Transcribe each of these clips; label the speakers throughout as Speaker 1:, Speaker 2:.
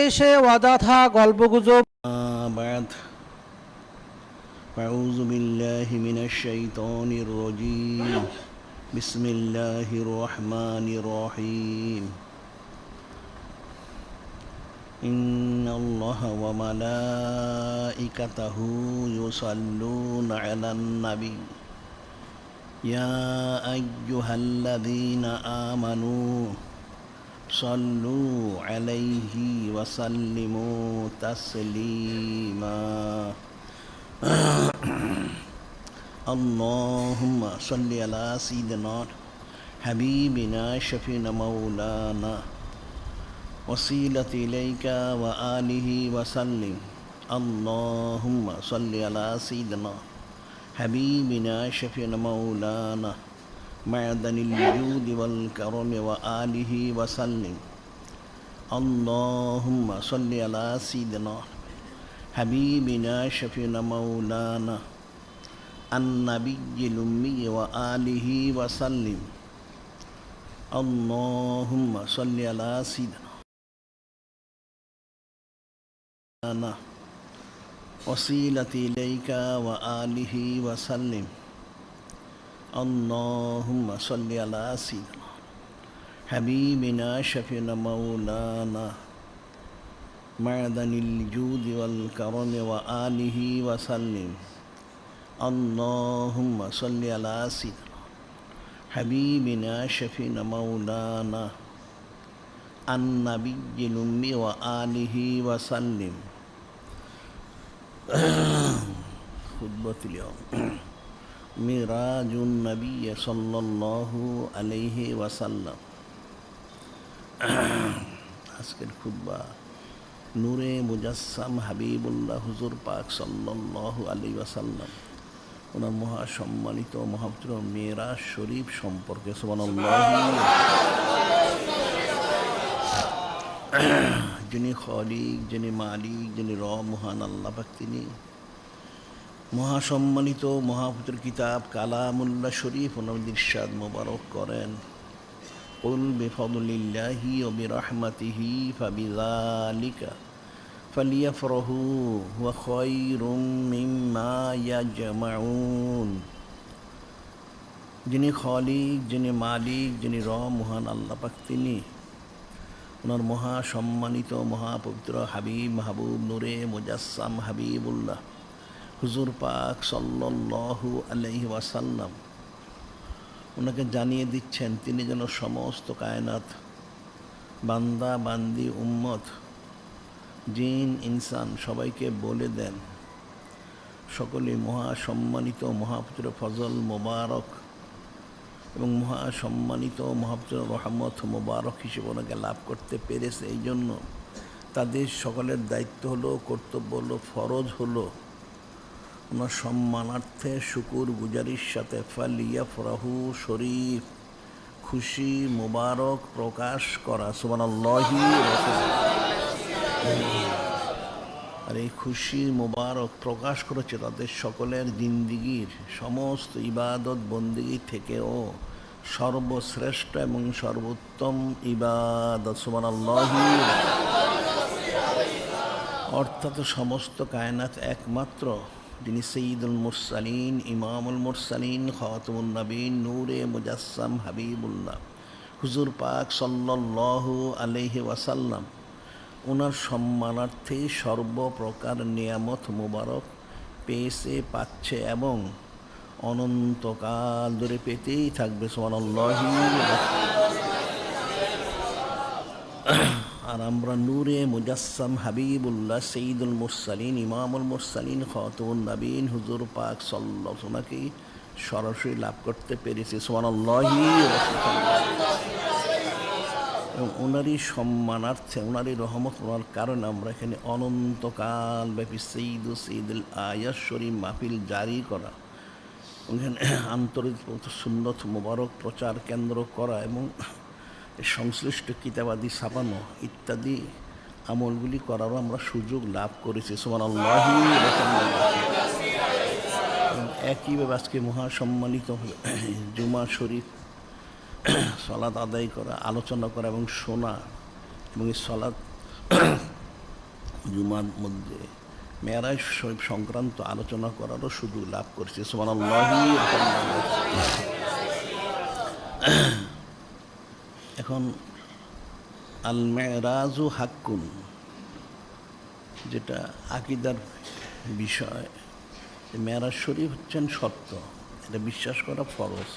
Speaker 1: এসে অযথা গল্পগুজব।
Speaker 2: بعد أعوذ بالله من الشيطان الرجيم بسم الله الرحمن الرحيم إن الله وملائكته يصلون على النبي يا أيها الذين آمنوا صلوا عليه وسلموا تسليما اللهم صل على سيدنا حبيبنا شفينا مولانا وسيلة إليك وآله وسلم اللهم صل على سيدنا حبيبنا شفينا مولانا معدن الجود والكرم وآله وسلم اللهم صل على سيدنا حبيبنا شفينا مولانا النبي الأمي وآله وسلم اللهم صل على سيدنا وسيلة إليك وآله وسلم اللهم صل على سيدنا حبيبنا شفينا مولانا معدن الجود والكرم وآله وسلم اللهم صل على سيدنا حبيبنا شفينا مولانا النبي الأمي وآله وسلم خطبة اليوم মিরাজ নবী সাল্লাল্লাহু আলাইহি ওয়াসাল্লাম। আজকের খুতবা নূরে মুজাসসাম হাবিবুল্লাহ হুজুর পাক সাল্লাল্লাহু আলাইহি ওয়াসাল্লাম ওনার মহাসম্মানিত মহাপবিত্র মেরাজ শরীফ সম্পর্কে। সুবহানাল্লাহ। যিনি খালিক, যিনি মালিক, যিনি রব, মহান আল্লাহ পাক, তিনি মহাসম্মানিত মহাপবিত্র কিতাব কালামুল্লাহ শরীফ ওনার ইরশাদ মোবারক করেন, কুল বিফদলিল্লাহি ওয়া বিরহমাতিহি ফাবিযালিকা ফালিয়াফরাহু ওয়া খায়রুম মিম্মা ইয়াজমাউন। যিনি খালিক, যিনি মালিক, যিনি রব, মহান আল্লাহ পাক, তিনি ওনার মহাসম্মানিত মহাপবিত্র হাবিব মাহবুব নূরে মুজাসসাম হাবিবুল্লাহ হুজুর পাক সাল্লাল্লাহু আলাইহি ওয়াসাল্লাম ওনাকে জানিয়ে দিচ্ছেন তিনি যেন সমস্ত কায়নাত বান্দা বান্দি উম্মত জিন ইনসান সবাইকে বলে দেন, সকলে মহাসম্মানিত মহাপবিত্র ফজল মোবারক এবং মহাসম্মানিত মহাপবিত্র রহমত মোবারক হিসেবে ওনাকে লাভ করতে পেরেছে। এই জন্য তাদের সকলের দায়িত্ব হলো, কর্তব্য হলো, ফরজ হলো ওনার সম্মানার্থে শুকুর গুজারির সাথে ফালিয়াফরাহু শরীফ খুশি মোবারক প্রকাশ করা। সুবহানাল্লাহি। আর এই খুশি মোবারক প্রকাশ করেছে তাদের সকলের জিন্দিগির সমস্ত ইবাদত বন্দেগী থেকেও সর্বশ্রেষ্ঠ এবং সর্বোত্তম ইবাদত। সুবহানাল্লাহি। অর্থাৎ সমস্ত কায়নাত একমাত্র যিনি সৈয়দুল মুরসালিন, ইমামুল মুরসালিন, খাতামুন নবীন, নূরে মুজাসসাম হাবিবুল্লাহ হুজুর পাক সাল্লাল্লাহু আলাইহি ওয়াসাল্লাম ওনার সম্মানার্থে সর্বপ্রকার নিয়ামত মুবারক পেয়েছে, পাচ্ছে এবং অনন্তকাল ধরে পেতেই থাকবে। সুবহানাল্লাহি। আর আমরা নূরে মুজাসসাম হাবিবুল্লাহ সৈয়দুল মুরসালিন, ইমামুল মুরসালিন, খাতামুন নবীন হুজুর পাক সাল্লাল্লাহু আলাইহি ওয়াসাল্লামকে সরাসরি লাভ করতে পেরেছি। সুবহানাল্লাহি। এবং ওনারই সম্মানার্থে, ওনারই রহমত, ওনার কারণে আমরা এখানে অনন্তকাল ব্যাপী সৈয়দুল আয়াত শরীফ মাহফিল জারি করা, ওখানে আন্তর্জাতিক সুন্নত মুবারক প্রচার কেন্দ্র করা এবং সংশ্লিষ্ট কিতাবাদি ছাপানো ইত্যাদি আমলগুলি করারও আমরা সুযোগ লাভ করেছি। সুবহানাল্লাহি। একইভাবে আজকে মহাসম্মানিত জুমা শরীফ সালাত আদায় করা, আলোচনা করা এবং শোনা এবং এই সালাত জুমার মধ্যে মেরাজ শরীফ সংক্রান্ত আলোচনা করারও সুযোগ লাভ করছে। সুবহানাল্লাহি। এখন আল মেরাজু হাক্কুন, যেটা আকিদার বিষয়, মেরাজ শরীফ হচ্ছেন সত্য, এটা বিশ্বাস করা ফরজ।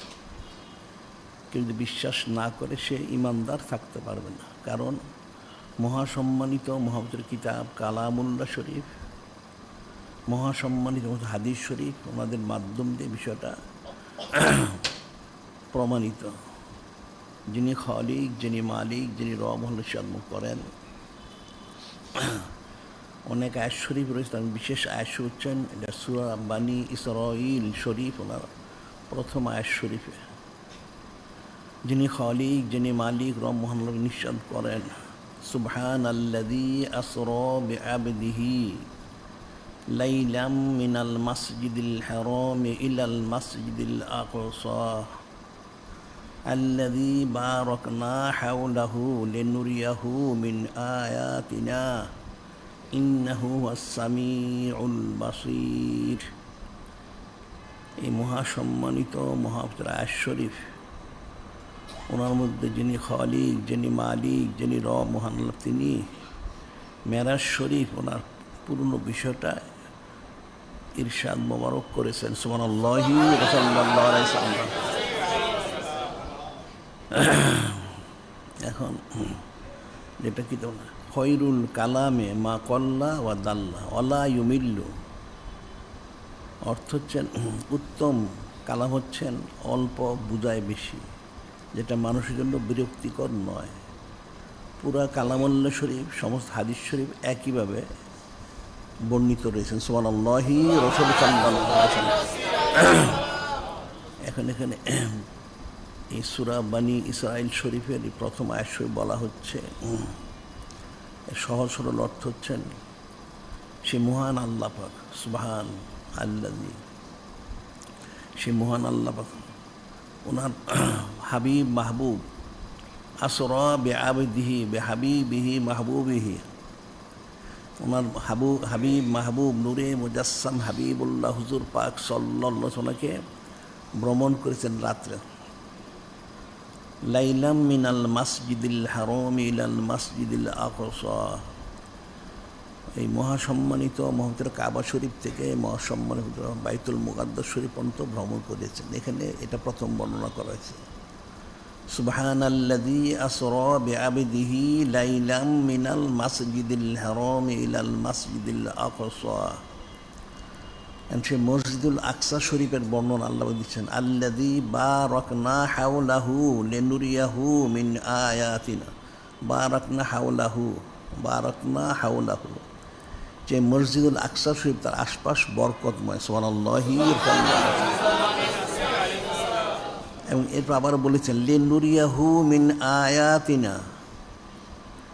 Speaker 2: কেউ যদি বিশ্বাস না করে সে ইমানদার থাকতে পারবে না। কারণ মহাসম্মানিত মহাপবিত্র কিতাব কালামুল্লাহ শরীফ, মহাসম্মানিত হাদিস শরীফ, ওনাদের মাধ্যম দিয়ে বিষয়টা প্রমাণিত। যিনি খালিক, যিনি মালিক, যিনি রব হল করেন। অনেক আয়াত শরীফ রয়েছে, তার বিশেষ আয়াত হচ্ছেন এটা সূরা বানী ইসরাঈল শরীফ, ওনার প্রথম আয়াত শরীফে যিনি খালিক, যিনি মালিক, রব মহান নিঃসাদ করেন। সুবহানাল্লাযী আসরা বিআবদিহি লাইলাম মিনাল মাসজিদিল হারাম ইলাল মাসজিদিল আকসা আল্লাযী বারাকনা হাওলাহু লিনুরিয়াহু মিন আয়াতিনা ইন্নাহু হুয়াস সামিউল বাসীর। এই মহাসম্মানিত মহাপবিত্র আয়াত শরীফ, ওনার মধ্যে যিনি খালিক, যিনি মালিক, যিনি রব মহান আল্লাহ, তিনি মেরাজ শরীফ ওনার পুরনো বিষয়টা ইরশাদ মোবারক করেছেন। সুবহানাল্লাহি ওয়া সাল্লাল্লাহু আলাইহি সাল্লাম। এখন যেটা কি তো খয়রুল কালামে মা কল্লা ওয়া দাল্লা ওয়ালা ইউমিল্লু, অর্থ হচ্ছেন উত্তম কালাম হচ্ছেন অল্প বুঝায় বেশি, যেটা মানুষের জন্য বিরক্তিকর নয়। পুরা কালামুল্লাহ শরীফ, সমস্ত হাদিস শরীফ একইভাবে বর্ণিত রয়েছেন। সুবহানাল্লাহি রাসূল সাল্লাল্লাহু আলাইহি ওয়াসাল্লাম। এখন এখানে এই সূরা বানী ইসরাঈল শরীফের প্রথম আয়াত শরীফ বলা হচ্ছে, সহজ সরল অর্থ হচ্ছেন সে মহান আল্লাহ পাক, সুবহান আল্লাযী, সে মহান আল্লাহ পাক ওনার হাবিব মাহবুব আসরা বিআবদিহি বিহাবিবিহি মাহবুবিহি, ওনার হাবিব মাহবুব নূরে মুজাসসাম হাবিবুল্লাহ হুজুর পাক সাল্লাল্লাহু আলাইহি ওয়াসাল্লামকে ভ্রমণ করেছেন রাত্রে। লাইলাম মিনাল মাসজিদিল হারাম ইলাল মাসজিদিল আকসা, এই মহাসম্মানিত মহাপবিত্র কাবা শরীফ থেকে মহাসম্মানিত বাইতুল মুকাদ্দাস শরীফ পর্যন্ত ভ্রমণ করেছেন। এখানে এটা প্রথম বর্ণনা করা হয়েছে। সুবহানাল্লাযী আসরা বিআবদিহি লাইলাম মিনাল মাসজিদিল হারাম ইলাল মাসজিদিল আকসা, সে মসজিদুল আকসা শরীফের বর্ণনা আল্লাহ দিচ্ছেন। আল্লাযী বারাকনা হাওলাহু লিনুরিয়াহু মিন আয়াতিনা, বারাকনা হাওলাহু, বারাকনা হাওলাহু, যে মসজিদুল আকসা শরীফ তার আশপাশ বরকতময়। সুবহানাল্লাহি। এবং এরপর আবার বলেছেন লিনুরিয়াহু মিন আয়াতিনা,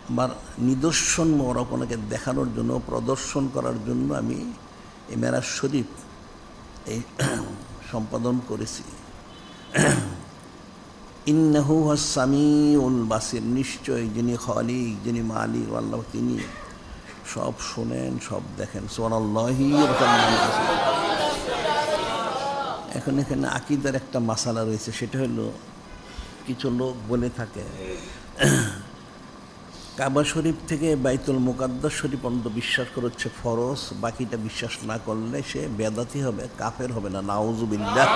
Speaker 2: আমার নিদর্শন মোবারক ওনাকে দেখানোর জন্য, প্রদর্শন করার জন্য আমি এই মেরাজ শরীফ এই সম্পাদন করেছি। ইন্নাহু হুয়াস সামিউল বাসীর, নিশ্চয় যিনি খালিক, যিনি মালিক আল্লাহ, তিনি সব শোনেন, সব দেখেন। সুবহানাল্লাহি। এখন এখানে আকীদার একটা মাসালা রয়েছে, সেটা হলো কিছু লোক বলে থাকে কাবা শরীফ থেকে বাইতুল মুকাদ্দাস শরীফ পর্যন্ত বিশ্বাস করা হচ্ছে ফরজ, বাকিটা বিশ্বাস না করলে সে বেদাতি হবে, কাফের হবে না, নাউজুবিল্লাহ।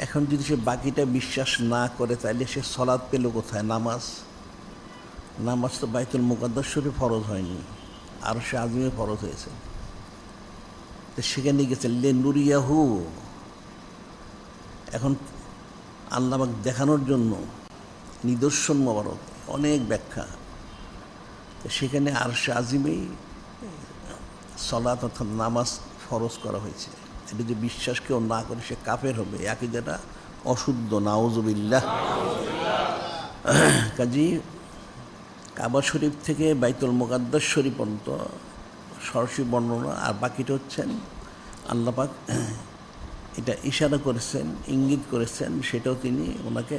Speaker 2: এখন যদি সে বাকিটা বিশ্বাস না করে তাহলে সে সালাত পেল কোথায়? নামাজ। নামাজ তো বাইতুল মুকাদ্দাস শরীফ ফরজ হয়নি, আর সে আজমে ফরজ হয়েছে। তো সেখানে গেছে লিনুরিয়াহু, এখন আল্লাহ পাক দেখানোর জন্য নিদর্শন মোবারক, অনেক ব্যাখ্যা। তো সেখানে আরশে আজিমেই সালাত অর্থাৎ নামাজ ফরজ করা হয়েছে। এটা যে বিশ্বাস কেউ না করে সে কাফের হবে, আকীদাটা অশুদ্ধ, নাউজুবিল্লাহ। কাজী কাবা শরীফ থেকে বাইতুল মুকাদ্দাস শরীফ পর্যন্ত সরাসরি বর্ণনা, আর বাকিটা হচ্ছেন আল্লাহ পাক এটা ইশারা করেছেন, ইঙ্গিত করেছেন, সেটাও তিনি ওনাকে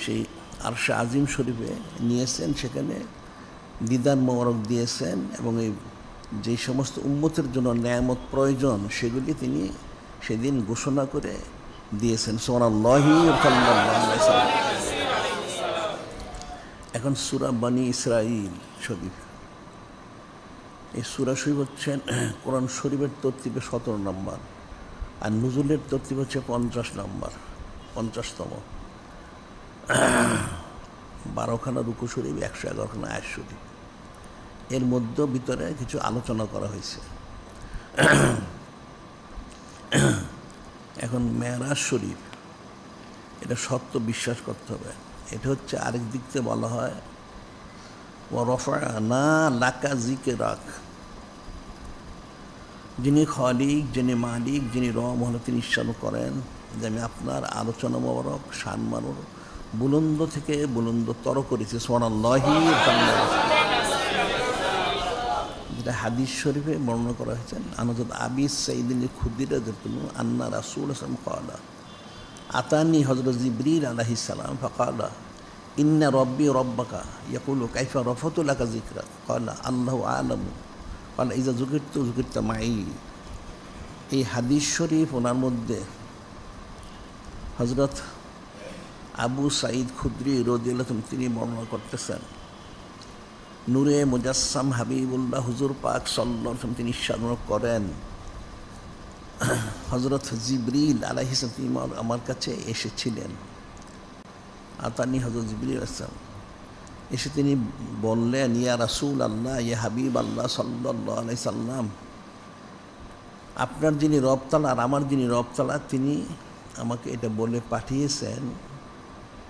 Speaker 2: সেই আরশে আজিম শরীফে নিয়েছেন, সেখানে দিদার মোবারক দিয়েছেন এবং এই যে সমস্ত উম্মতের জন্য নেয়ামত প্রয়োজন সেগুলি তিনি সেদিন ঘোষণা করে দিয়েছেন। সুবহানাল্লাহি ওয়া সাল্লাল্লাহু আলাইহি ওয়াসাল্লাম। এখন সূরা বনী ইসরাঈল শরীফ, এই সূরা শরীফ হচ্ছেন কোরআন শরীফের তরতিবে 17 নম্বর, আর নুজুলের তরতিব হচ্ছে 50 নম্বর, 50তম। 12খানা রুকু শরীফ, 111খানা আয়াত শরীফ, এর মধ্যে ভিতরে কিছু আলোচনা করা হয়েছে। এখন মেরাজ শরীফ, এটা সত্য বিশ্বাস করতে হবে। এটা হচ্ছে আরেক দিক থেকে বলা হয় ওয়া রাফা'না লাকা যিকরাক, যিনি খালিক, যিনি মালিক, যিনি রব হলো তিনি ইরশাদ করেন যে আমি আপনার আলোচনা মোবারক সম্মানর বুলন্দ থেকে বুলন্দতর করেছি। সুবহানাল্লাহি ওয়া তাআলা, যেটা হাদিস শরীফে বর্ণনা করা হয়েছে। আনজাদ আবি সাইদিন খুদরি রাদিয়াল্লাহু আন্না রাসূল সাল্লাল্লাহু আলাইহি আতানি হযরত জিবরিল আলাইহিস সালাম ফাকালা ইন্না রাব্বি রাব্বাকা ইয়াকুলু কাইফা রাফাতু লাকা যিকরাক ক্বালা আল্লাহু আ'লামু ক্বালা ইযা যুকিরতু যুকিরতা মাই। এই হাদিস শরীফ ওনার মধ্যে হযরত আবু সাঈদ খুদরি রাদিয়াল্লাহু আনহু তিনি বর্ণনা করতেছেন, নূরে মুজাসসাম হাবিবুল্লাহ হুজুর পাক সাল্লাল্লাহু আলাইহি ওয়াসাল্লাম তিনি ইরশাদ করেন হযরত জিবরিল আলাইহিস সালাম তিনি আমার কাছে এসেছিলেন। আতানি হযরত জিবরিল আলাইহিস সালাম এসে তিনি বললেন ইয়া রাসূল আল্লাহ, ইয়া হাবিব আল্লাহ সাল্লাল্লাহু আলাইহি সাল্লাম, আপনার যিনি রব তাআলা আর আমার যিনি রব তাআলা তিনি আমাকে এটা বলে পাঠিয়েছেন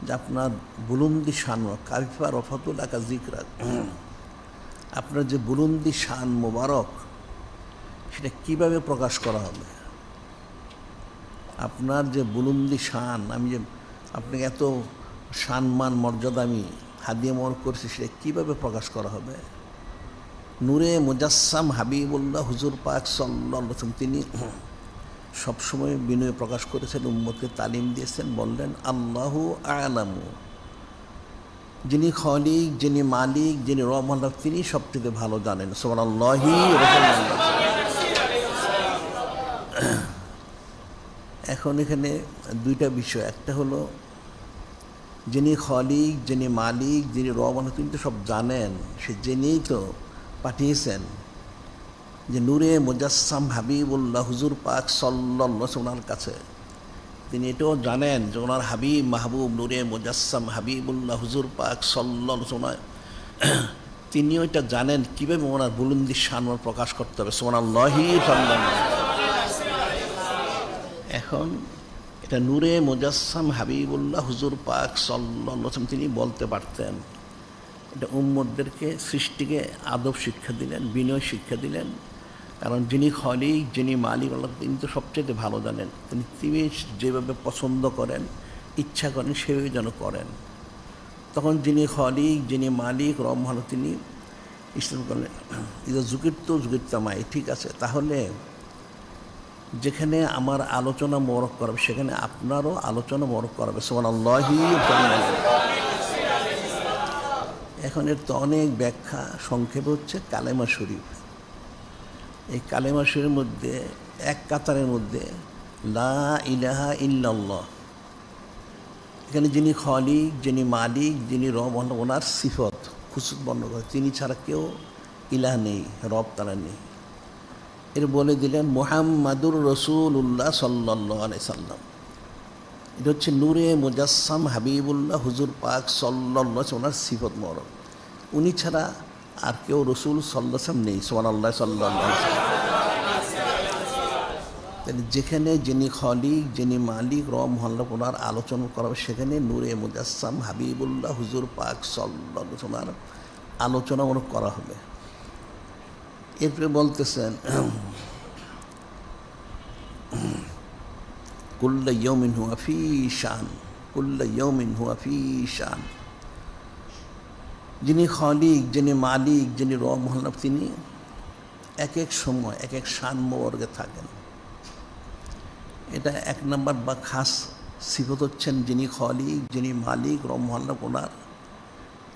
Speaker 2: যে আপনার বুলন্দি শান কাইফা রাফাতু লাকা যিকরাক, আপনার যে বুলন্দি শান মোবারক সেটা কিভাবে প্রকাশ করা হবে। আপনার যে বুলন্দি শান, আমি যে আপনাকে এত সম্মান মর্যাদা আমি হাদিয়া মোবারক করেছি সেটা কীভাবে প্রকাশ করা হবে। নূরে মুজাসসাম হাবিবুল্লাহ হুজুর পাক সাল্লাল্লাহু আলাইহি ওয়াসাল্লাম তিনি সবসময় বিনয় প্রকাশ করেছেন, উম্মতকে তালিম দিয়েছেন, বললেন আল্লাহু আ'লামু, যিনি খালিক, যিনি মালিক, যিনি রব আল্লাহ তিনি সবথেকে ভালো জানেন। সুবহানাল্লাহি ওয়া তাআলা। এখন এখানে দুইটা বিষয়, একটা হলো যিনি খালিক, যিনি মালিক, যিনি রব আল্লাহ তিনি তো সব জানেন, সে জেনেই তো পাঠিয়েছেন যে নূরে মুজাসসাম হাবিবুল্লাহ হুজুর পাক সাল্লাল্লাহু আলাইহি ওয়াসাল্লামের কাছে। তিনি এটাও জানেন যে ওনার হাবিব মাহবুব নূরে মুজাসসাম হাবিবুল্লাহ হুজুর পাক সাল্লাল্লাহু আলাইহি ওয়াসাল্লাম তিনিও এটা জানেন কীভাবে ওনার বুলন্দি শান প্রকাশ করতে হবে। সুবহানাল্লাহি সাল্লাল্লাহু। এখন এটা নূরে মুজাসসাম হাবিবুল্লাহ হুজুর পাক সাল্লাল্লাহু আলাইহি ওয়াসাল্লাম তিনি বলতে পারতেন। এটা উম্মতদেরকে সৃষ্টিকে আদব শিক্ষা দিলেন, বিনয় শিক্ষা দিলেন, কারণ যিনি খালিক, যিনি মালিক আল্লাহ তিনি তো সবচেয়ে ভালো জানেন। তিনি যেভাবে পছন্দ করেন, ইচ্ছা করেন সেভাবে যেন করেন। তখন যিনি খালিক, যিনি মালিক রব ভালো তিনি ইসলাম করলেন ইদা যুকিরতু যুকিরতা মাই, ঠিক আছে তাহলে যেখানে আমার আলোচনা মোবারক করাবে সেখানে আপনারও আলোচনা মোবারক করাবে। সুবহানাল্লাহি ওয়া তাআলা। এখন এর তো অনেক ব্যাখ্যা, সংক্ষেপে হচ্ছে কালেমা শরীফ। এই কালেমা শরীফের মধ্যে এক কাতারের মধ্যে লা ইলাহা ইল্লাল্লাহ, এখানে যিনি খালিক, যিনি মালিক, যিনি রব ওনার সিফত খুসুত বর্ণনা করে, তিনি ছাড়া কেউ ইলাহ নেই, রব তারা নেই। এর বলে দিলেন মুহাম্মাদুর রাসূলুল্লাহ সাল্লাল্লাহু আলাইহি সাল্লাম, এটা হচ্ছে নূরে মুজাসসাম হাবিবুল্লাহ হুজুর পাক সাল্লাল্লাহু আলাইহি ওনার সিফত মোবারক, উনি ছাড়া আর কেউ রসুল সাল্লাল্লাহু আলাইহি ওয়াসাল্লাম নেই। সুবহানাল্লাহ সাল্লাল্লাহু আলাইহি ওয়াসাল্লাম। তাহলে যেখানে যিনি খালিক, যিনি মালিক রব মহল্লা ওনার আলোচনা করা হবে সেখানে নূরে মুজাসসাম হাবিবুল্লাহ হুজুর পাক সাল্লাল্লাহু আলাইহি ওনার আলোচনা মনে করা হবে। এরপরে বলতেছেন কুল্লা ইয়াউমিন হুয়া ফী শান, কুল্লা ইয়াউমিন হুয়া ফী শান, যিনি খালিক, যিনি মালিক, যিনি রব মহল্লা তিনি এক এক সময় এক এক শান মোবারকে থাকেন। এটা এক নম্বর বা খাস সিফত হচ্ছেন যিনি খালিক, যিনি মালিক রব মহল্লা ওনার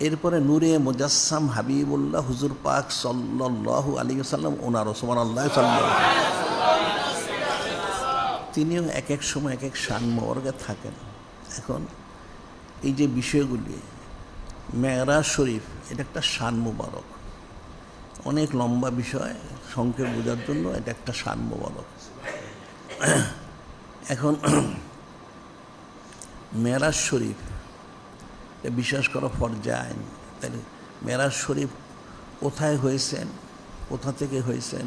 Speaker 2: এরপরে নূরে মুজাসসাম হাবিবুল্লাহ হুজুর পাক সাল্লাল্লাহু আলাইহি ওয়াসাল্লাম ওনারও সুবহানাল্লাহ সাল্লাল্লাহু, তিনিও এক এক সময় এক এক শান মোবারকে থাকেন। এখন এই যে বিষয়গুলি, মেরাজ শরীফ এটা একটা শান মোবারক, অনেক লম্বা বিষয়, সংক্ষেপ বোঝার জন্য এটা একটা শান মোবারক। এখন মেরাজ শরীফ বিশ্বাস করা ফরজে আইন। তাহলে মেরাজ শরীফ কোথায় হয়েছেন, কোথা থেকে হয়েছেন,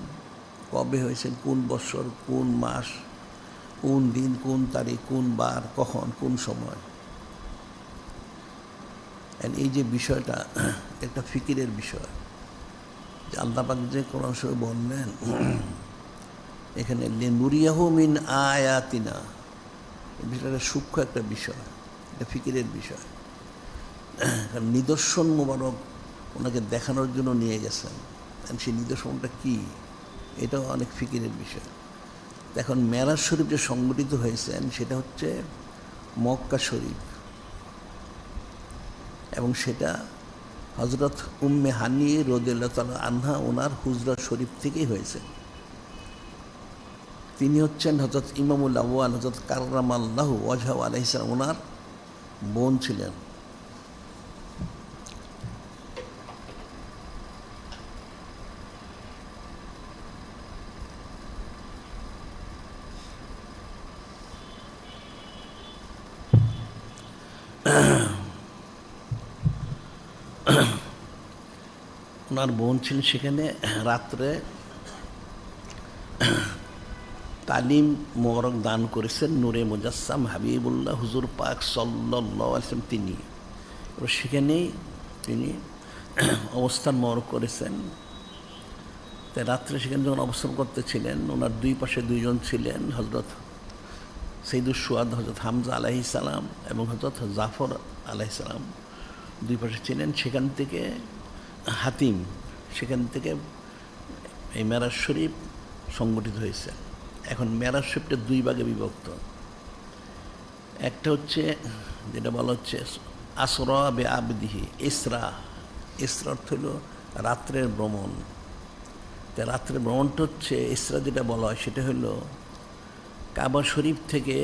Speaker 2: কবে হয়েছেন, কোন বছর, কোন মাস, কোন দিন, কোন তারিখ, কোন বার, কখন, কোন সময়, এই যে বিষয়টা একটা ফিকিরের বিষয়। যে আল্লাহ পাক যে কোরআন শরীফে বললেন এখানে লিনুরিয়াহু মিন আয়াতিনা, এই বিষয়টা সূক্ষ্ম একটা বিষয়, এটা ফিকিরের বিষয়। কারণ নিদর্শন মোবারক ওনাকে দেখানোর জন্য নিয়ে গেছেন, সেই নিদর্শনটা কী, এটাও অনেক ফিকিরের বিষয়। এখন মেরাজ শরীফ যে সংগঠিত হয়েছেন সেটা হচ্ছে মক্কা শরীফ, এবং সেটা হজরত উম্মে হানি রাদিয়াল্লাহু তাআলা আনহা ওনার হুজরা শরীফ থেকেই হয়েছে। তিনি হচ্ছেন হজরত ইমামুল আউয়াল হজরত কাররামাল্লাহু ওয়াজহাহু আলাইহিস সালাম, ওনার বোন ছিলেন। ওনার বোন ছিলেন সেখানে। রাত্রে তালিম মোবারক দান করেছেন নূরে মুজাসসাম হাবিবুল্লাহ হুজুর পাক সাল্লাল্লাহু আলাইহি ওয়াসাল্লাম। তিনি সেখানেই তিনি অবস্থান মোবারক করেছেন। তাই রাত্রে সেখানে যখন অবস্থান করতেছিলেন, ওনার দুই পাশে দুইজন ছিলেন, হজরত সৈয়দুস শুহাদা হজরত হামজা আলাইহিস সালাম এবং হজরত জাফর আলাইহিস সালাম দুই পাশে ছিলেন। সেখান থেকে হাতিম, সেখান থেকে এই মেরাজ শরীফ সংগঠিত হয়েছে। এখন মেরাজ শরীফটা দুই ভাগে বিভক্ত। একটা হচ্ছে যেটা বলা হচ্ছে আসরা বে আবদিহি, ইসরা। ইসরা অর্থ হলো রাত্রের ভ্রমণ। তা রাত্রের ভ্রমণটা হচ্ছে ইসরা, যেটা বলা হয় সেটা হলো কাবা শরীফ থেকে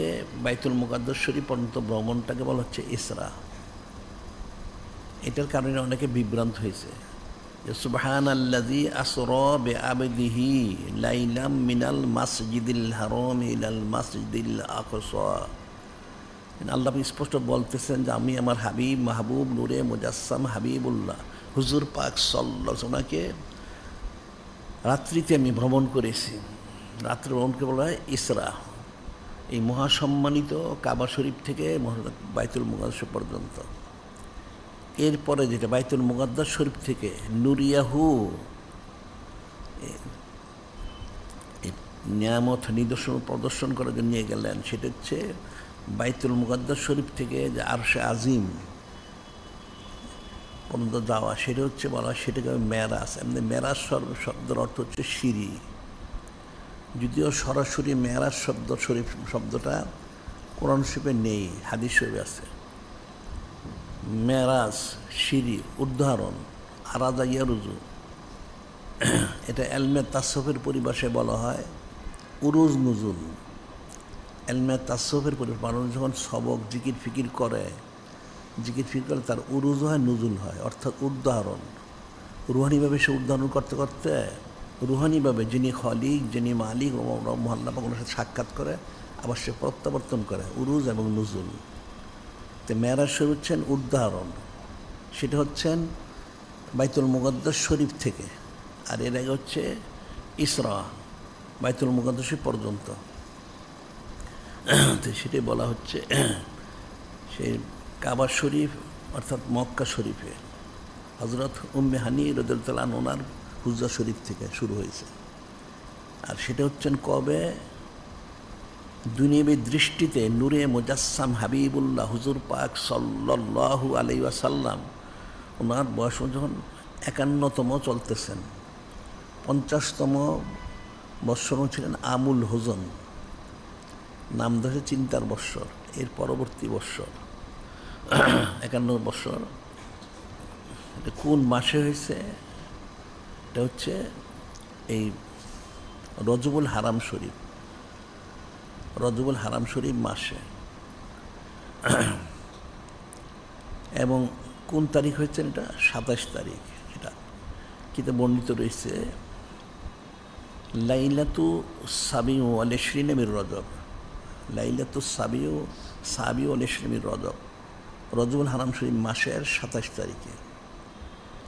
Speaker 2: বাইতুল মুকাদ্দাস শরীফ পর্যন্ত ভ্রমণটাকে বলা হচ্ছে ইসরা। এটার কারণে অনেকে বিভ্রান্ত হয়েছে যে সুবহানাল্লাযী আসরা বিআবদিহি লাইলাম মিনাল মাসজিদিল হারাম ইলাল মাসজিদিল আকসা। আল্লাহ স্পষ্ট বলতেছেন যে আমি আমার হাবিব মাহবুব নূরে মুজাসসাম হাবিবুল্লাহ হুজুর পাক সাল্লাল্লাহু আলাইহি ওয়াসাল্লামকে রাত্রিতে আমি ভ্রমণ করেছি। রাত্রে ভ্রমণকে বলা হয় ইসরা। এই মহাসম্মানিত কাবা শরীফ থেকে বাইতুল মুকাদ্দাস পর্যন্ত। এরপরে যেটা বাইতুল মুকাদ্দাস শরীফ থেকে নুরিয়াহু নিয়ামত নিদর্শন প্রদর্শন করার জন্য নিয়ে গেলেন, সেটা হচ্ছে বাইতুল মুকাদ্দাস শরীফ থেকে যে আরশে আজিম পর্যন্ত যাওয়া, সেটা হচ্ছে বলা, সেটাকে মেরাজ। এমনি মেরাজ শব্দের অর্থ হচ্ছে সিঁড়ি, যদিও সরাসরি মেরাজ শব্দটা কোরআন শরীফে নেই, হাদিস শরীফে আছে। মেরাজ সিঁড়ি, উদাহরণ আরাদা ইয়ারুজু, এটা এলমে তাসফের পরিভাষায় বলা হয় উরুজ নুজুল। এলমে তাসফের পরিভাষা মানুষ যখন সবক জিকির ফিকির করে তার উরুজ হয়, নুজুল হয়, অর্থাৎ উদাহরণ। রুহানিভাবে সে উদাহরণ করতে করতে রুহানিভাবে যিনি খলিক, যিনি মালিক মহাল্লা পাক ওনার সাথে সাক্ষাৎ করে, আবার সে প্রত্যাবর্তন করে, উরুজ এবং নুজুল। তো মেরাজ শরীফ হচ্ছেন উদাহরণ, সেটা হচ্ছেন বাইতুল মুকাদ্দাস শরীফ থেকে। আর এর আগে হচ্ছে ইসরা, বাইতুল মুকাদ্দাস পর্যন্ত। তো সেটাই বলা হচ্ছে সেই কাবা শরীফ অর্থাৎ মক্কা শরীফে হজরত উম্মে হানি রাদিয়াল্লাহু তাআলা ওনার হুজরা শরীফ থেকে শুরু হয়েছে। আর সেটা হচ্ছেন কবে? দুনিয়াবী দৃষ্টিতে নূরে মুজাসসাম হাবিবুল্লাহ হুজুর পাক সাল্লাল্লাহু আলাইহি ওয়াসাল্লাম ওনার বয়স যখন 51তম চলতেছেন, 50তম বৎসর ছিলেন আমুল হোজন, নাম ধরে চিন্তার বৎসর। এর পরবর্তী বৎসর 51 বৎসর এটা কোন মাসে হয়েছে? এটা হচ্ছে এই রজবুল হারাম শরীফ, রজবুল হারাম শরীফ মাসে। এবং কোন তারিখ হয়েছে? এটা 27 তারিখ। এটা কিতে বর্ণিত রয়েছে লাইলাতু সাবিউ ওয়াল ইশরিনা মির রজব, লাইলাতু সাবিউ ওয়াল ইশরিনা মির রজব, রজবুল হারাম শরীফ মাসের 27 তারিখে।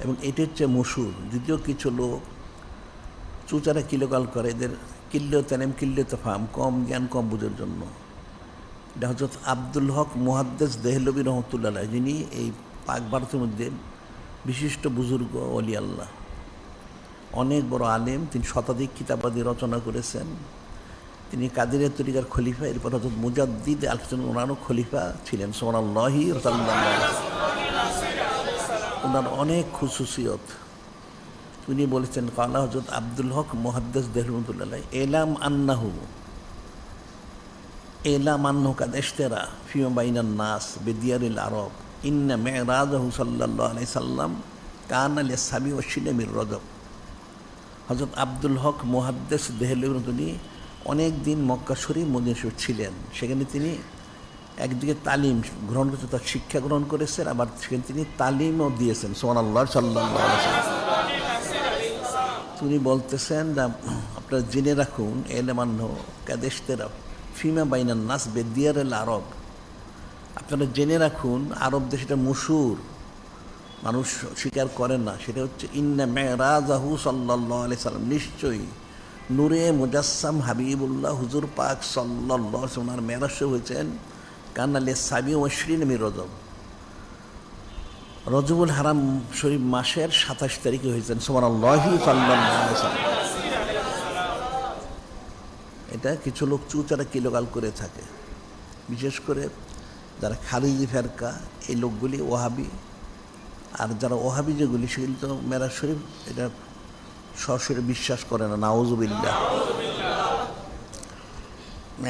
Speaker 2: এবং এটা হচ্ছে মশহুর। যদিও কিছু লোক চুচারা কিলোকাল করে, এদের কিল্লো তানেম কিল্লো তফাম, কম জ্ঞান কম বুঝের জন্য। এটা হজরত আব্দুল হক মুহাদ্দিস দেহলভী রহমতুল্লাহ, যিনি এই পাক ভারতের মধ্যে বিশিষ্ট বুজুর্গ ওলি আল্লাহ, অনেক বড় আলেম। তিনি শতাধিক কিতাবাদি রচনা করেছেন। তিনি কাদেরিয়া তরিকার খলিফা, এরপর হজরত মুজাদ্দিদ আল হাসান ওনারও খলিফা ছিলেন। সুবহানাল্লাহি ওনার অনেক খুসুসিয়ত। তিনি বলেছেন কালা হজরত আব্দুল হক মুহাদ্দিস দেহলভী এলাম আন্নাহু কাদ ইশতারা ফিমা বাইনান নাস বিদিয়ারিল আরব ইন্না মি'রাজাহু সাল্লাল্লাহু আলাইহি সাল্লাম কানা লিসাবি ওয়া শিনা মির রজব। হযরত আব্দুল হক মুহাদ্দিস দেহলভী তিনি অনেক দিন মক্কা শরীফ মদিনা শরীফ ছিলেন। সেখানে তিনি একদিকে তালিম গ্রহণ করেছেন, তার শিক্ষা গ্রহণ করেছেন, আবার সেখানে তিনি তালিমও দিয়েছেন। সুবহানাল্লাহ সাল্লাল্লাহু আলাইহি ওয়াসাল্লাম। তিনি বলতেছেন যে আপনারা জেনে রাখুন এলেমান্নো কাদেশতেরা ফিমা বাইনান নাস বেদিয়ারিল আরব, আপনারা জেনে রাখুন আরব দেশ এটা মশহুর, মানুষ স্বীকার করেন না। সেটা হচ্ছে ইন্না মি'রাজাহু সাল্লাল্লাহু আলাইহি সাল্লাম, নিশ্চয়ই নূরে মুজাসসাম হাবিবুল্লাহ হুজুর পাক সাল্লাল্লাহু আলাইহি ওয়াসাল্লাম মেরাজ হয়েছেন কানা লিসাবি ওয়া ইশরিনা মির রজব, রজবুল হারাম শরীফ মাসের 27 তারিখে হয়েছেন। সুবহানাল্লাহি সাল্লাল্লাহু আলাইহি ওয়াসাল্লাম। এটা কিছু লোক চুচারা কিলোকাল করে থাকে, বিশেষ করে যারা খারিজি ফেরকা, এই লোকগুলি ওহাবি। আর যারা ওহাবি যেগুলি, সেগুলি তো মেরাজ শরীফ এটা সরাসরি বিশ্বাস করে না, নাউজুবিল্লাহ।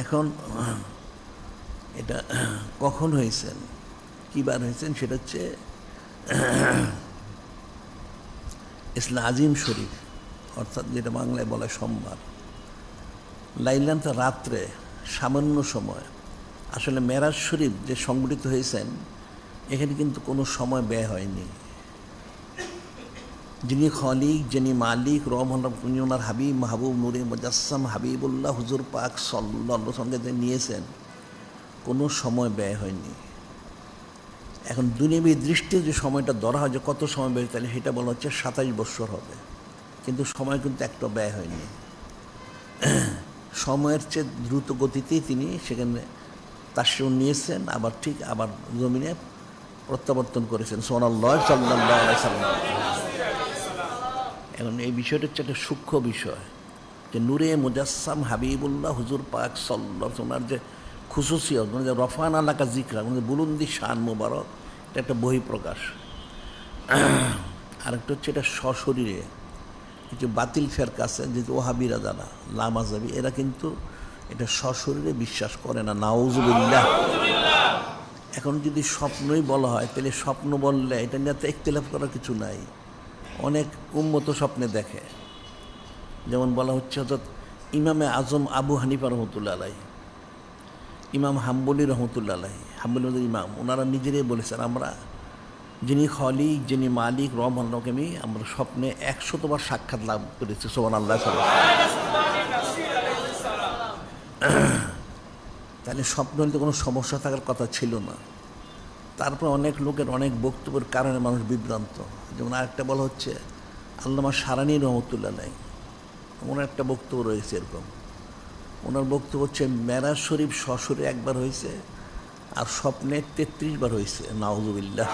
Speaker 2: এখন এটা কখন হয়েছেন, কী বার হয়েছেন, সেটা হচ্ছে ইসলাম আজিম শরীফ, অর্থাৎ যেটা বাংলায় বলে সোমবার। লাইলান্ত রাত্রে সামান্য সময়। আসলে মেরাজ শরীফ যে সংগঠিত হয়েছেন, এখানে কিন্তু কোনো সময় ব্যয় হয়নি। যিনি খলিক, যিনি মালিক, ওনার হাবিব মাহবুব নূরে মুজাসসাম হাবিবুল্লাহ হুজুর পাক সাল্লাল্লাহু আলাইহি ওয়াসাল্লাম নিয়েছেন, কোনো সময় ব্যয় হয়নি। এখন দুনিয়াবী দৃষ্টিতে যে সময়টা ধরা হয় যে কত সময় ব্যয়, তাহলে সেটা বলা হচ্ছে 27 বৎসর হবে, কিন্তু সময় কিন্তু একটা ব্যয় হয়নি। সময়ের চেয়ে দ্রুত গতিতেই তিনি সেখানে তাশরীফ নিয়েছেন, আবার জমিনে প্রত্যাবর্তন করেছেন। সুবহানাল্লাহ সাল্লাল্লাহু আলাইহি ওয়াসাল্লাম। এখন এই বিষয়টা হচ্ছে একটা সূক্ষ্ম বিষয়, যে নূরে মুজাসসাম হাবিবুল্লাহ হুজুর পাক সাল্লাল্লাহু আলাইহি ওয়াসাল্লাম যে খুসুসিয়ত, মানে যে রফান আলাকা জিকরা, মানে বুলন্দি শান মুবারক, এটা একটা বহিঃপ্রকাশ। আরেকটা হচ্ছে এটা সশরীরে। কিছু বাতিল ফেরকা আছে, যেহেতু ওহাবিরা যারা লামাজাবি, এরা কিন্তু এটা সশরীরে বিশ্বাস করে না, নাউজুবিল্লাহ। এখন যদি স্বপ্নই বলা হয়, তাহলে স্বপ্ন বললে এটা নিয়ে তো ইখতিলাফ করার কিছু নাই। অনেক উম্মত স্বপ্নে দেখে, যেমন বলা হচ্ছে হযরত ইমামে আজম আবু হানিফা রহমতুল্লাহ আলাইহি, ইমাম হাম্বলি রহমতুল্লাহ আলাইহি, হাম্বলি ইমাম, ওনারা নিজেরাই বলেছেন আমরা যিনি খলিক, যিনি মালিক রহমানকে আমরা স্বপ্নে 100বার সাক্ষাৎ লাভ করেছি। সুবহানাল্লাহ। তাহলে স্বপ্ন হলে তো কোনো সমস্যা থাকার কথা ছিল না। তারপর অনেক লোকের অনেক বক্তব্যের কারণে মানুষ বিভ্রান্ত। যেমন আরেকটা বলা হচ্ছে আল্লামা সারানী রহমতুল্লাহ আলাইহি, ওনার একটা বক্তব্য রয়েছে এরকম। ওনার বক্তব্য হচ্ছে মেরাজ শরীফ সশরীরে একবার হয়েছে, আর স্বপ্নে 33 বার হয়েছে। নাউজুবিল্লাহ।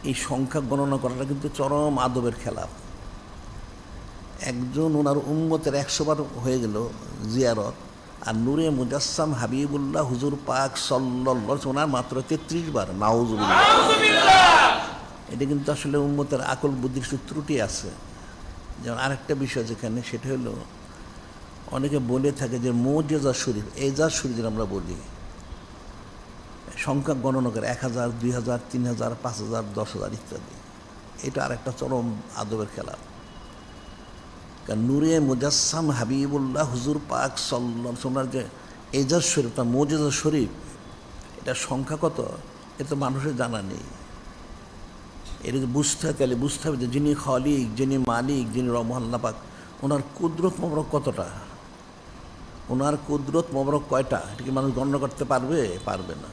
Speaker 2: এই সংখ্যা গণনা করাটা কিন্তু চরম আদবের খেলাফ। একজন ওনার উম্মতের 100 বার হয়ে গেল জিয়ারত, আর নূরে মুজাসসাম হাবিবুল্লাহ হুজুর পাক সাল্লাল্লাহু আলাইহি ওয়াসাল্লাম ওনার মাত্র 33 বার। নাউজুবিল্লাহ। এটা কিন্তু আসলে উম্মতের আকল বুদ্ধির কিছু ত্রুটি আছে। যেমন আরেকটা বিষয় যেখানে, সেটা হলো অনেকে বলে থাকে যে মুজিজা শরীফ, এজাজ শরীফ যেটা আমরা বলি, সংখ্যা গণনা করে 1000, 2000, 3000, 5000, 10,000 ইত্যাদি। এটা আর একটা চরম আদবের খেলা। কারণ নূরে মুজাসসাম হাবিবুল্লাহ হুজুর পাক সাল্লাল্লাহু আলাইহি যে এজাজ শরীফ, তার মুজিজা শরীফ, এটা সংখ্যা কত এটা তো মানুষের জানা নেই। এটা যে বুঝতে হয়, তাহলে বুঝতে হবে যে যিনি খালিক, যিনি মালিক, যিনি রহমাল্লা পাক, ওনার কুদরত মোবারক কতটা, ওনার কুদরত মোবারক কয়টা, এটা কি মানুষ গণনা করতে পারবে? পারবে না।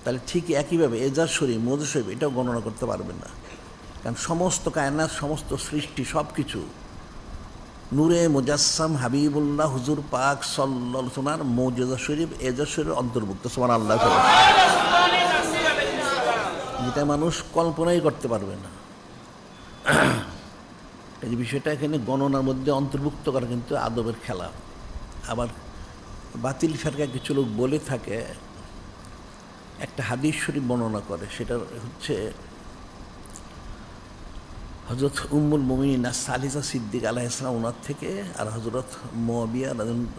Speaker 2: তাহলে ঠিক একইভাবে এজাজ শরীফ, মুজিজা শরীফ, এটাও গণনা করতে পারবে না। কারণ সমস্ত কায়নাত, সমস্ত সৃষ্টি, সব কিছু নূরে মুজাসসাম হাবিবুল্লাহ হুজুর পাক সাল্লাল্লাহু আলাইহি ওয়াসাল্লাম মুজিজা শরীফ, এজাজ শরীফের অন্তর্ভুক্ত। সুবহানাল্লাহ, যেটা মানুষ কল্পনাই করতে পারবে না। এই যে বিষয়টা এখানে গণনার মধ্যে অন্তর্ভুক্ত করা কিন্তু আদবের খেলা। আবার বাতিল ফেরকা কিছু লোক বলে থাকে, একটা হাদিস শরীফ বর্ণনা করে, সেটা হচ্ছে হযরত উম্মুল মুমিনিন সালিসা সিদ্দিক আলাইহিস সালাম ওনার থেকে, আর হযরত মুআবিয়া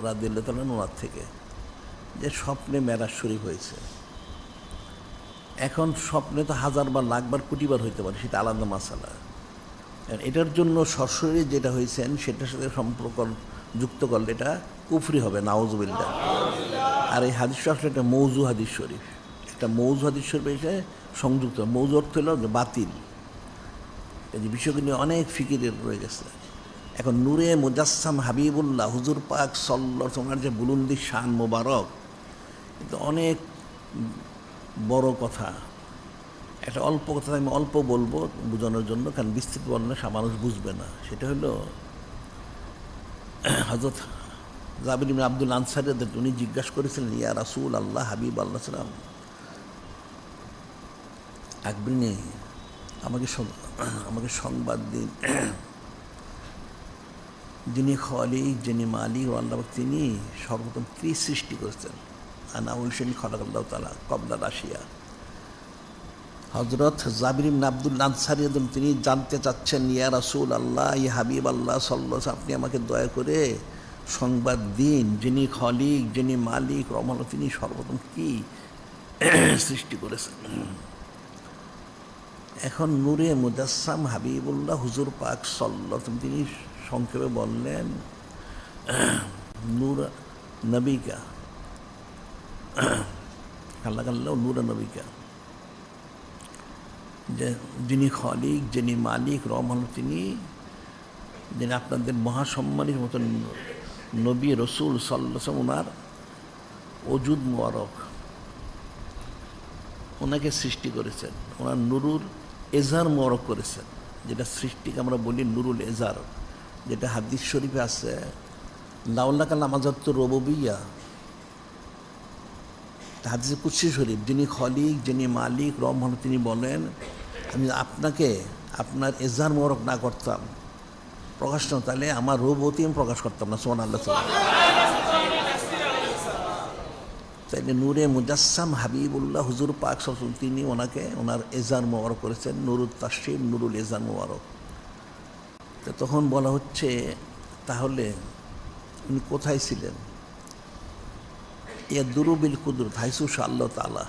Speaker 2: রাদিয়াল্লাহু তাআলা ওনার থেকে, যে স্বপ্নে মেরাজ শরীফ হয়েছে। এখন স্বপ্নে তো হাজারবার, লাখবার, কোটিবার হইতে পারে, সেটা আলাদা মাসালা। এটার জন্য সরাসরি যেটা হয়েছেন সেটার সাথে সম্পর্ক যুক্ত করলে এটা কুফরি হবে, নাউজুবিল্লাহ। আর এই হাদিস শরীফ একটা মৌজু হাদিস শরীফ, একটা মৌজু হাদিস শরীফ এসে সংযুক্ত। মৌজু অর্থ হলো যে বাতিল। এই যে বিষয়গুলো নিয়ে অনেক ফিকিরের রয়ে গেছে। এখন নূরে মুজাসসাম হাবিবুল্লাহ হুজুর পাক সাল্লাল্লাহু আলাইহি ওয়াসাল্লাম যে বুলন্দি শান মোবারক, কিন্তু অনেক বড় কথা। একটা অল্প কথা আমি অল্প বলবো বোঝানোর জন্য, কারণ বিস্তৃত বর্ণনা মানুষ বুঝবে না। সেটা হলো হযরত জাবির ইবনে আব্দুল আনসারী, উনি জিজ্ঞাসা করেছিলেন, ইয়া রাসূল আল্লাহ, হাবিব আল্লাহ সাল্লাম, আকবিরনি, আমাকে সংবাদ দিন, যিনি খালিক, যিনি মালিক আল্লাহ, তিনি সর্বপ্রথম কি সৃষ্টি করেছেন। আনা উলসেন খালাকাল্লাহু তাআলা ক্বাবলা রাশিয়া। হযরত জাবির ইবনে আব্দুল আনসারী তিনি জানতে চাচ্ছেন, ইয়া রাসূল আল্লাহ, ইয়া হাবিব আল্লাহ সাল্লাল্লাহু আলাইহি, আপনি আমাকে দয়া করে সংবাদ দিন, যিনি খালিক, যিনি মালিক রহমান, তিনি সর্বপ্রথম কি সৃষ্টি করেছেন। এখন নূরে মুজাসসাম হাবিবুল্লাহ হুজুর পাক সাল্লাল্লাহু আলাইহি, তিনি সংক্ষেপে বললেন, নূর নবিকা খালাকাল্লাহ নূর নবিকা, যে যিনি খালিক, যিনি মালিক রহমান, তিনি যিনি আপনাদের মহাসম্মানিত মতন নবী রসুল সাল্লাল্লাহু আলাইহি ওয়াসাল্লাম, ওনার ওজুদ মোবারক, ওনাকে সৃষ্টি করেছেন, ওনার নুরুল এজার মোবারক করেছেন, যেটা সৃষ্টিকে আমরা বলি নুরুল এজার, যেটা হাদিস শরীফে আছে, লাউলাকা লামাজাত্তু রুবুবিয়্যাহ, হাদিসে কুদসি শরীফ, যিনি খালিক, যিনি মালিক রহমান, তিনি বলেন, আমি আপনাকে আপনার এজার মোবারক না করতাম, প্রকাশ না, তাহলে আমার রূপবতী আমি প্রকাশ করতাম না। সুবহানাল্লাহ। তাইলে নূরে মুজাসসাম হাবিবুল্লাহ হুজুর পাক সাল্লাল্লাহু আলাইহি, তিনি ওনাকে ওনার এজার মোবারক করেছেন, নুরুল তাশরিফ, নুরুল এজার মোবারক। তো তখন বলা হচ্ছে, তাহলে উনি কোথায় ছিলেন? দুরুবিল কুদরত হাইসু শাআল্লাহু তাআলা,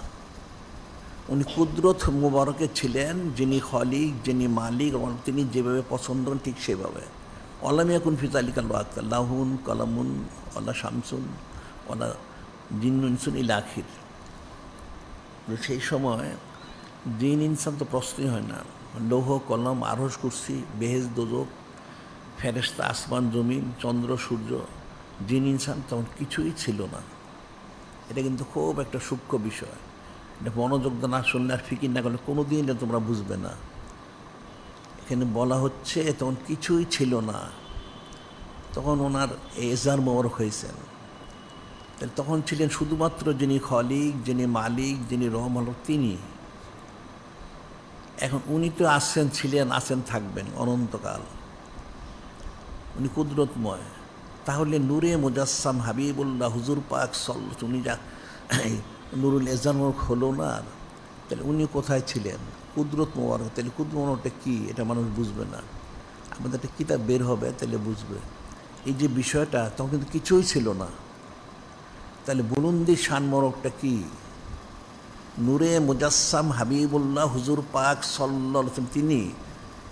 Speaker 2: উনি কুদরত মুবারকে ছিলেন, যিনি খালিক, যিনি মালিক, তিনি যেভাবে পছন্দ করেন ঠিক সেভাবে। অলাম ইয়াকুন ফি যালিকা লাহুন কলামুন ওয়ালা শামসুন ওয়ালা জিন্নুন ইনসুন ইলা আখির। সেই সময় জিন ইনসান তো প্রশ্নই হয় না, লৌহ কলম, আরশ, কুরসি, বেহেশত, দোজখ, ফেরেশতা, আসমান জমিন, চন্দ্র সূর্য, জিন ইনসান তখন কিছুই ছিল না। এটা কিন্তু খুব একটা সূক্ষ্ম বিষয়। এটা মনোযোগ না শুনলে আর ফিকির না করলে কোনো দিন এটা তোমরা বুঝবে না। এখানে বলা হচ্ছে তখন কিছুই ছিল না, তখন ওনার এজার মোবারক হয়েছেন। তখন ছিলেন শুধুমাত্র যিনি খালিক, যিনি মালিক, যিনি রহমান, তিনি। এখন উনি তো আসছেন, ছিলেন, আছেন, থাকবেন অনন্তকাল, উনি কুদরতময়। তাহলে নূরে মুজাসসাম হাবিবুল্লাহ হুজুর পাক সাল্লাল্লাহু, উনি যা নুরুল এজার মোবারক হলো না, তাহলে উনি কোথায় ছিলেন? কুদরত মোবারক। তাহলে কুদরত মোবারকটা কী, এটা মানুষ বুঝবে না। আমাদের একটা কিতাব বের হবে, তাহলে বুঝবে। এই যে বিষয়টা, তখন কিন্তু কিছুই ছিল না। তাহলে বুলন্দি শান মোবারকটা কী? নূরে মুজাসসাম হাবিবুল্লাহ হুজুর পাক সাল্লাল্লাহু আলাইহি ওয়াসাল্লাম, তিনি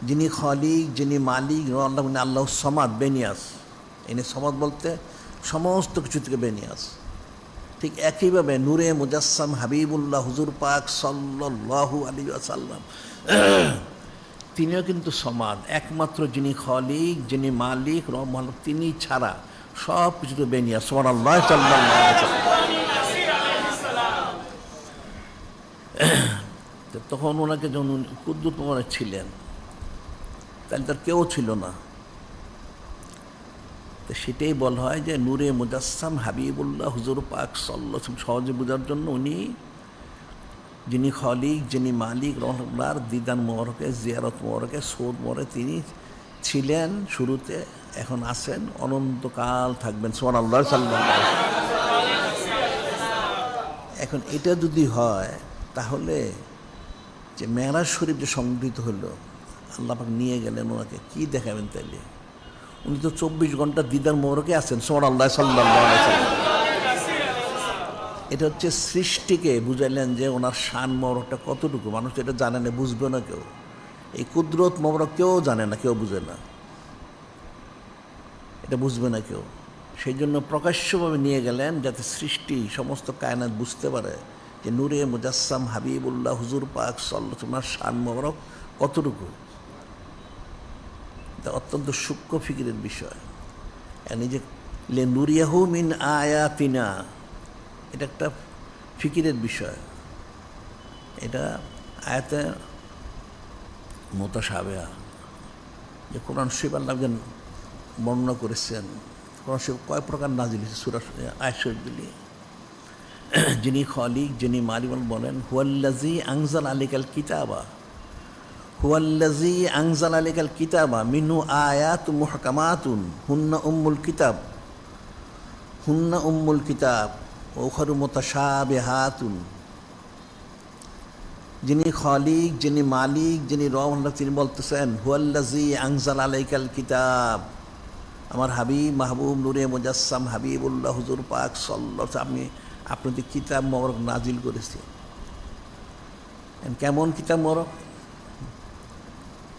Speaker 2: যিনি খলিক, যিনি মালিক, আল্লাহ মানে আল্লাহ সমাদ, বেনিয়াস। এনে সমাদ বলতে সমস্ত কিছু থেকে বেনিয়াস। ঠিক একইভাবে নূরে মুজাসসাম হাবিবুল্লাহ হুজুর পাক সাল্লাল্লাহু আলাইহি ওয়াসাল্লাম, তিনিও কিন্তু সমাদ, একমাত্র যিনি খলিক, যিনি মালিক, রহমান, তিনি ছাড়া সব কিছুতে বেনিয়াস। সুবহানাল্লাহ, সাল্লাল্লাহু আলাইহি ওয়াসাল্লাম। তখন ওনাকে যখন কুদ্দুস মোবারক ছিলেন, তাহলে তার কেউ ছিল না। তো সেটাই বলা হয় যে নূরে মুজাসসাম হাবিবুল্লাহ হুজুর পাক সাল্লাল্লাহু আলাইহি ওয়াসাল্লাম, সহজে বোঝার জন্য উনি যিনি খলিক, যিনি মালিক, রহমার দিদান মোবারকে, জিয়ারত মোবারকে, সৌদ মোবারকে তিনি ছিলেন শুরুতে, এখন আছেন, অনন্তকাল থাকবেন। সুবহানাল্লাহ, সাল্লাল্লাহু আলাইহি ওয়াসাল্লাম। এখন এটা যদি হয়, তাহলে যে মেরাজ শরীফ যে সংগৃহীত হলো, আল্লাহ পাক নিয়ে গেলেন ওনাকে, কি দেখাবেন তাইলে? উনি তো 24 ঘন্টা দিদার মোবারকে আছেন। সুবহানাল্লাহ, সাল্লাল্লাহু আলাইহি ওয়াসাল্লাম। এটা হচ্ছে সৃষ্টিকে বুঝাইলেন যে ওনার শান মোবারকটা কতটুকু, মানুষ এটা জানে না, বুঝবে না কেউ। এই কুদরত মোবারক কেউ জানে না, কেউ বুঝে না, এটা বুঝবে না কেউ। সেই জন্য প্রকাশ্যভাবে নিয়ে গেলেন, যাতে সৃষ্টি সমস্ত কায়নাত বুঝতে পারে যে নূরে মুজাসসাম হাবিবুল্লাহ হুজুর পাক সাল্লাল্লাহু আলাইহি ওয়াসাল্লাম শান মোবারক কতটুকু। এটা অত্যন্ত সূক্ষ্ম ফিকিরের বিষয়। এই যে লে নুরিয়াহু মিন আয়াতিনা, এটা একটা ফিকিরের বিষয়। এটা আয়াতে মুতাশাবিহা, যে কোরআন শরীফ আল্লাহ বর্ণনা করেছেন। কোরআন শরীফ কয় প্রকার নাজিল হয়েছে, সূরা আয়াত শরীফগুলি। যিনি খলিক, যিনি মালিক, বলেন হুয়াল্লাযী আনজালা আলাইকাল কিতাবা, হুয়াল্লাযী আনজালা আলাইকাল কিতাবা মিনহু আয়াতুন মুহকামাতুন হুন্না উম্মুল কিতাব, হুন্না উম্মুল কিতাব ওয়া উখারু মুতাশাবিহাতুন। যিনি খলিক, যিনি মালিক, যিনি রহমান, তিনি বলতেছেন হুয়াল্লাযী আনজালা আলাইকাল কিতাব, আমার হাবিব মাহবুব নূরে মুজাসসাম হাবিবুল্লাহ হুজুর পাক সাল্লাল্লাহু আলাইহি ওয়াসাল্লাম, আপনি কিতাব মোবারক নাজিল করেছে। কেমন কিতাব মোবারক?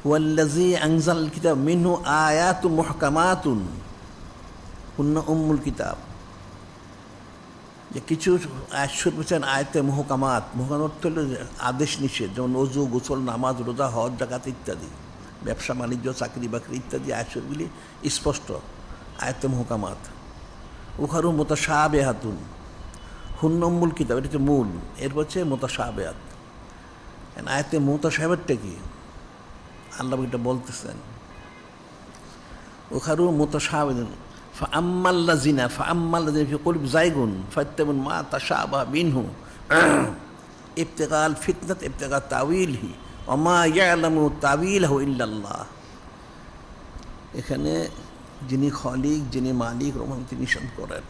Speaker 2: হুয়াল্লাযী আনজাল কিতাব মিনহু আয়াতুন মুহকামাতুন হুন্না উম্মুল কিতাব। যে কিছু আয়াত শরীফ হচ্ছেন আয়াতে মুহকামাত। মুহকামাত অর্থ হল আদেশ নিষেধ, যেমন ওযু, গোসল, নামাজ, রোজা, হজ, যাকাত ইত্যাদি, ব্যবসা বাণিজ্য, চাকরি বাকরি ইত্যাদি আয়াত শরীফগুলি স্পষ্ট আয়াতে মুহকামাত। উখারু মুতাশাবিহাতুন হুন্না উম্মুল কিতাব, এটা হচ্ছে মূল। এরপর হচ্ছে মুতাশাবিহাত। আয়াতে মুতাশাবিহাতটা কি? আল্লাহ এটা বলতেছেন উখারু মুতাশাবিহাতুন ফাআম্মাল্লাযিনা ফি কুলুবিহিম যায়গুন ফাত্তাবিউন মা তাশাবাহা মিনহু ইবতিগাল ফিতনাত ইবতিগা তাওয়িলহি ওয়া মা ইয়ালামু তাওয়িলাহু ইল্লাল্লাহ। এখানে যিনি খলিক, যিনি মালিক, রহমান, তিনি নিষেধ করেন।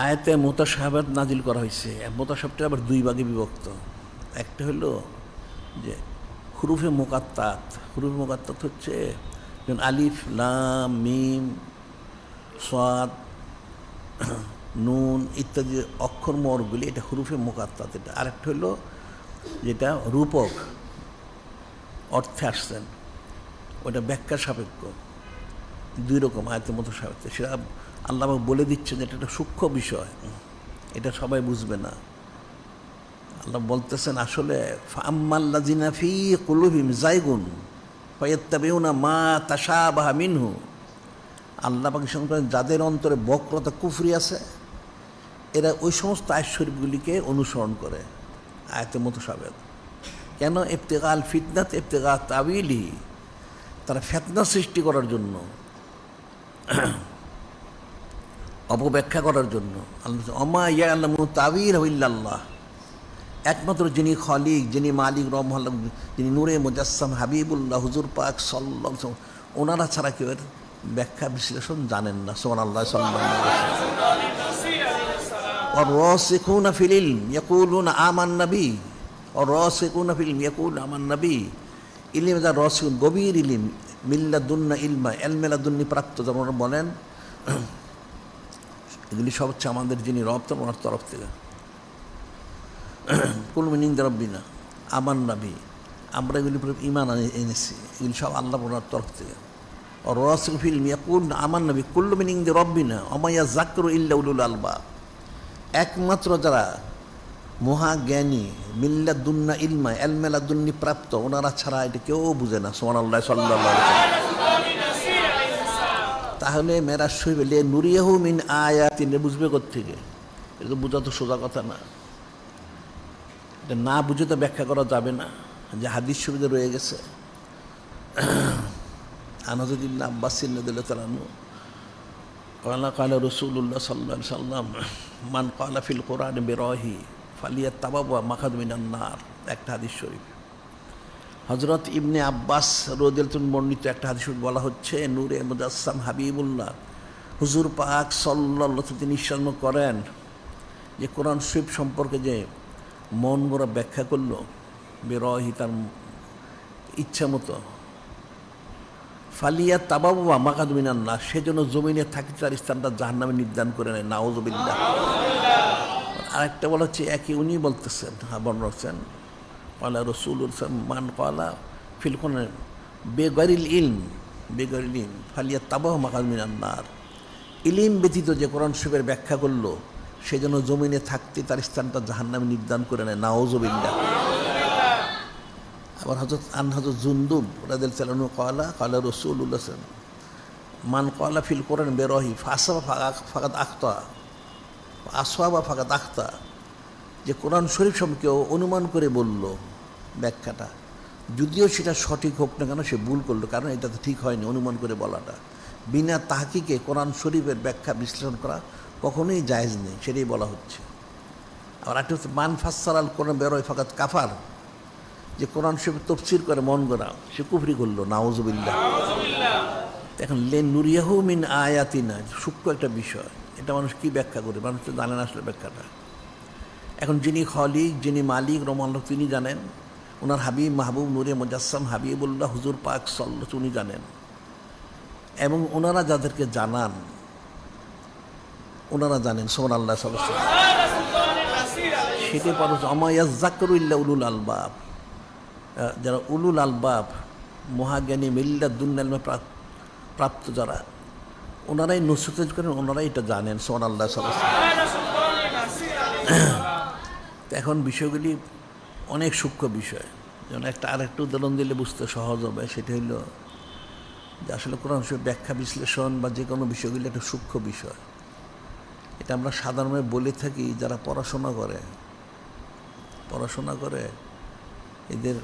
Speaker 2: আয়াতে মুতাশাবিহাত নাজিল করা হয়েছে। মুতাশাবিহটা আবার দুই ভাগে বিভক্ত। একটা হলো যে হুরুফে মুকাত্তাত। হুরুফে মুকাত্তাত হচ্ছে যেমন আলিফ, লাম, মিম, সাদ, নুন ইত্যাদি অক্ষর মোহরগুলি, এটা হুরুফে মুকাত্তাত। এটা আরেকটা হলো যেটা রূপক অর্থে আসছেন, ওটা ব্যাখ্যা সাপেক্ষ। দুই রকম আয়াতের মতো সাপেক্ষ। সেটা আল্লাহ বলে দিচ্ছেন, এটা একটা সূক্ষ্ম বিষয়, এটা সবাই বুঝবে না। আল্লাহ বলতেছেন আসলে ফাআম্মাল্লাযিনা ফি কুলুবিহিম যায়গুন ফায়াত্তাবিউনা মা তাশাবাহা মিনহু। আল্লাহ পাক ইরশাদ করেন, যাদের অন্তরে বক্রতা, কুফরি আছে, এরা ওই সমস্ত আয়াত শরীফগুলিকে অনুসরণ করে। আয়াতে মুতাশাবিহাত কেন? ইবতিগাল ফিতনাত ইবতিগা তাওয়িলিহি, তারা ফিতনা সৃষ্টি করার জন্য, অপব্যাখ্যা করার জন্য। আল্লাহ ওমা ইয়ালামু তাওয়িলাহু ইল্লাল্লাহ, একমাত্র যিনি খলিক, যিনি মালিক, রহমান, যিনি নূরে মুজাসসাম হাবিবুল্লাহ হুজুর পাক সাল্লাল্লাহু আলাইহি ওয়াসাল্লাম, ওনারা ছাড়া কেউ এর ব্যাখ্যা বিশ্লেষণ জানেন না। সুবহানাল্লাহ, সাল্লাল্লাহু আলাইহি ওয়াসাল্লাম। ওয়া রাসিখুনা ফিল ইলম ইয়াকুলুনা আমান্না বি, ওয়া রাসিখুনা ফিল ইলম ইয়াকুলুনা আমান্না বি। ইলম যা রাসিখুন, গভীর ইলম, মিল্লাদুন্না ইলমা, ইলমে লাদুন্নি প্রাপ্ত, যেমন বলেন, এগুলি সব হচ্ছে আমাদের যিনি রব, ওনার তরফ থেকে। কুল মিনিং রব্বিনা আমার নাবি, আমরা এগুলি ইমান এনেছি, এগুলি সব আল্লাহ ওনার তরফ থেকে। রসুল ফিল ইয়াকুল আমার নবী কুল্লু মিনিং রব্বিনা অমাইয়া জাকরু ইল্লা উলুল আলবাব, একমাত্র যারা মহাজ্ঞানী মিল্লাদুন্না ইলমা এলমেলাদুন্নি প্রাপ্ত ওনারা ছাড়া এটা কেউ বুঝে না। সুবহানাল্লাহ সাল্লাল্লাহু আলাইহি ওয়াসাল্লাম। তাহলে মেরাজ শরীফ লে নুরিয়াহু মিন আয়াতিন বুঝবে কোত্থেকে? এটা তো বোঝা তো সোজা কথা না, এটা না বুঝে তো ব্যাখ্যা করা যাবে না, যে হাদিস শরীফে রয়ে গেছে। আনাজ ইবনে আব্বাস রাদিয়াল্লাহু তাআলা আনহু ক্বালা রাসূলুল্লাহ সাল্লাল্লাহু আলাইহি ওয়াসাল্লাম মান ক্বালা ফিল কুরআন বিরাহি ফালিয়াতাবাওয়া মাকাদ মিনান নার, একটা হাদিস শরীফ। হযরত ইবনে আব্বাস রাদিয়াল্লাহু আনহু বর্ণিত একটা হাদিস শরীফ বলা হচ্ছে, নূরে মুজাসসাম হাবিবুল্লাহ হুজুর পাক সাল্লাল্লাহু আলাইহি ওয়াসাল্লাম তিনি ইরশাদ করেন যে কোরআন শরীফ সম্পর্কে যে মন গড়া ব্যাখ্যা করলো বিরাহি তার ইচ্ছা মতো, ফালিয়া তাবাওয়া মাকাদ মিনান নার, সেজন্য জমিনে থাকিতে তার স্থানটা জাহান্নামে নির্ধারণ করে নেয়। নাউযুবিল্লাহ। আরেকটা বলা হচ্ছে একই উনি বলতেছেন, বর্ণনা করছেন ক্বালা রাসূলুল্লাহ মান ক্বালা ফিল কুরআন বেগাইরিল ইলম ফালিয়া তাবাওয়া মাকাদ মিনান নার, ইলম ব্যতীত যে কোরআন শরীফের ব্যাখ্যা করলো সেজন্য জমিনে থাকতে তার স্থানটা জাহান্নামে নির্ধারণ করে নেয়। নাউযুবিল্লাহ। আবার হযরত জুনদুব রাদিয়াল্লাহু আনহু ক্বালা রাসূলুল্লাহ মান ক্বালা ফিল কুরআন বিরাহি ফাসাবা ফাকাদ আখতা আসওয়াবা ফাকাদ আখতা, যে কোরআন শরীফ সম্পর্কে অনুমান করে বলল ব্যাখ্যাটা, যদিও সেটা সঠিক হোক না কেন সে ভুল করলো, কারণ এটা তো ঠিক হয়নি অনুমান করে বলাটা। বিনা তাহকিকে কোরআন শরীফের ব্যাখ্যা বিশ্লেষণ করা কখনোই জায়েজ নেই, সেটাই বলা হচ্ছে। আবার একটা হচ্ছে মান ফাসসারাল কোরআন বিরাহি ফাকাদ কাফার, যে কোরআন শরীফ তফসির করে মন গড়া সে কুফরি করলো। নাউযুবিল্লাহ। এখন লেন নুরিয়াহু মিন আয়াতিনা, সূক্ষ্ম একটা বিষয়, এটা মানুষ কি ব্যাখ্যা করে, মানুষ তো জানে না আসলে ব্যাখ্যাটা। এখন যিনি খালিক যিনি মালিক রহমানুল্লাহ তিনি জানেন, ওনার হাবিব মাহবুব নূরে মুজাসসাম হাবিবুল্লাহ হুজুর পাক সাল্লাল্লাহু উনি জানেন, এবং ওনারা যাদেরকে জানান ওনারা জানেন। সুবহানাল্লাহ। সেটা পর আমায়াজ্জাকরু ইল্লা উলুল আলবাব, যারা উলুল আলবাব মহাজ্ঞানী মিল্লাদুন্না ইলমা প্রাপ্ত যারা, ওনারাই নসিহত করেন, ওনারাই এটা জানেন। সুবহানাল্লাহ। এখন বিষয়গুলি অনেক সূক্ষ্ম বিষয়, যেমন আরেকটা উদাহরণ দিলে বুঝতে সহজ হবে, সেটা হইল যে আসলে কোরআন শরীফ ব্যাখ্যা বিশ্লেষণ বা যে কোনো বিষয়গুলি একটা সূক্ষ্ম বিষয়। এটা আমরা সাধারণভাবে বলে থাকি যারা পড়াশোনা করে এদের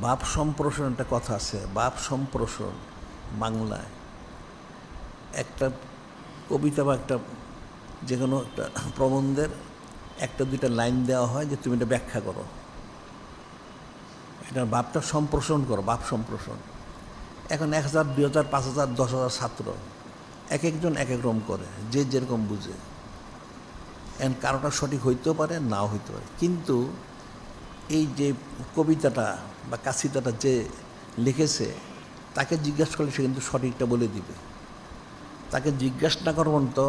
Speaker 2: বাপ সম্প্রসারণ একটা কথা আছে, বাপ সম্প্রসারণ বাংলায় একটা কবিতা বা একটা যে কোনো একটা প্রবন্ধের একটা দুইটা লাইন দেওয়া হয় যে তুমি এটা ব্যাখ্যা করো, এটা বাপটা সম্প্রসারণ করো, বাপ সম্প্রসারণ। এখন 1000, 2000, 5000, 10,000 ছাত্র এক একজন এক এক রকম করে, যে যেরকম বুঝে। এখন কারোটা সঠিক হইতেও পারে, নাও হইতে পারে, কিন্তু এই যে কবিতাটা বা কাসিদাটা যে লিখেছে তাকে জিজ্ঞাসা করলে সে কিন্তু সঠিকটা বলে দিবে। তাকে জিজ্ঞাসা না করবেন তো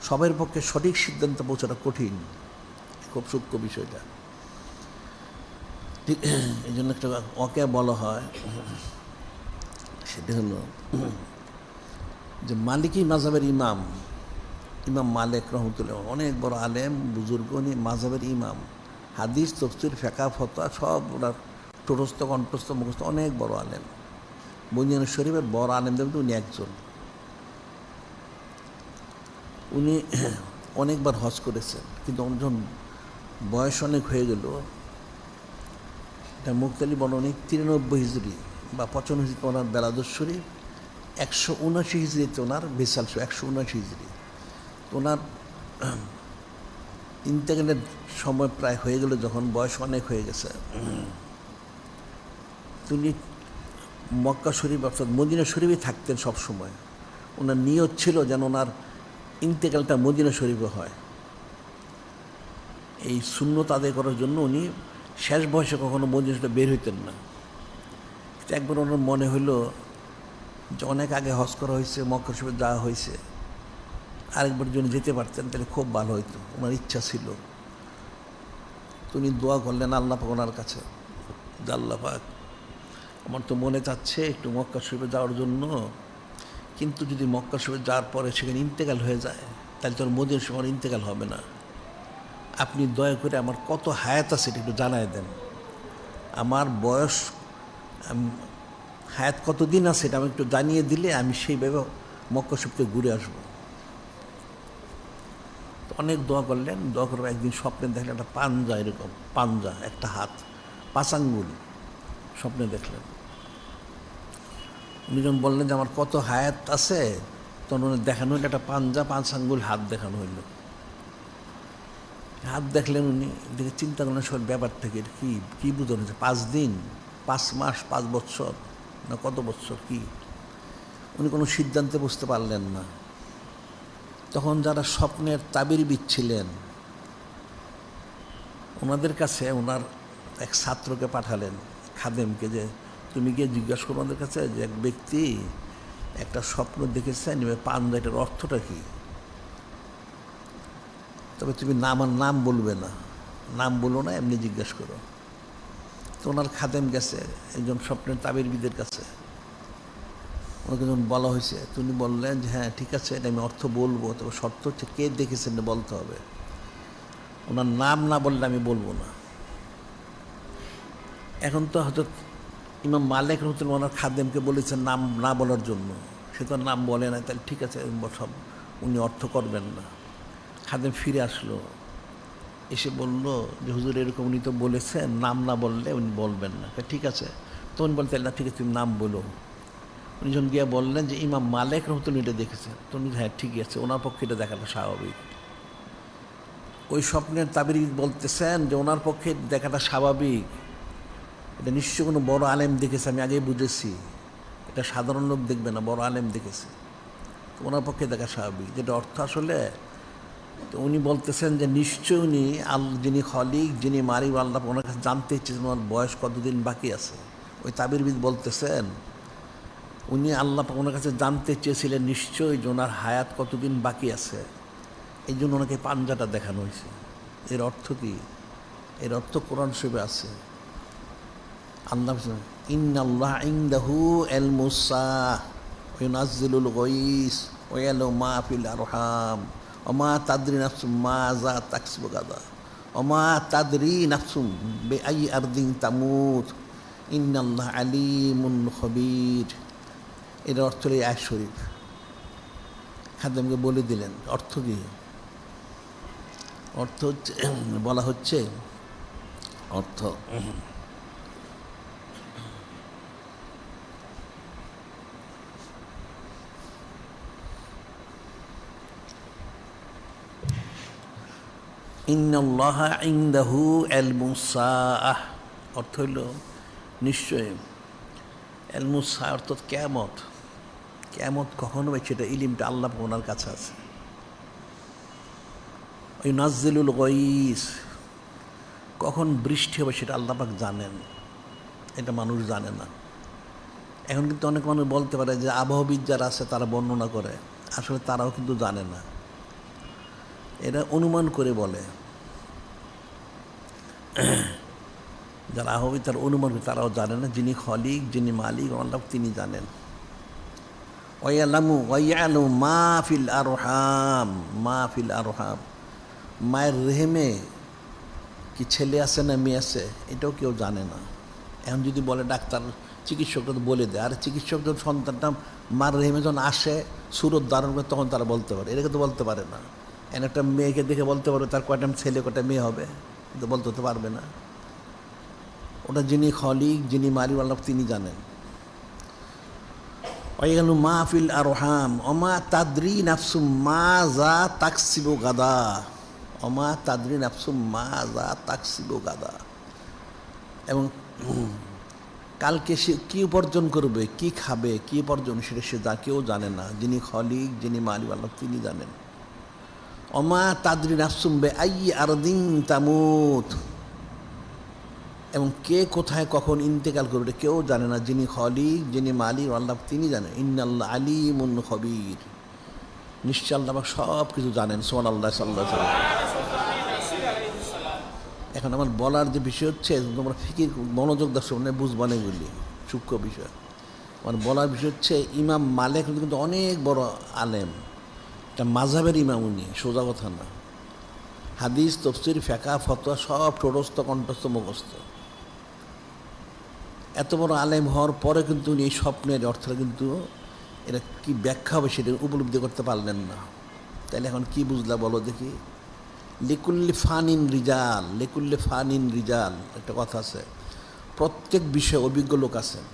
Speaker 2: সবের পক্ষে সঠিক সিদ্ধান্ত পৌঁছাটা কঠিন, খুব সূক্ষ্ম বিষয়টা। ঠিক এই জন্য একটা ওকে বলা হয়, সেটা হলো যে মালিকি মাযহাবের ইমাম মালিক রহমতুল্লাহ অনেক বড় আলেম বুজুর্গ, উনি মাযহাবের ইমাম, হাদিস তফসির ফিকহ ফতোয়া সব ওনার ঠোঁটস্থ কণ্ঠস্থ মুখস্থ, অনেক বড় আলেম। বুনিয়ানুস শরীফের বড় আলেমদের মধ্যে উনি একজন। উনি অনেকবার হজ করেছেন, কিন্তু যখন বয়স অনেক হয়ে গেল, এটা মুক্তালি বর্ণনী 93 হিজরি বা 55 হিজরিতে ওনার বেলাদুস শরীফ, 179 হিজরিতে ওনার বিসাল 179 হিজরি। ওনার ইন্তেকালের সময় প্রায় হয়ে গেল, যখন বয়স অনেক হয়ে গেছে, তিনি মক্কা শরীফ অর্থাৎ মদিনা শরীফে থাকতেন সবসময়। ওনার নিয়ত ছিল যেন ওনার ইন্তেকালটা মদিনা শরীফে হয়। এই সুন্নত আদায় করার জন্য উনি শেষ বয়সে কখনো মদিনা শরীফে বের হইতেন না। একবার ওনার মনে হলো যে অনেক আগে হজ করা হয়েছে, মক্কা শরীফে যাওয়া হয়েছে, আরেকবার যদি যেতে পারতেন তাহলে খুব ভালো হইতো, ওনার ইচ্ছা ছিল। উনি দোয়া করলেন আল্লাহ পাক ওনার কাছে, যে আল্লাহ পাক আমার তো মনে চাচ্ছে একটু মক্কা শরীফে যাওয়ার জন্য, কিন্তু যদি মক্কা শরীফে যাওয়ার পরে সেখানে ইন্তেকাল হয়ে যায় তাহলে তোর মদিনার সময় ইন্তেকাল হবে না। আপনি দয়া করে আমার কত হায়াত আছে এটা একটু জানায় দেন, আমার বয়স হায়াত কতদিন আছে এটা আমি একটু জানিয়ে দিলে আমি সেইভাবে মক্কা শরীফ থেকে ঘুরে আসবো। তো অনেক দোয়া করলেন, দোয়া করে একদিন স্বপ্নে দেখলেন একটা পাঞ্জা, এরকম পাঞ্জা, একটা হাত, 5 আঙ্গুল স্বপ্নে দেখলেন। উনি যখন বললেন যে আমার কত হায়াত আছে, তখন উনি দেখানো হইলো একটা পাঞ্জা, 5 আঙ্গুল হাত দেখানো হইল। হাত দেখলেন উনি, দেখে চিন্তা করলেন সব ব্যাপার থেকে কী কী বোঝানো হচ্ছে, 5 দিন, 5 মাস, 5 বছর, না কত বছর কি, উনি কোনো সিদ্ধান্তে বুঝতে পারলেন না। তখন যারা স্বপ্নের তাবিরবিদ ছিলেন ওনাদের কাছে ওনার এক ছাত্রকে পাঠালেন, খাদেমকে, যে তুমি গিয়ে জিজ্ঞাসা করো ওনাদের কাছে যে এক ব্যক্তি একটা স্বপ্ন দেখেছেন, পাঞ্জা, এটার অর্থটা কী, তবে তুমি আমার নাম বলবে না, নাম বলো না, এমনি জিজ্ঞেস করো। তো ওনার খাদেম গেছে একজন স্বপ্নের তাবিরবিদের কাছে, ওনাকে যখন বলা হয়েছে তিনি বললেন যে হ্যাঁ ঠিক আছে, এটা আমি অর্থ বলবো, তবে শর্ত হচ্ছে কে দেখেছেন বলতে হবে, ওনার নাম না বললে আমি বলবো না। এখন তো হয়তো ইমাম মালিক রহমতুল্লাহ ওনার খাদেমকে বলেছেন নাম না বলার জন্য, সে তো নাম বলে না, তাহলে ঠিক আছে সব উনি অর্থ করবেন না। খাদেম ফিরে আসলো, এসে বলল যে হুজুর এরকম উনি তো বলেছেন নাম না বললে উনি বলবেন না। ঠিক আছে, তো উনি বলতেন না, ঠিক আছে তুমি নাম বলো। উনি যখন গিয়ে বললেন যে ইমাম মালিক রহমতুল্লাহ এটা দেখেছেন, তো উনি হ্যাঁ ঠিকই আছে, ওনার পক্ষে এটা দেখাটা স্বাভাবিক। ওই স্বপ্নের তাবির বলতেছেন যে ওনার পক্ষে দেখাটা স্বাভাবিক, এটা নিশ্চয় কোনো বড় আলেম দেখেছে, আমি আগেই বুঝেছি, এটা সাধারণ লোক দেখবে না, বড় আলেম দেখেছে, তো ওনার পক্ষে দেখা স্বাভাবিক। যেটা অর্থ আসলে, তো উনি বলতেছেন যে নিশ্চয় উনি যিনি খলিক, যিনি মালিক আল্লাহ, ওনার কাছে জানতে ইচ্ছেছেন ওনার বয়স কতদিন বাকি আছে। ওই তাবিরবিদ বলতেছেন উনি আল্লাহ ওনার কাছে জানতে চেয়েছিলেন নিশ্চয়ই যে ওনার হায়াত কতদিন বাকি আছে, এই জন্য ওনাকে পাঞ্জাটা দেখানো হয়েছে। এর অর্থ কি? এর অর্থ কোরআন শরীফে আছে। আল্লাহ ইন্নাল্লাহ ইনদাহু ইলমুস সাআহ ওয়া ইউনাজ্জিলুল গায়স ওয়া ইয়ালামু মা ফিল আরহাম ওয়া মা তাদরি নাফসুম মাযা তাকসিবু গাদা ওয়া মা তাদরি নাফসুম বিআই আরদিন তামুত ইন্নাল্লাহ আলিমুন খবীর। এর অর্থ এই আয়াত শরীফ খাদেমকে বলে দিলেন। অর্থ কি? অর্থ হচ্ছে, বলা হচ্ছে অর্থ ইন্নাল্লাহা ইনদাহু ইলমুস সাআহ, অর্থ হইল নিশ্চয় ইলমুস সাআহ অর্থাৎ কিয়ামত, কিয়ামত কখন হবে সেটা ইলিমটা আল্লাহ ওনার কাছে আছে। ইউনাজ্জিলুল গায়স, কখন বৃষ্টি হবে সেটা আল্লাহ পাক জানেন, এটা মানুষ জানে না। এখন কিন্তু অনেক মানুষ বলতে পারে যে আবহাওয়াবিদ যারা আছে তারা বর্ণনা করে, আসলে তারাও কিন্তু জানে না, এরা অনুমান করে বলে। যারা আবহাওয়াবিদ তারা অনুমান করে, তারাও জানে না যিনি খলিক, যিনি মালিক আল্লাহ তিনি জানেন। ওয়াইয়ালামু মা ফিল আরহাম, মা ফিল আরহাম, মায়ের রেহেমে কি ছেলে আছে না মেয়ে আছে এটাও কেউ জানে না। এখন যদি বলে ডাক্তার, চিকিৎসকরা তো বলে দেয়, আর চিকিৎসক যখন সন্তানটা মার রেহেমে যখন আসে সুরত ধারণ করে তখন তারা বলতে পারে, এটাকে তো বলতে পারে না। এখন একটা মেয়েকে দেখে বলতে পারবে তার কয়টা ছেলে কয়টা মেয়ে হবে, কিন্তু বলতে তো পারবে না। ওটা যিনি খলিক, যিনি মালিক আল্লাহ তিনি জানেন। ওয়াইয়ালামু মা ফিল আরহাম ওমা তাদরি নাফসুম মাযা তাকসিবু গাদা, ওমা তাদরি নাফসুম মাযা তাকসিবু গাদা, এবং কালকে সে কী উপার্জন করবে, কি খাবে, কি উপার্জন সেটা সে কেউ জানে না। যিনি খলিক, যিনি মালিক আল্লাহ তিনি জানেন। ওমা তাদরি নাফসুম বিআই আরদিন তামুত, এবং কে কোথায় কখন ইন্তেকাল করবে কেউ জানে না। যিনি খলিক, যিনি মালিক আল্লাহ তিনি জানেন। ইন্নাল্লাহ আলিমুন খবীর, নিশ্চয় আল্লাহ সব কিছু জানেন। সুবহানাল্লাহ, সাল্লাল্লাহু আলাইহি ওয়াসাল্লাম। এখন এখন আমার বলার যে বিষয় হচ্ছে তোমরা ফিকির মনোযোগ দর্শক মানে বুঝবান এগুলি সূক্ষ্ম বিষয়। আমার বলার বিষয় হচ্ছে ইমাম মালিক কিন্তু অনেক বড় আলেম, এটা মাযহাবের ইমাম, উনি সোজা কথা না। হাদিস তফসির ফিকহ ফতোয়া সব ঠোঁটস্থ কণ্ঠস্থ মুখস্থ। এত বড় আলেম হওয়ার পরে কিন্তু উনি এই স্বপ্নের অর্থটা কিন্তু এটা কি ব্যাখ্যা হবে সেটা উপলব্ধি করতে পারলেন না। তাহলে এখন কি বুঝলা বলো দেখি? লিকুল্লি ফানিন রিজাল, লিকুল্লি ফানিন রিজাল একটা কথা আছে, প্রত্যেক বিষয়ে অভিজ্ঞ লোক আছেন।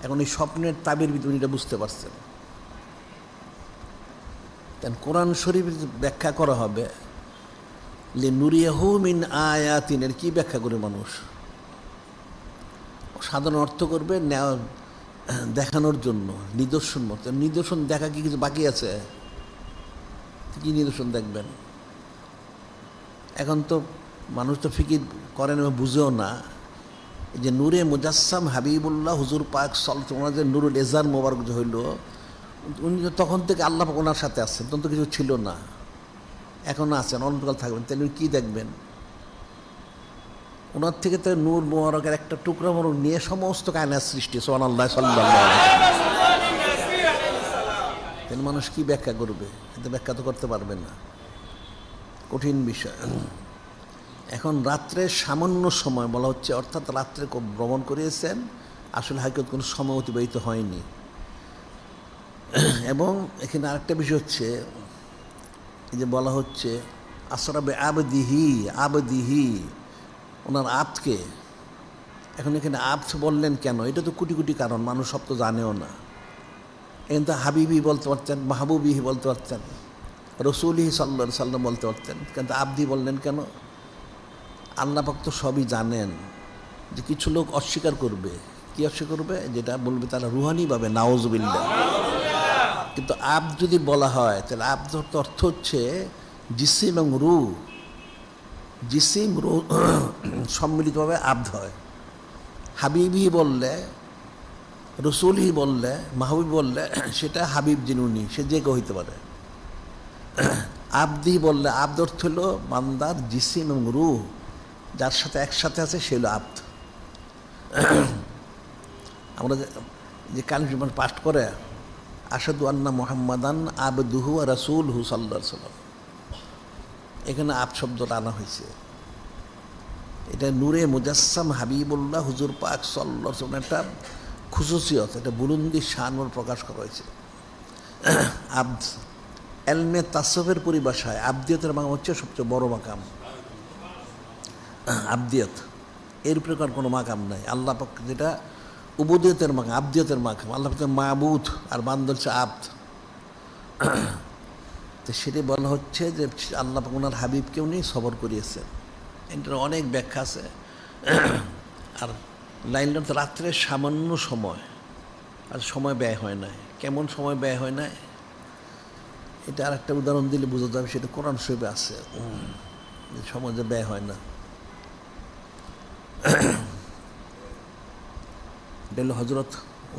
Speaker 2: এখন এই স্বপ্নের তাবির ভিতরে উনি এটা বুঝতে পারছেন। কারণ কোরআন শরীফের ব্যাখ্যা করা হবে লি নুরিয়াহু মিন আয়াতিন, এর কী ব্যাখ্যা করে মানুষ? সাধারণ অর্থ করবে দেখানোর জন্য, নিদর্শন মতো। নিদর্শন দেখা কি কিছু বাকি আছে? কী নিদর্শন দেখবেন? এখন তো মানুষ তো ফিকির করেন এবং বুঝেও না। এই যে নূরে মুজাসসাম হাবিবুল্লাহ হুজুর পাক ওনার যে নুরুল এজার মোবারক যে হইল, উনি তখন থেকে আল্লাহ পাক ওনার সাথে আসছেন, তখন তো কিছু ছিল না, এখনও আছেন, অনন্তকাল থাকবেন। তাহলে উনি কী দেখবেন? ওনার থেকে তো নূর মোবারকের একটা টুকরা মোবারক নিয়ে সমস্ত কায়নাত সৃষ্টি। সুবহানাল্লাহ সাল্লাল্লাহু আলাইহি ওয়াসাল্লাম। তাহলে মানুষ কী ব্যাখ্যা করবে? এতে ব্যাখ্যা তো করতে পারবে না, কঠিন বিষয়। এখন রাত্রে সামান্য সময় বলা হচ্ছে, অর্থাৎ রাত্রে ভ্রমণ করিয়েছেন, আসলে হাকিকত কোনো সময় অতিবাহিত হয়নি। এবং এখানে আরেকটা বিষয় হচ্ছে, এই যে বলা হচ্ছে আসরাবে আবদিহি, আবদিহি ওনার আবকে। এখন এখানে আবদ বললেন কেন? এটা তো কোটি কোটি কারণ, মানুষ সব তো জানেও না। এখানে তো হাবিবি বলতে পারতেন, মাহবুবিহি বলতে পারতেন, রসুলহি সাল্লাল্লাহু আলাইহি সাল্লাম বলতে পারতেন, কিন্তু আবদি বললেন কেন? আল্লাহ পাক তো সবই জানেন যে কিছু লোক অস্বীকার করবে। কি অস্বীকার করবে? যেটা বলবে তারা রুহানিভাবে, নাউজুবিল্লাহ। কিন্তু আবদ যদি বলা হয় তাহলে আবদ অর্থ হচ্ছে জিসিম এবং রূহ, জিসিম রূহ সম্মিলিতভাবে আবদ হয়। হাবিবি বললে, রসুলহি বললে, মাহবুব বললে সেটা হাবিব যিনি উনি, সে যে কেউ হইতে পারে। আবদি বললে আবদ অর্থ হলো বান্দার জিসিম এবং রূহ যার সাথে একসাথে আছে, সে হলো আবদ। আমরা যে কালিমা পাঠ করে আশহাদু আন্না মুহাম্মাদান আবদুহু ওয়া রাসূলুহু সাল্লাল্লাহু আলাইহি ওয়াসাল্লাম, এখানে আবদ শব্দটা আনা হয়েছে। এটা নূরে মুজাসসাম হাবিবুল্লাহ হুজুর পাক সাল্লাল্লাহু আলাইহি ওয়াসাল্লাম একটা খুসুসিয়ত, এটা বুলন্দি শান প্রকাশ করা হয়েছে। আবদ এলমে তাসফের পরিভাষায় আবদিয়তের মাকাম হচ্ছে সবচেয়ে বড় মাকাম। আবদিয়ত এর প্রকার কোনো মাকাম নাই। আল্লাহ পাক যেটা উবুদিয়তের মাকাম, আবদিয়তের মাকাম। আল্লাহ পাক মাবুদ আর বান্দা হচ্ছে আবদ। তো সেটাই বলা হচ্ছে যে আল্লাহ পাক ওনার হাবিবকে উনি সবর করিয়েছেন। এটার অনেক ব্যাখ্যা আছে। আর লাইনটা রাত্রে সামান্য সময়, আর সময় ব্যয় হয় নাই। কেমন সময় ব্যয় হয় নাই এটা আর একটা উদাহরণ দিলে বোঝা যাবে, সেটা কোরআন শরীফে আছে, সময় যে ব্যয় হয় না। এটা হলো হজরত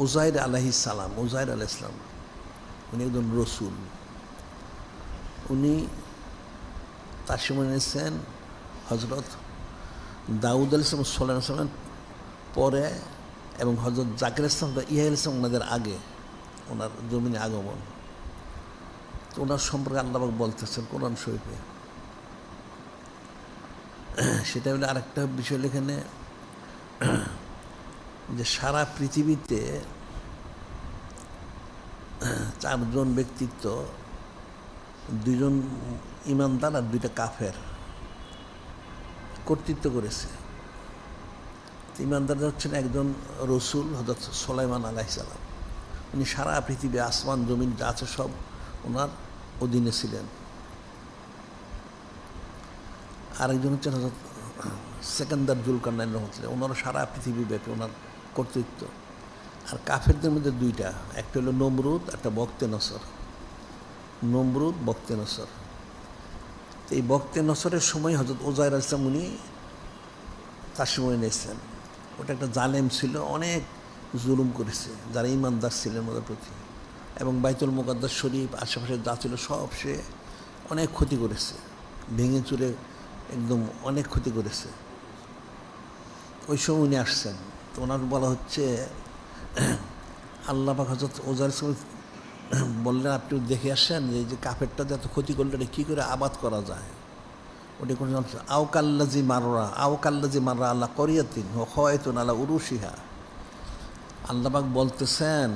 Speaker 2: উযাইর আলাইহিস সালাম, উযাইর আলাইহিস সালাম, উনি একজন রসুল। উনি তার সময় নিয়েছেন হজরত দাউদ আলাইহিস সালাম, সুলাইমান আলাইহিস সালামের পরে, এবং হজরত জাকির ইসলাম ইয়া আলাইহিস সালাম ওনাদের আগে, ওনার জমিনে আগমন। তো ওনার সম্পর্কে আল্লাহ পাক বলতেছেন কোরআন শরীফে। সেটা হলো আরেকটা বিষয় এখানে, যে সারা পৃথিবীতে চারজন ব্যক্তিত্ব, দুইজন ইমানদার আর দুইটা কাফের কর্তৃত্ব করেছে। ইমানদার হচ্ছেন একজন রসুল হযরত সুলাইমান আলাইহিস সালাম, উনি সারা পৃথিবী আসমান জমিন যা আছে সব ওনার অধীনে ছিলেন। আরেকজন হচ্ছেন হযরত সেকেন্দার জুলকারনাইন রহমতুল্লাহ, ওনারও সারা পৃথিবী ব্যাপী ওনার কর্তৃত্ব। আর কাফেরদের মধ্যে দুইটা, একটা হলো নমরুদ, একটা বক্তে নসর। নমরুদ, বক্তে নসর। এই বক্তে নসরের সময় হযরত উযাইর আলাইহিস সালাম উনি তার সময় নিয়েছেন। ওটা একটা জালেম ছিল, অনেক জুলুম করেছে যারা ইমানদার ছিলেন ওদের প্রতি, এবং বাইতুল মুকাদ্দাস শরীফ আশেপাশে যা ছিল সব সে অনেক ক্ষতি করেছে, ভেঙে চুরে একদম অনেক ক্ষতি করেছে।
Speaker 3: ওই সময় উনি আসছেন, তো ওনার বলা হচ্ছে আল্লাহ পাক হযরত ওজার সময় বললেন আপনি দেখে আসেন যে এই যে কাফেরটা যত ক্ষতি করলে এটা কী করে আবাদ করা যায়। ওটি কোনো আওকাল্লাজি মাররা আল্লাহ করিয়াতিন ও খয়তুন আলা উরুশিহা। আল্লাহ পাক বলতেছেন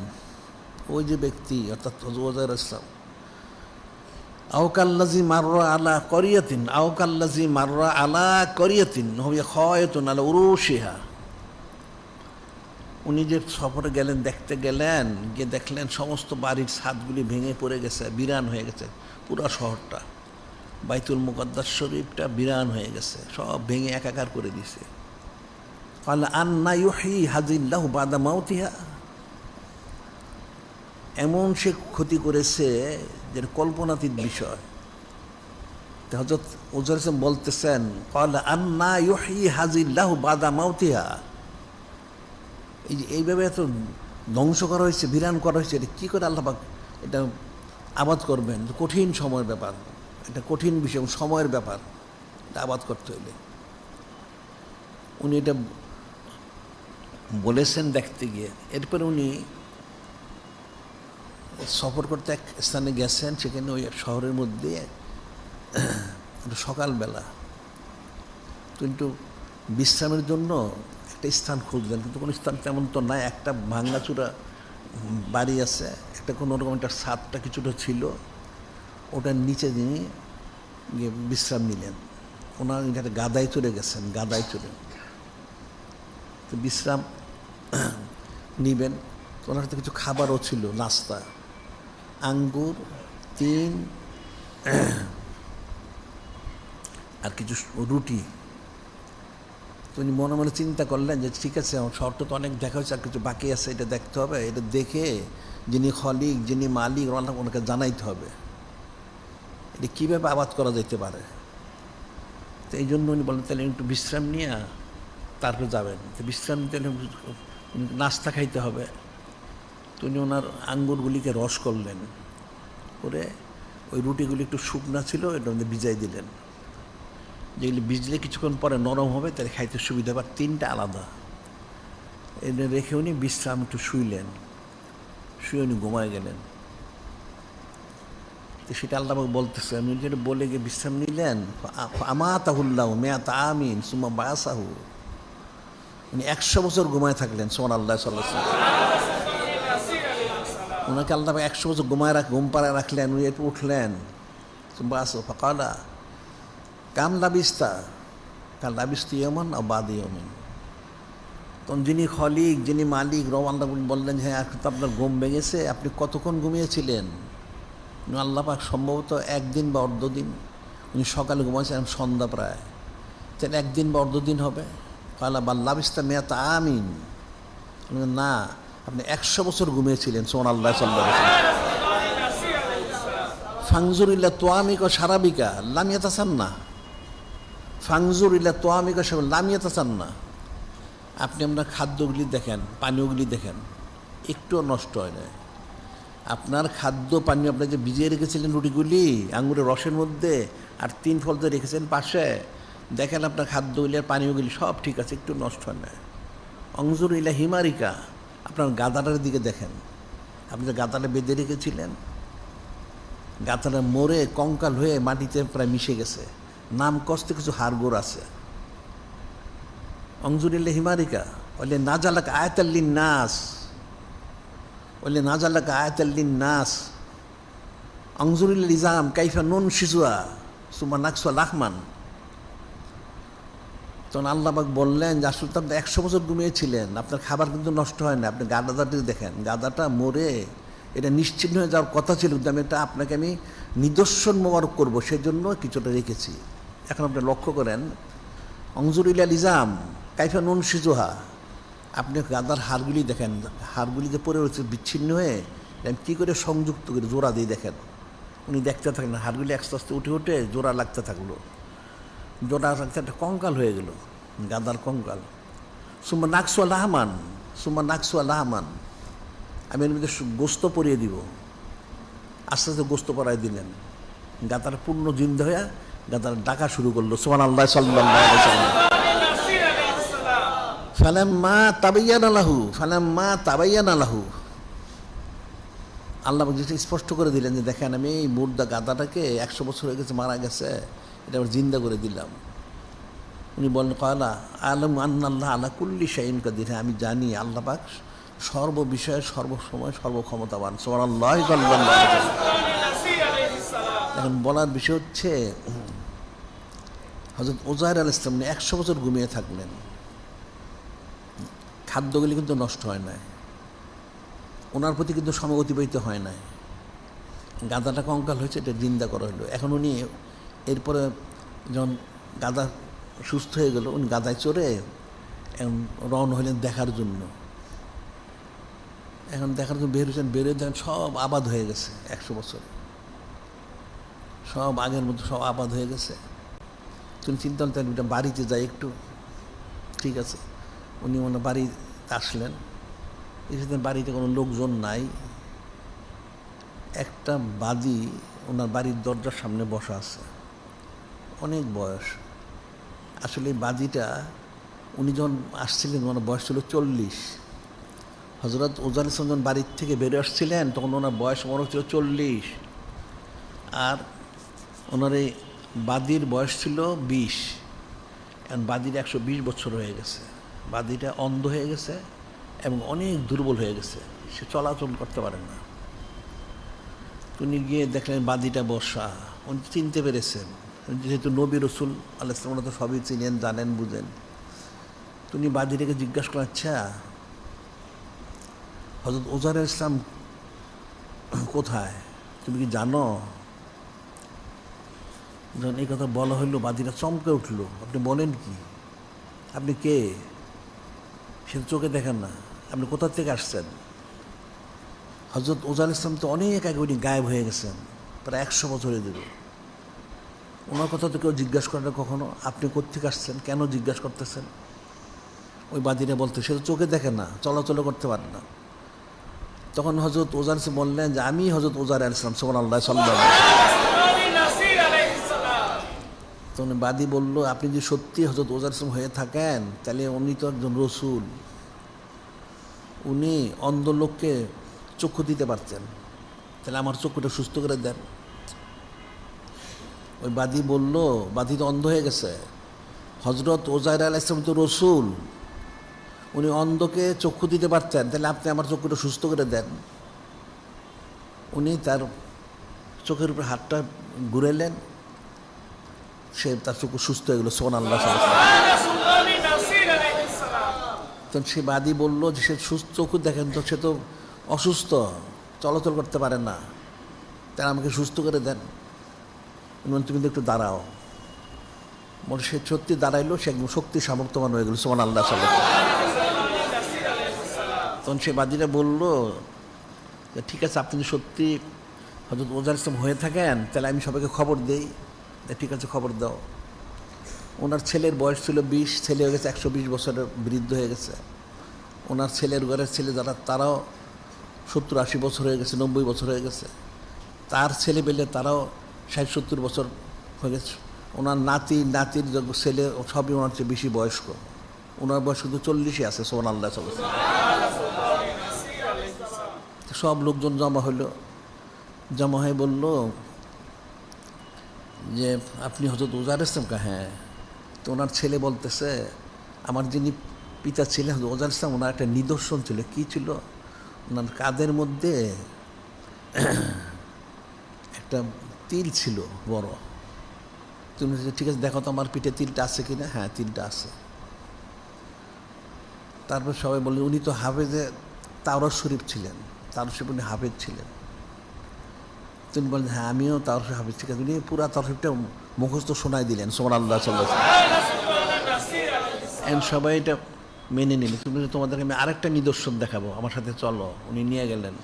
Speaker 3: ওই যে ব্যক্তি অর্থাৎ ওজাইর ইসলাম আওকাল্লাজি মাররা আলা করিয়াতিন হবে খয়তুন আলা উরুশিহা। উনি যে সফরে গেলেন, দেখতে গেলেন, গিয়ে দেখলেন সমস্ত বাড়ির ছাদগুলি ভেঙে পড়ে গেছে, বিরান হয়ে গেছে, পুরো শহরটা বাইতুল মুকদ্দাস শরীফটা বিরান হয়ে গেছে, সব ভেঙে একাকার করে দিছে। ক্বালা আন্না ইউহয়ি হাযিহিল্লাহু বা'দা মাউতিহা। এমন সে ক্ষতি করেছে যে কল্পনাতীত বিষয়। হযরত ওজাইর ইসলাম বলতেছেন ক্বালা আন্না ইউহয়ি হাযিহিল্লাহু বা'দা মাউতিহা। এই যে এইভাবে এত ধ্বংস করা হয়েছে, বিরান করা হয়েছে, এটা কী করে আল্লাহ পাক এটা আবাদ করবেন? কঠিন সময়ের ব্যাপার, এটা কঠিন বিষয়, সময়ের ব্যাপার এটা আবাদ করতে হইলে। উনি এটা বলেছেন দেখতে গিয়ে। এরপরে উনি সফর করতে এক স্থানে গেছেন, সেখানে ওই শহরের মধ্যে সকালবেলা তো একটু বিশ্রামের জন্য একটা স্থান খুঁজলেন, কিন্তু কোনো স্থান তেমন তো নাই। একটা ভাঙ্গাচুরা বাড়ি আছে, একটা কোনো রকম একটা ছাদটা কিছুটা ছিল, ওটার নিচে তিনি গিয়ে বিশ্রাম নিলেন। ওনার একটা গাদায় চড়ে গেছেন, গাদায় চড়ে তো বিশ্রাম নিবেন। তো ওনার হাতে কিছু খাবারও ছিল, নাস্তা, আঙ্গুর, তিন আর কিছু রুটি। তো উনি মনে মনে চিন্তা করলেন যে ঠিক আছে, আমার শহরটা তো অনেক দেখা হয়েছে, আর কিছু বাকি আছে, এটা দেখতে হবে। এটা দেখে যিনি খলিক, যিনি মালিক, ওনাকে জানাইতে হবে এটা কীভাবে আবাদ করা যেতে পারে। তো এই জন্য উনি বলেন তাহলে একটু বিশ্রাম নিয়ে তারপরে যাবেন। তো বিশ্রাম নিতে নাস্তা খাইতে হবে। তো উনি ওনার আঙ্গুরগুলিকে রস করলেন, করে ওই রুটিগুলি একটু শুকনা ছিল, এটা মধ্যে ভিজাই দিলেন। যেগুলি ভিজলে কিছুক্ষণ পরে নরম হবে, তাহলে খাইতে সুবিধা হবে। তিনটা আলাদা এটা রেখে উনি বিশ্রাম একটু শুইলেন, শুয়ে উনি ঘুমায় গেলেন। তো সেটা আল্লাহ বলতেছে, উনি যেটা বলে গিয়ে বিশ্রাম নিলেন, আমাতাহুল্লাহু মিআতা আমিন সুম্মা বাআসাহু। উনি 100 বছর ঘুমায় থাকলেন। সুবহানাল্লাহ সাল্লাল্লাহু আলাইহি ওয়াসাল্লাম। ওনাকে আল্লাহ 100 বছর ঘুম পাড়ায় রাখলেন। উনি একটু উঠলেন, বাআসাহু ফাকালা কাম লাবিস্তা, কাল লাবিস্তু ইয়ামান আও বা'দা ইয়ামিন। তখন যিনি খলিক, যিনি মালিক, আল্লাহ বললেন যে হ্যাঁ তো আপনার ঘুম ভেঙেছে, আপনি কতক্ষণ ঘুমিয়েছিলেন? আল্লাহ পাক সম্ভবত একদিন বা অর্ধদিন। উনি সকালে ঘুমাইছেন সন্ধ্যা প্রায়, তাহলে একদিন বা অর্ধদিন হবে। কালা বা লাবিস্তা মিআতা আমিন। না, আপনি 100 বছর ঘুমিয়েছিলেন। সুবহানাল্লাহ সাল্লাল্লাহু আলাইহি ওয়াসাল্লাম। ফাংজুর ইলা তুআমিকা শারাবিকা লাম ইয়াতাসান্না। ফাংজুর ইলা তুআমিকা শারাবিকা লাম ইয়াতাসান্না। আপনি আপনার খাদ্যগুলি দেখেন, পানীয়গুলি দেখেন, একটুও নষ্ট হয় না। আপনার খাদ্য পানীয় আপনি যে ভিজিয়ে রেখেছিলেন রুটিগুলি আঙুরের রসের মধ্যে, আর 3 ফল যে রেখেছেন পাশে, দেখেন আপনার খাদ্যগুলি আর পানীয়গুলি সব ঠিক আছে, একটু নষ্ট হয় না। অংজুর ইলা হিমারিকা, আপনার গাদাটার দিকে দেখেন। আপনি যে গাদাটা বেঁধে রেখেছিলেন, গাদাটা মরে কঙ্কাল হয়ে মাটিতে প্রায় মিশে গেছে, নাম কষ্টে কিছু হাড়গোড় আছে। অংজুর ইলা হিমারিকা বলে নাজালাক আয়াতাল্লিন নাস, বলে নাজালাক আয়াতাল্লিন নাস। অংজুর ইলা ইজাম কাইফা নুন শিজুয়া সুমা নাকসুয়া লাহমান। তখন আল্লাহ পাক বললেন যে আসলে তো আপনি 100 বছর ঘুমিয়েছিলেন, আপনার খাবার কিন্তু নষ্ট হয় না। আপনি গাদাটা দেখেন, গাদাটা মরে এটা নিশ্চিহ্ন হয়ে যাওয়ার কথা ছিল, কিন্তু আমি এটা আপনাকে আমি নিদর্শন মোবারক করবো, সেজন্য কিছুটা রেখেছি। এখন আপনি লক্ষ্য করেন, অংজুর ইলা ইজাম কাইফা নুন শিজুহা, আপনি গাদার হাড়গুলি দেখেন, হাড়গুলি যে পড়ে রয়েছে বিচ্ছিন্ন হয়ে কী করে সংযুক্ত করে জোড়া দিয়ে দেখেন। উনি দেখতে থাকলেন, হাড়গুলি আস্তে আস্তে উঠে উঠে জোড়া লাগতে থাকলো, জোড়া লাগতে একটা কঙ্কাল হয়ে গেল, গাদার কঙ্কাল। সুম্মা নাকসুয়া লাহমান, সুম্মা নাকসুয়া লাহমান। আমি এর মধ্যে গোস্ত পরিয়ে দিব। আস্তে আস্তে গোস্ত পরাই দিলেন, গাদার পূর্ণ জিন্দা হয়ে গাদার ডাকা শুরু করলো। সুবহানাল্লাহ সাল্লাল্লাহু আলাইহি ওয়াসাল্লাম। ফালাম্মা তাবাইয়ানা লাহু, আল্লাহ যেটা স্পষ্ট করে দিলেন যে দেখেন আমি এই মুর্দা গাদাটাকে 100 বছর হয়ে গেছে, মারা গেছে, এটা আবার জিন্দা করে দিলাম। উনি বলেন কয়লা আলম আন্নাল্লাহ আলা কুল্লি শাইইন কাদির, হ্যাঁ আমি জানি আল্লাহ পাক সর্ববিষয়ে সর্বসময় সর্বক্ষমতাবান। সুবহানাল্লাহ। এখন বলার বিষয় হচ্ছে হযরত উযায়ের আলাইহিস সালাম 100 বছর ঘুমিয়ে থাকলেন, খাদ্যগুলি কিন্তু নষ্ট হয় নাই, ওনার প্রতি কিন্তু সময় অতিবাহিত হয় নাই, গাদাটা কঙ্কাল হয়েছে, এটা জিন্দা করা হলো। এখন উনি এরপরে যখন গাদা সুস্থ হয়ে গেল, উনি গাদায় চড়ে এখন রওনা হলেন দেখার জন্য। এখন দেখার জন্য বের হয়েছেন, বেরোয় দেখেন সব আবাদ হয়ে গেছে, 100 বছর সব আগের মতো সব আবাদ হয়ে গেছে। তুমি চিন্তা করলেন বাড়িতে যাই একটু, ঠিক আছে। উনি ওনার বাড়িতে আসলেন, এসে বাড়িতে কোনো লোকজন নাই, একটা বাদী ওনার বাড়ির দরজার সামনে বসা আছে, অনেক বয়স। আসলে এই বাদীটা উনি যখন আসছিলেন ওনার বয়স ছিল 40। হযরত উযার আলাইহিস সালাম যখন বাড়ির থেকে বেরিয়ে আসছিলেন তখন ওনার বয়স মনে হচ্ছিল 40, আর ওনার এই বাদীর বয়স ছিল 20। এখন বাদীর 120 বছর হয়ে গেছে, বাদীটা অন্ধ হয়ে গেছে এবং অনেক দুর্বল হয়ে গেছে, সে চলাচল করতে পারে না। উনি গিয়ে দেখলেন বাদীটা বসা, উনি চিনতে পেরেছেন, যেহেতু নবী রসুল আলাইহিস সালাম তো সবই চিনেন, জানেন, বুঝেন। তুমি বাদীটাকে জিজ্ঞাসা করেন, আচ্ছা হযরত উযার আলাইহিস সালাম কোথায়, তুমি কি জানো? যখন এই কথা বলা হইল বাদীটা চমকে উঠলো, আপনি বলেন কি, আপনি কে? সে চোখে দেখেন না, আপনি কোথা থেকে আসছেন? হযরত উযার আলাইহিস সালাম তো অনেক আগে উনি গায়েব হয়ে গেছেন, প্রায় 100 বছরে দেবে। ওনার কথা তো কেউ জিজ্ঞাসা করে না কখনো, আপনি কোত্থেকে আসছেন, কেন জিজ্ঞাসা করতেছেন? ওই বাদীরা বলতে, সে তো চোখে দেখে না, চলাচল করতে পারে না। তখন হযরত উযার আলাইহিস সালাম বললেন যে আমি হযরত উযার আলাইহিস সালাম। সুবহানাল্লাহ, সাল্লাল্লাহু আলাইহি ওয়াসাল্লাম। তখন বাদী বলল, আপনি যদি সত্যি হযরত উযার আলাইহিস সালাম হয়ে থাকেন তাহলে উনি তো একজন রসুল, উনি অন্ধ লোককে চক্ষু দিতে পারতেন, তাহলে আমার চক্ষুটা সুস্থ করে দেন। ওই বাদী বলল, বাদী তো অন্ধ হয়ে গেছে, হযরত উযার আলাইহিস সালাম তো রসুল, উনি অন্ধকে চক্ষু দিতে পারতেন, তাহলে আপনি আমার চক্ষুটা সুস্থ করে দেন। উনি তার চোখের উপর হাতটা ঘুরাইলেন, সে তার চক্ষু সুস্থ হয়ে গেল। সুবহানাল্লাহ। তখন সে বাদী বলল যে সে সুস্থ চক্ষু দেখেন তো, সে তো অসুস্থ, চলাচল করতে পারে না, তাই আমাকে সুস্থ করে দেন। তুমি তো একটু দাঁড়াও। মনে সে সত্যি দাঁড়াইলো, সে একদম শক্তি সামর্থ্যবান হয়ে গেল। সুবহানাল্লাহ। তখন সে বাদীরা বলল যে ঠিক আছে, আপনি যদি সত্যি হযরত উযার আলাইহিস সালাম হয়ে থাকেন তাহলে আমি সবাইকে খবর দেই। ঠিক আছে, খবর দাও। ওনার ছেলের বয়স ছিল 20, ছেলে হয়ে গেছে 120 বছরের বৃদ্ধ হয়ে গেছে। ওনার ছেলের ঘরের ছেলে যারা, তারাও 70-80 বছর হয়ে গেছে, 90 বছর হয়ে গেছে। তার ছেলে পেলে তারাও 60-70 বছর হয়ে গেছে। ওনার নাতির ছেলে সবই ওনার চেয়ে বেশি বয়স্ক, ওনার বয়স শুধু 40-ই আছে। সুবহানাল্লাহ। সব লোকজন জমা হইল, জমা হয়ে বলল যে আপনি হযরত উযার আলাইহিস সালাম? হ্যাঁ। তো ওনার ছেলে বলতেছে, আমার যিনি পিতা ছিলেন হযরত উযার আলাইহিস সালাম, ওনার একটা নিদর্শন ছিল। কি ছিল? ওনার কাঁধের মধ্যে একটা তিল ছিল বড়। তুমি ঠিক আছে, দেখো তো আমার পিঠে তিলটা আছে কিনা। হ্যাঁ, তিলটা আছে। তারপর সবাই বললেন, উনি তো হাফেজে তাওরাত শরীফ ছিলেন, তাওরাত শরীফ উনি হাফেজ ছিলেন। তিনি বললেন, হ্যাঁ আমিও তাওরাত শরীফ হাফেজ। ঠিক আছে, উনি পুরা তাওরাত শরীফটা মুখস্থ শোনাই দিলেন। সুবহানাল্লাহ। সবাই এটা মেনে নিল। তুমি তোমাদেরকে আমি আরেকটা নিদর্শন দেখাবো, আমার সাথে চলো। উনি নিয়ে গেলেন,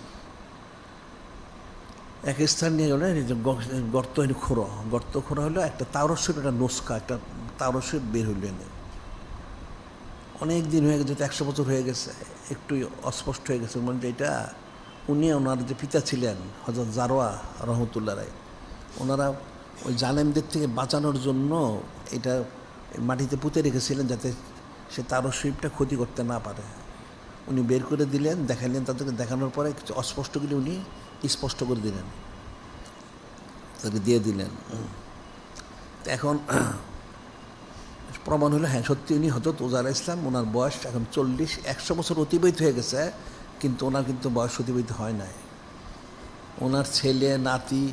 Speaker 3: এক স্থান নিয়ে গেলেন, গর্ত খোঁড়া হলো, একটা তাওরাত শরীফ, একটা নোসকা, একটা তাওরাত শরীফ বের হইল। এনে অনেক দিন হয়ে গেছে, 100 বছর হয়ে গেছে, একটু অস্পষ্ট হয়ে গেছে। মানে এটা উনি ওনার যে পিতা ছিলেন হযরত জারওয়া রহমতুল্লাহ রায়, ওনারা ওই জালেমদের থেকে বাঁচানোর জন্য এটা মাটিতে পুঁতে রেখেছিলেন, যাতে সে তারও শরীফটা ক্ষতি করতে না পারে। উনি বের করে দিলেন, দেখাইলেন, তাদেরকে দেখানোর পরে কিছু অস্পষ্টগুলি উনি স্পষ্ট করে দিলেন, তাদেরকে দিয়ে দিলেন। তো এখন প্রমাণ হলো, হ্যাঁ সত্যি উনি হযরত উযা আলাইহিস সালাম, ওনার বয়স এখন 40-100 বছর অতিবাহিত হয়ে গেছে, কিন্তু ওনার কিন্তু বয়স অতিবাহিত হয় নাই। ওনার ছেলে নাতি,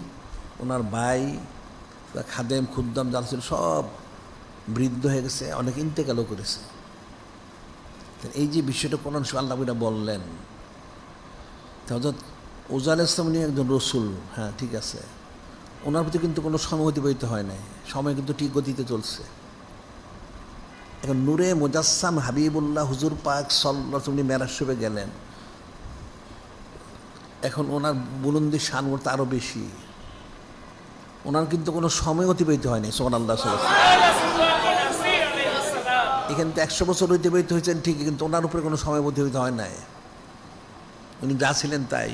Speaker 3: ওনার ভাই, খাদেম খুদ্দাম যারা ছিল সব বৃদ্ধ হয়ে গেছে, অনেক ইন্তেকালও করেছে। এই যে বিষয়টা কোরআন আল্লাহ বললেন, হযরত উযা আলাইহিস সালাম উনি একজন রসুল, হ্যাঁ ঠিক আছে, ওনার প্রতি কিন্তু কোনো সময় অতিবাহিত হয় নাই, সময় কিন্তু ঠিক গতিতে চলছে। এখন নূরে মুজাসসাম হাবিবুল্লাহ হুজুর পাক সাল্লাল্লাহু আলাইহি ওয়াসাল্লাম মেরাজ শরীফে গেলেন, এখন ওনার বুলন্দি শান করতে আরও বেশি, ওনার কিন্তু কোনো সময় অতিবাহিত হয়নি। সুবহানাল্লাহ। এখানে তো 100 বছর অতিবাহিত হয়েছেন ঠিকই, কিন্তু ওনার উপরে কোনো সময় অতিবাহিত হয় নাই, উনি যা ছিলেন তাই।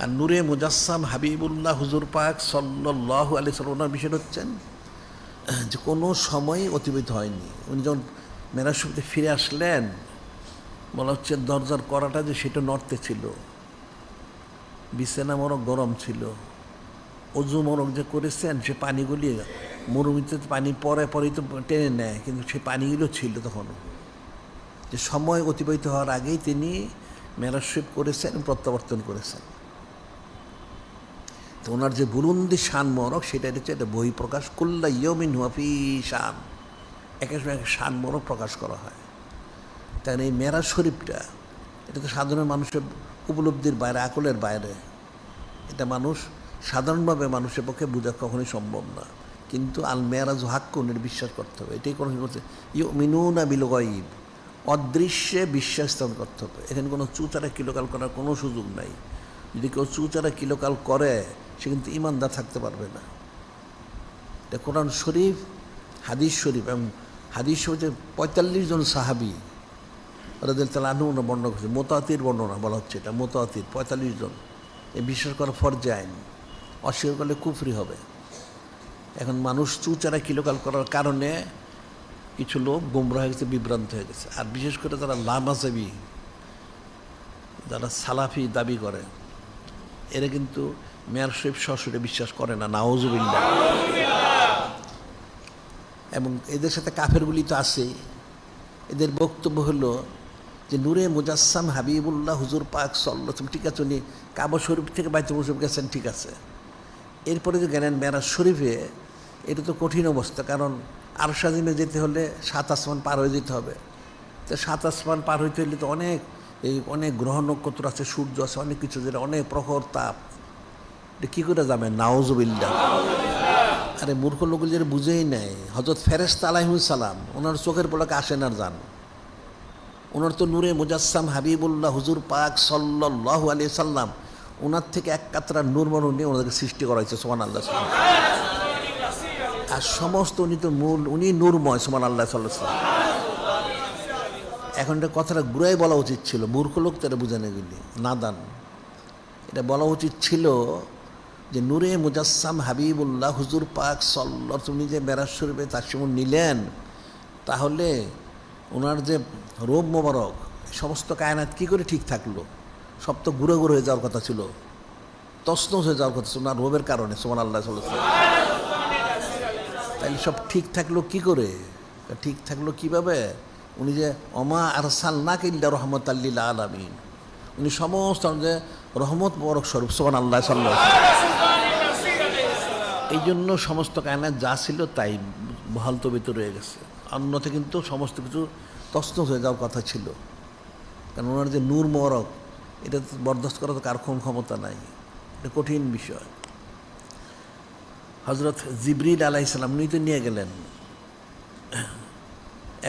Speaker 3: আর নূরে মুজাসসাম হাবিবুল্লাহ হুজুর পাক সাল্লাল্লাহু আলাইহি ওয়াসাল্লাম ওনার বিষয় হচ্ছেন যে কোনো সময় অতিবাহিত হয়নি। উনি যখন মেরাজ শরীফে ফিরে আসলেন, বলা হচ্ছে দরজার কড়াটা যে সেটা নড়তে ছিল, বিছানা মরক গরম ছিল, অজু মরক যে করেছেন সে পানিগুলি মরুভূমিতে পানি পরে পরেই তো টেনে নেয়, কিন্তু সে পানিগুলো ছিল তখনও, যে সময় অতিবাহিত হওয়ার আগেই তিনি মেরাজ শরীফ করেছেন, প্রত্যাবর্তন করেছেন। তো ওনার যে বুলন্দি শান মরক, সেটা হচ্ছে এটা বহিঃপ্রকাশ, কুল্লা ইয়াউমিন হুয়া ফী শান, একের সময় এক শান মরক প্রকাশ করা হয়। তাই এই মেরাজ শরীফটা এটা তো সাধারণ মানুষের উপলব্ধির বাইরে, আকলের বাইরে, এটা মানুষ সাধারণভাবে মানুষের পক্ষে বোঝা কখনোই সম্ভব না। কিন্তু আল মেরাজ হাক্কুন, এর বিশ্বাস করতে হবে। এটাই কোনো করছে ইউমিনুনা বিল গায়ব, অদৃশ্যে বিশ্বাস স্থাপন করতে হবে। এখানে কোনো চুচারা কিলোকাল করার কোনো সুযোগ নাই। যদি কেউ চুচারা কিলোকাল করে, সে কিন্তু ইমানদার থাকতে পারবে না। এটা কোরআন শরীফ, হাদিস শরীফ, এবং হাদিস শরীফে 45 জন সাহাবী রাদিয়াল্লাহু আনহু বর্ণনা করছে, মুতাওয়াতির বর্ণনা বলা হচ্ছে, এটা মুতাওয়াতির 45 জন। এই বিশ্বাস করা ফরজে আইন, অস্বীকার করলে কুফরি হবে। এখন মানুষ চুচারা কিলোকাল করার কারণে কিছু লোক গোমরা হয়ে গেছে, বিভ্রান্ত হয়ে গেছে। আর বিশেষ করে যারা লামাজাবি, যারা সালাফি দাবি করে, এরা কিন্তু মেরাজ শরীফ সরাসরি বিশ্বাস করে না, নাউজুবিল্লাহ। এবং এদের সাথে কাফেরগুলি তো আছে। এদের বক্তব্য হলো যে নূরে মুজাসসাম হাবিবুল্লাহ হুজুর পাক সাল্লাল্লাহু আলাইহি ওয়াসাল্লাম, ঠিক আছে, উনি কাবা শরীফ থেকে বাইতুল মুকাদ্দাস গেছেন, ঠিক আছে, এরপরে যে গেলেন মেরাজ শরীফে, এটা তো কঠিন অবস্থা, কারণ আরশ আজিমে যেতে হলে 7 আসমান পার হয়ে যেতে হবে। তো 7 আসমান পার হইতে হলে তো অনেক গ্রহ নক্ষত্র আছে, সূর্য আছে, অনেক কিছু, যেটা অনেক প্রখর তাপ, এটা কী করে যাবেন? নাউজুবিল্লাহ। আরে মূর্খ লোকগুলো যেটা বুঝেই নেয়, হযরত ফেরেশতা আলাইহিস সালাম ওনার চোখের পলকে আসেন আর যান। ওনার তো নূরে মুজাসসাম হাবিবুল্লাহ হুজুর পাক সাল্লাল্লাহু আলাইহি সাল্লাম, ওনার থেকে এক কাতরা নূর মনু নিয়ে ওনাদেরকে সৃষ্টি করা হয়েছে। সুবহানাল্লাহ। আর সমস্ত উনি তো মূল, উনি নূরময়। সুবহানাল্লাহ সাল্লাল্লাহু আলাইহি ওয়াসাল্লাম। এখন এটা কথাটা ঘুরাই বলা উচিত ছিল, মূর্খ লোক তো এটা বুঝে না, এগুলি নাদান। এটা বলা উচিত ছিল যে নূরে মুজাসসাম হাবিবুল্লাহ হুজুর পাক সাল্লাল্লাহু আলাইহি ওয়াসাল্লাম যে মেরাজ শরীফে তাশরিফ নিলেন, তাহলে ওনার যে রূপ মোবারক, সমস্ত কায়নাত কী করে ঠিক থাকলো? সব তো ঘুরে ঘুরে হয়ে যাওয়ার কথা ছিল, তছনছ হয়ে যাওয়ার কথা ছিল ওনার রূপের কারণে। সুবহানাল্লাহ সাল্লাল্লাহু আলাইহি ওয়াসাল্লাম। তাইলে সব ঠিক থাকলো কি করে? ঠিক থাকলো কিভাবে? উনি যে ওমা আরসালনাকা ইল্লা রাহমাতাল লিল আলামিন, উনি সমস্ত যে রহমত মোবারক স্বরূপ। সুবহানাল্লাহ সাল্লাল্লাহু আলাইহি ওয়াসাল্লাম। এই জন্য সমস্ত কায়নাত যা ছিল তাই বহাল তবিত রয়ে গেছে, অন্যথা কিন্তু সমস্ত কিছু তছনছ হয়ে যাওয়ার কথা ছিল। কারণ ওনার যে নূর মোবারক, এটা বরদাস্ত করার তো কার কোন ক্ষমতা নাই, এটা কঠিন বিষয়। হযরত জিবরিল আলাইহিস সালাম উনি তো নিয়ে গেলেন।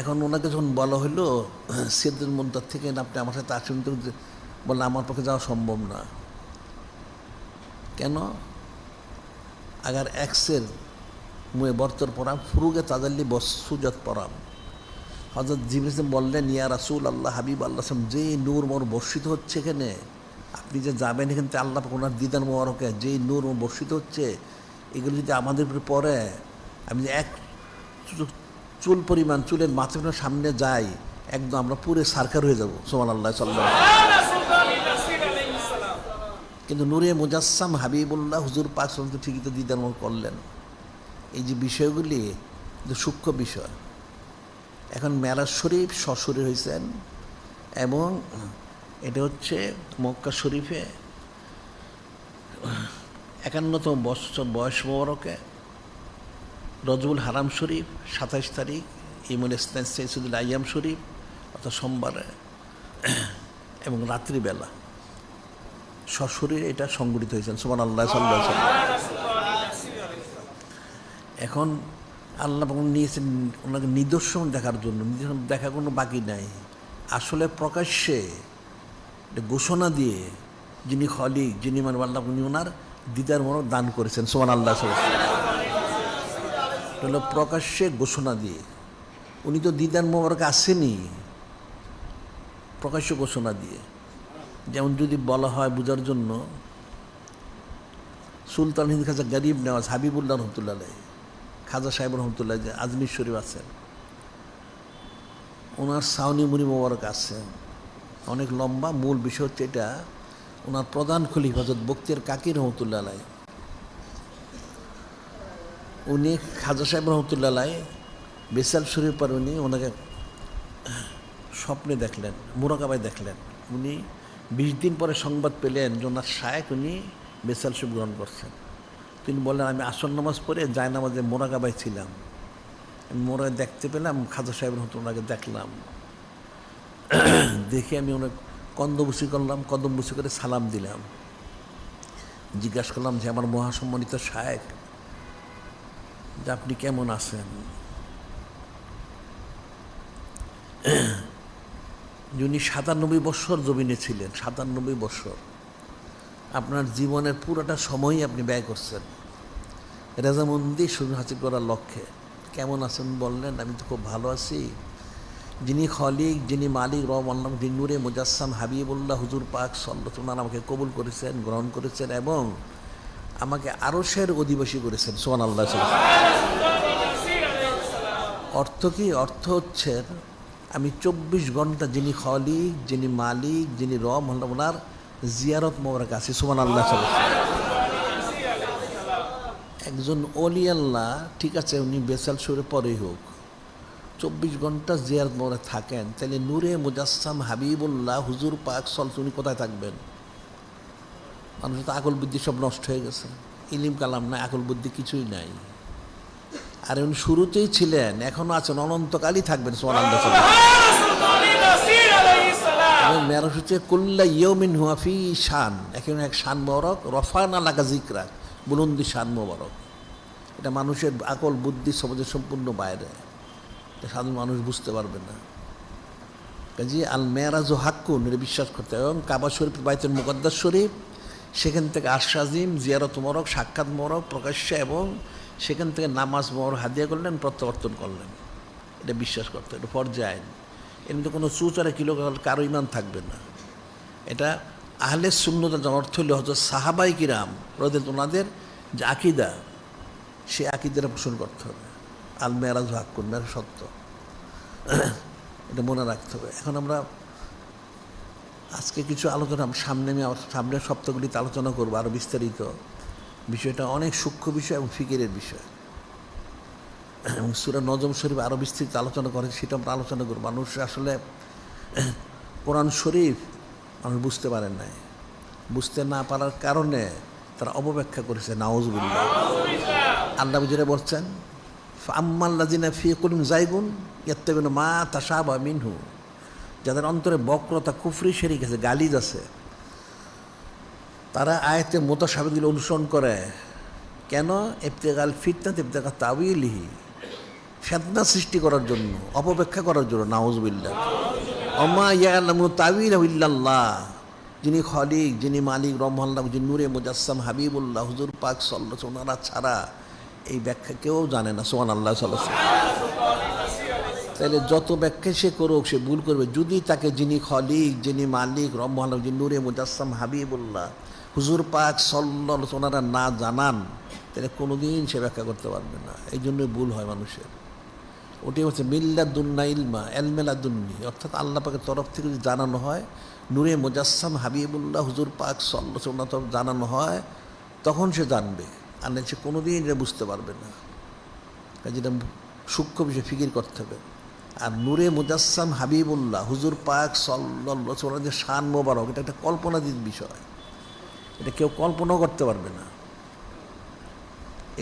Speaker 3: এখন ওনাকে যখন বলা হলো সিদরাতুল মুনতাহা থেকে আপনি আমার সাথে আসুন, তো বললে আমার পক্ষে যাওয়া সম্ভব না। কেন? আগার এক্সের মুয়ে বর্তর পরাম ফুরুগে তাজাল্লি বসুজত পরাম। হযরত জিবরিল বললেন, ইয়া রাসূল আল্লাহ, হাবিব আল্লাহ, যে নূর মোর বর্ষিত হচ্ছে এখানে, আপনি যে যাবেন এখান থেকে আল্লাহ ওনার দিদার মোবারকে যে নূর বর্ষিত হচ্ছে, এগুলো যদি আমাদের উপরে পড়ে, আমি যে এক চুল পরিমাণ চুলের মাথার সামনে যাই একদম আমরা পুরো সার্কার হয়ে যাব সুবহানাল্লাহ সাল্লাল্লাহু আলাইহি ওয়াসাল্লাম। কিন্তু নূরে মুজাসসাম হাবিবুল্লাহ হুজুর পাক সাল্লাল্লাহু আলাইহি ওয়াসাল্লাম ঠিকই তো দিদার মুখ করলেন। এই যে বিষয়গুলি সূক্ষ্ম বিষয়। এখন মেরাজ শরীফ সশরীর হয়েছেন এবং এটা হচ্ছে মক্কা শরীফে 51তম বছর বয়স মোবারকে রজবুল হারাম শরীফ 27 তারিখ ইমুল ইসলাম সাইয়্যিদুল আইয়াম শরীফ অর্থাৎ সোমবারে এবং রাত্রিবেলা সশরীরে এটা সংগঠিত হয়েছেন সুবহানাল্লাহ সাল্লাল্লাহু আলাইহি ওয়াসাল্লাম। এখন আল্লাহ নিয়েছেন ওনাকে নিদর্শন দেখার জন্য। নিদর্শন দেখা কোনো বাকি নাই, আসলে প্রকাশ্যে ঘোষণা দিয়ে যিনি খলিক যিনি মানে আল্লাহ উনি ওনার দিদার মোবারক দান করেছেন সুবহানাল্লাহ সাল্লাল্লাহু আলাইহি ওয়াসাল্লাম। হলো প্রকাশ্যে ঘোষণা দিয়ে, উনি তো দিদার মোবারক আসেনি, প্রকাশ্য ঘোষণা দিয়ে। যেমন যদি বলা হয় বোঝার জন্য, সুলতান হিন্দ খাজা গরিব নেওয়াজ হাবিবুল্লাহ রহমতুল্লাহ আলাইহি, খাজা সাহেব রহমতুল্লাহ যে আজমির শরীফ আছেন, ওনার সাউনি মুড়ি মোবারক আছেন অনেক লম্বা। মূল বিষয় হচ্ছে এটা ওনার প্রধান খলিফা হযরত বখতিয়ার কাকি রহমতুল্লাহ আলাইহি, উনি খাজা সাহেব রহমতুল্লাহ আলাইহি বেসাল শরীফ পর উনি ওনাকে স্বপ্নে দেখলেন, মুরাকাবায় দেখলেন। উনি 20 দিন পরে সংবাদ পেলেন যে ওনার শায়েখ উনি বেসাল শরীফ গ্রহণ করছেন। তিনি বললেন আমি আসর নামাজ পড়ে জায় নামাজে মোরাকাবায় ছিলাম, আমি মোরাকায় দেখতে পেলাম খাজা সাহেব রহমতুল্লাহকে দেখলাম। দেখে আমি অনেক কন্দবুসি করলাম, কদমবুসি করে সালাম দিলাম, জিজ্ঞাসা করলাম যে আমার মহাসম্মানিত শায়েখ যে আপনি কেমন আছেন। যিনি 97 বৎসর জমিনে ছিলেন, 97 বৎসর আপনার জীবনের পুরোটা সময়ই আপনি ব্যয় করছেন রেজামন্দি শুধু হাসিল করার লক্ষ্যে। কেমন আছেন বললেন, আমি তো খুব ভালো আছি। যিনি খলিক যিনি মালিক রহমাল্লাহ যিনি নূরে মুজাসসাম হাবিবুল্লাহ হুজুর পাক সাল্লাল্লাহু আলাইহি ওয়াসাল্লাম আমাকে কবুল করেছেন, গ্রহণ করেছেন এবং আমাকে আরশের অধিবাসী করেছেন সুবহানাল্লাহ। অর্থ কি? অর্থ হচ্ছে আমি 24 ঘন্টা যিনি খলিক যিনি মালিক যিনি রব ওনার জিয়ারত মোবারক আছি সুবহানাল্লাহ। একজন ওলি আল্লাহ ঠিক আছে উনি বেসাল শরীফ পরেই হোক 24 ঘন্টা জিয়ারত মোবারক থাকেন, তাহলে নূরে মুজাসসাম হাবিবুল্লাহ হুজুর পাক সাল্লাল্লাহু উনি কোথায় থাকবেন? মানুষের তো আকল বুদ্ধি সব নষ্ট হয়ে গেছে, ইলিম কালাম নাই, আকল বুদ্ধি কিছুই নাই। আর উনি শুরুতেই ছিলেন, এখনো আছেন, অনন্তকালই থাকবেন সুবহানাল্লাহ। মেরাজ হচ্ছে কুল্লা ইয়াউমিন হুয়া ফি শান, এখন এক শান মোবারক রফানা লাকা যিকরাক, বুলন্দি শান মোবারক। এটা মানুষের আকল বুদ্ধি সমাজের সম্পূর্ণ বাইরে, এটা সাধারণ মানুষ বুঝতে পারবে না। কাজে আল মেরাজ ও হাক্কুন এটা বিশ্বাস করতে হবে। এবং কাবা শরীফ বাইতুল মুকাদ্দাস শরীফ, সেখান থেকে আরশাজিম জিয়ারত মোবারক সাক্ষাৎ মোবারক প্রকাশ্যে এবং সেখান থেকে নামাজ মোবারক হাদিয়া করলেন, প্রত্যাবর্তন করলেন। এটা বিশ্বাস করতে, এটা ফরজে আইন। এর মধ্যে কোনো চুচারে কিলো কারো ইমান থাকবে না। এটা আহলে সুন্নতের অর্থ হলে হযরত সাহাবাই কিরাম রাদিয়াল্লাহু ওনাদের যে আকীদা, সে আকীদাটা পোষণ করতে হবে। আল মেরাজ হাক্কুন, মেরাজ সত্য, এটা মনে রাখতে হবে। এখন আমরা আজকে কিছু আলোচনা সামনের সপ্তাহগুলিতে আলোচনা করবো আরও বিস্তারিত। বিষয়টা অনেক সূক্ষ্ম বিষয় এবং ফিকিরের বিষয়, এবং সূরা নজম শরীফ আরও বিস্তৃত আলোচনা করে, সেটা আমরা আলোচনা করব। মানুষ আসলে কোরআন শরীফ মানুষ বুঝতে পারেন নাই, বুঝতে না পারার কারণে তারা অপব্যাখ্যা করেছে। নাউজুবিল্লাহ। আল্লাহ যেটা বলছেন ফাম্মাল্লাযিনা ফী কুলুবিহিম যায়গুন ইয়াত্তাবিউনা মা তাশাবাহা মিনহু, যাদের অন্তরে বক্রতা কুফরি শিরক আছে গালিজ আছে, তারা আয়াতে মুতাশাবিহগুলো অনুসরণ করে। কেন? ইবতিগাল ফিতনাত ইবতিগা তাউইলিহি, ফিতনা সৃষ্টি করার জন্য, অপব্যাখ্যা করার জন্য। নাউজুবিল্লাহ। ওমা ইয়ালামু তাউইলাহু ইল্লাল্লাহ, যিনি খলিক যিনি মালিক রহমাল্লাহ যিনি নূরে মুজাসসাম হাবিবুল্লাহ হুজুর পাক সাল্লাল্লাহু আলাইহি ওয়াসাল্লাম, ওনারা ছাড়া এই ব্যাখ্যা কেউ জানে না সুবহানাল্লাহ সাল্লাল্লাহু আলাইহি ওয়াসাল্লাম। তাহলে যত ব্যাখ্যা সে করুক সে ভুল করবে। যদি তাকে যিনি খলিক যিনি মালিক রহমাল্লাহ যিনি নূরে মুজাসসাম হাবিবুল্লাহ হুজুর পাক সাল্লাল্লাহু আলাইহি ওয়াসাল্লাম ওনারা না জানান, তাহলে কোনোদিন সে ব্যাখ্যা করতে পারবে না। এই জন্যই ভুল হয় মানুষের। ওটাই হচ্ছে মিল্লাদুন্না ইলমা এলমেলাদুন্নি, অর্থাৎ আল্লাহ পাকের তরফ থেকে যদি জানানো হয়, নূরে মুজাসসাম হাবিবুল্লাহ হুজুর পাক সাল্লাল্লাহু আলাইহি ওয়াসাল্লাম জানানো হয়, তখন সে জানবে, আর না সে কোনোদিন এটা বুঝতে পারবে না। যেটা সূক্ষ্ম বিষয় ফিকির করতে হবে। আর নূরে মুজাসসাম হাবিবুল্লাহ হুজুর পাক সাল্লাল্লাহু আলাইহি ওয়াসাল্লাম যে শান মোবারক, এটা একটা কল্পনাতীত বিষয়, এটা কেউ কল্পনাও করতে পারবে না।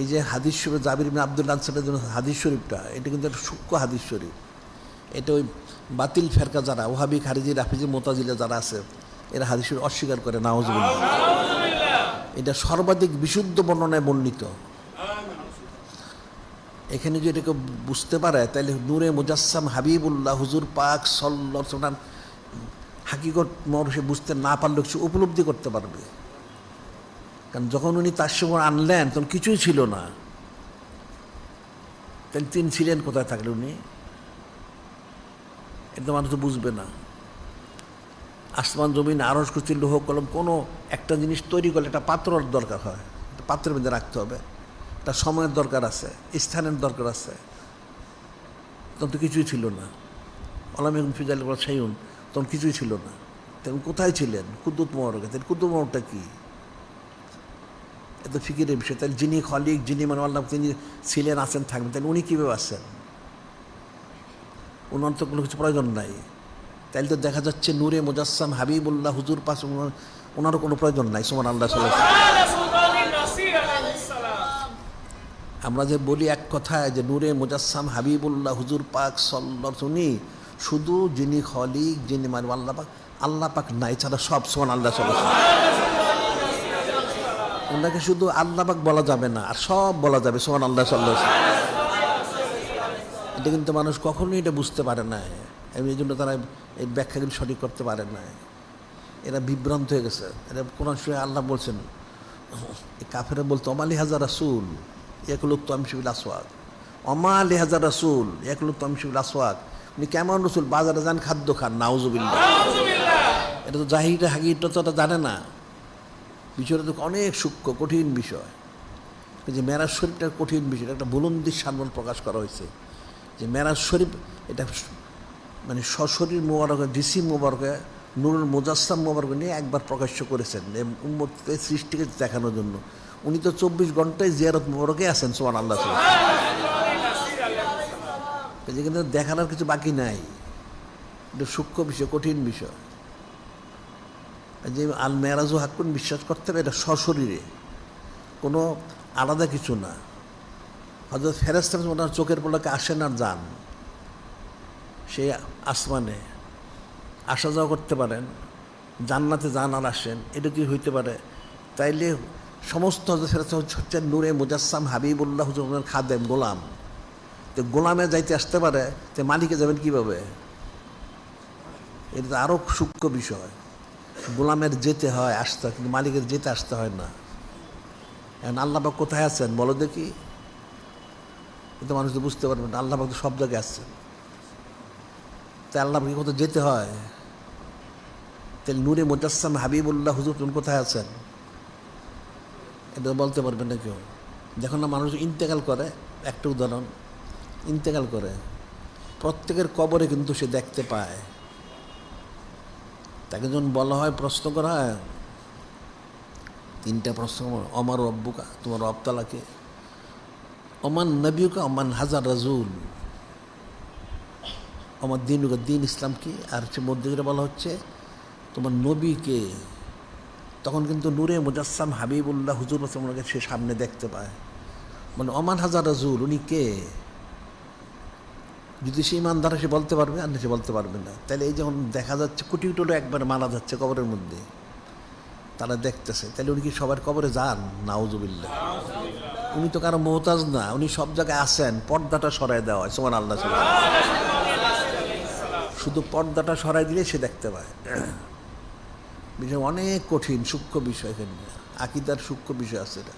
Speaker 3: এই যে হাদিস শরীফ জাবির ইবনে আব্দুল্লাহ আনসারীর জন্য হাদিস শরীফটা, এটা কিন্তু একটা সূক্ষ্ম হাদিস শরীফ। এটা ওই বাতিল ফেরকা যারা ওহাবি খারিজি রাফিজি মোতাজিলা যারা আছে, এরা হাদিস শরীফ অস্বীকার করে, নাউজুবিল্লাহ। এটা সর্বাধিক বিশুদ্ধ বর্ণনায় বর্ণিত। এখানে যদি এটাকে বুঝতে পারে, তাহলে নূরে মুজাসসাম হাবিবুল্লাহ হুজুর পাক সাল্লাল্লাহু আলাইহি ওয়াসাল্লাম হাকিকত সে বুঝতে না পারলেও সে উপলব্ধি করতে পারবে। কারণ যখন উনি তার সময় আনলেন তখন কিছুই ছিল না, তাহলে তিনি ছিলেন কোথায় থাকলে উনি? এটা মানুষ তো বুঝবে না। আসমান জমিন আরশ কুরসি লৌহ কলম, কোনো একটা জিনিস তৈরি করলে একটা পাত্রর দরকার হয়, একটা পাত্রের মধ্যে রাখতে হবে, একটা সময়ের দরকার আছে, স্থানের দরকার আছে। তখন তো কিছুই ছিল না। আলাম ইয়াকুন ফি যালিকা শাইউন, তখন কিছুই ছিল না। তখন কোথায় ছিলেন? কুদ্দুত মোবারকে। তাহলে কুদ্দুত মোবারকটা কী? এত ফিকিরের বিষয়। তাহলে যিনি খলিক, যিনি মানে আল্লাহ, তিনি ছিলেন, আছেন, থাকবেন, তাহলে উনি কীভাবে আসছেন? ওনার তো কোনো কিছু প্রয়োজন নাই। তাইলে তো দেখা যাচ্ছে নূরে মুজাসসাম হাবিবুল্লাহ হুজুর পাশ ওনারও কোনো প্রয়োজন নাই। সুবহানাল্লাহ। আমরা যে বলি এক কথায় যে নূরে মুজাসসাম হাবিবুল্লাহ হুজুর পাক সাল্লাল্লাহু, উনি শুধু যিনি খলিক, যিনি মানে আল্লাহ পাক, আল্লাহ পাক নাই ছাড়া সব। সুবহানাল্লাহ। ওনাকে শুধু আল্লাহ পাক বলা যাবে না, আর সব বলা যাবে। সুবহানাল্লাহ। এটা কিন্তু মানুষ কখনোই এটা বুঝতে পারে না। এই জন্য তারা এই ব্যাখ্যাগুলি সঠিক করতে পারে না। এরা বিভ্রান্ত হয়ে গেছে। এরা কোরআন শরীফে আল্লাহ বলছেন, কাফেরা বলতো অমালি হাজার রাসূল ইয়াকুলু তামশিবিল আসওয়াক, অমালি হাজার রাসূল ইয়াকুলু তামশিবিল আসওয়াক। উনি কেমন রসুল? বাজারে যান, খাদ্য খান। নাউজুবিল্লাহ। এটা তো জাহিরটা হাকিকতটা তো এটা জানে না। বিষয়টা তো অনেক সূক্ষ্ম কঠিন বিষয়। যে মেরাজ শরীফটা কঠিন বিষয়, একটা বুলন্দির সামন প্রকাশ করা হয়েছে যে মেরাজ শরীফ এটা মানে সশরীর মোবারকে, ডিসি মোবারকে, নুরুল মুজাসসাম মোবারকে নিয়ে একবার প্রকাশ্য করেছেন উম্মতকে, সৃষ্টিকে দেখানোর জন্য। উনি তো 24 ঘন্টায় জিয়ারত মোবারকে আছেন। সুবহানাল্লাহ। যেখানে দেখানোর কিছু বাকি নাই। এটা সূক্ষ্ম বিষয়, কঠিন বিষয়। যে আল মেরাজু হাক্কুন, বিশ্বাস করতে হবে এটা সশরীরে, কোনো আলাদা কিছু না। হযরত ফেরেশতা ওনার চোখের পলকে আসেন আর যান, সেই আসমানে আসা যাওয়া করতে পারেন, জান্নাতে যান আর আসেন, এটা কি হইতে পারে? তাইলে সমস্ত হযরত ফেরেশতা হচ্ছে নূরে মুজাসসাম হাবিবুল্লাহ হুজুরের খাদেম, গোলাম। তো গোলামে যাইতে আসতে পারে, তো মালিকে যাবেন কীভাবে? এটা তো আরও সূক্ষ্ম বিষয়। গোলামের যেতে হয়, আসতে হয়, কিন্তু মালিকের যেতে আসতে হয় না। এখন আল্লাহ পাক কোথায় আছেন বলো দেখি? কিন্তু মানুষ তো বুঝতে পারবে না। আল্লাহ পাক তো সব জায়গায় আসছেন। তাই আল্লাহ পাকে কোথাও যেতে হয়? তাহলে নূরে মুজাসসাম হাবিবুল্লাহ হুজুর কোথায় আছেন? এটা বলতে পারবে না কেউ। যখন না মানুষ ইন্তেকাল করে, একটা উদাহরণ, ইন্তেকাল করে, প্রত্যেকের কবরে কিন্তু সে দেখতে পায়। তাকে যখন বলা হয়, প্রশ্ন করা হয়, 3টা প্রশ্ন। অমার রব্বুকা, তোমার রব তালাকে, অমান নবীকা, অমান হাজার রাজুল, আমার দিনুকা, দিন ইসলাম কি, আর সে মধ্যে যেটা বলা হচ্ছে তোমার নবীকে, তখন কিন্তু নূরে মুজাসসাম হাবিবুল্লাহ হুজুর ওনাকে সে সামনে দেখতে পায়। মানে অমান হাজার রাজুল, উনি কে? যদি সে ইমানদার সে বলতে পারবে, আর সে বলতে পারবে না। তাহলে এই যখন দেখা যাচ্ছে কোটি কোটি একবার মারা যাচ্ছে কবরের মধ্যে, তারা দেখতেছে, তাহলে উনি কি সবার কবরে যান? নাউজুবিল্লাহ। উনি তো কারো মোহতাজ না, উনি সব জায়গায় আসেন। পর্দাটা সরাই দেওয়া হয়। সুবহানাল্লাহ। শুধু পর্দাটা সরাই দিলে সে দেখতে পায়। বিষয় অনেক কঠিন, সূক্ষ্ম বিষয়। এখানে আকীদার সূক্ষ্ম বিষয় আছে। এটা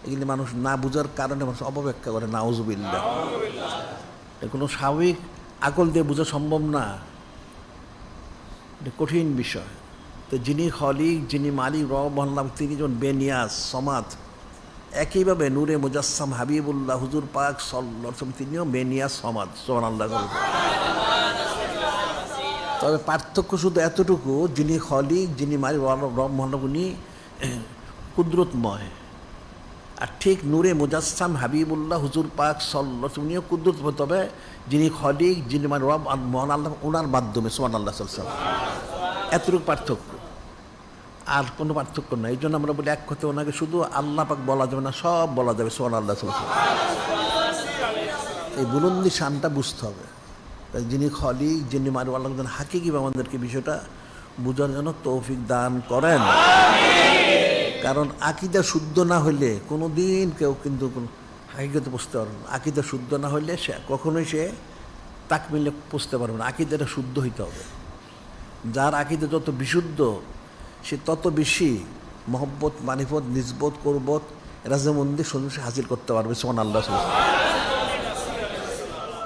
Speaker 3: এগুলি মানুষ না বুঝার কারণে মানুষ অপব্যাখ্যা করে। নাউজুবিল্লাহ। এর কোনো স্বাভাবিক আকল দিয়ে বোঝা সম্ভব না। এটা কঠিন বিষয়। তো যিনি খলিক, যিনি মালিক, রব আল্লাহ, তিনি যখন বেনিয়াস, সমাদ, একইভাবে নূরে মুজাসসাম হাবিবুল্লাহ হুজুর পাক সাল্লাল্লাহু আলাইহি ওয়াসাল্লাম তিনিও বেনিয়া সমাদ, সুবহানাল্লাহ। তবে পার্থক্য শুধু এতটুকু, যিনি খলিক, যিনি মালিক রব মহানব, উনি কুদরতময়। আর ঠিক নূরে মুজাসসাম হাবিবুল্লাহ হুজুর পাক সাল্লাল্লাহু আলাইহি ওয়াসাল্লাম উনিও কুদরতময়, তবে যিনি খলিক, যিনি মালিক রব মহান আল্লাহ, ওনার মাধ্যমে, সুবহানাল্লাহ সাল্লাল্লাহু আলাইহি ওয়াসাল্লাম। এতটুকু পার্থক্য, আর কোনো পার্থক্য নাই। এই জন্য আমরা বলি এক কথা, ওনাকে শুধু আল্লাহ পাক বলা যাবে না, সব বলা যাবে, সুবহানাল্লাহ সাল্লাল্লাহু আলাইহি ওয়াসাল্লাম। এই বুলন্দি শানটা বুঝতে হবে। যিনি খলিক, যিনি মালিক, আল্লাহ যেন হাকিকিভাবে আমাদেরকে বিষয়টা বোঝার জন্য তৌফিক দান করেন। কারণ আকীদা শুদ্ধ না হইলে কোনো দিন কেউ কিন্তু হাকিকতে বুঝতে পারবে না। আকীদা শুদ্ধ না হইলে সে কখনোই সে তাকমিলে বুঝতে পারবে না। আকীদাটা শুদ্ধ হইতে হবে। যার আকীদা যত বিশুদ্ধ, সে তত বেশি মহব্বত, মানিফত, নিজবত, কুরবত, রাজমন্দি সন্ন্যাসী হাসিল করতে পারবে, সুবহানাল্লাহ।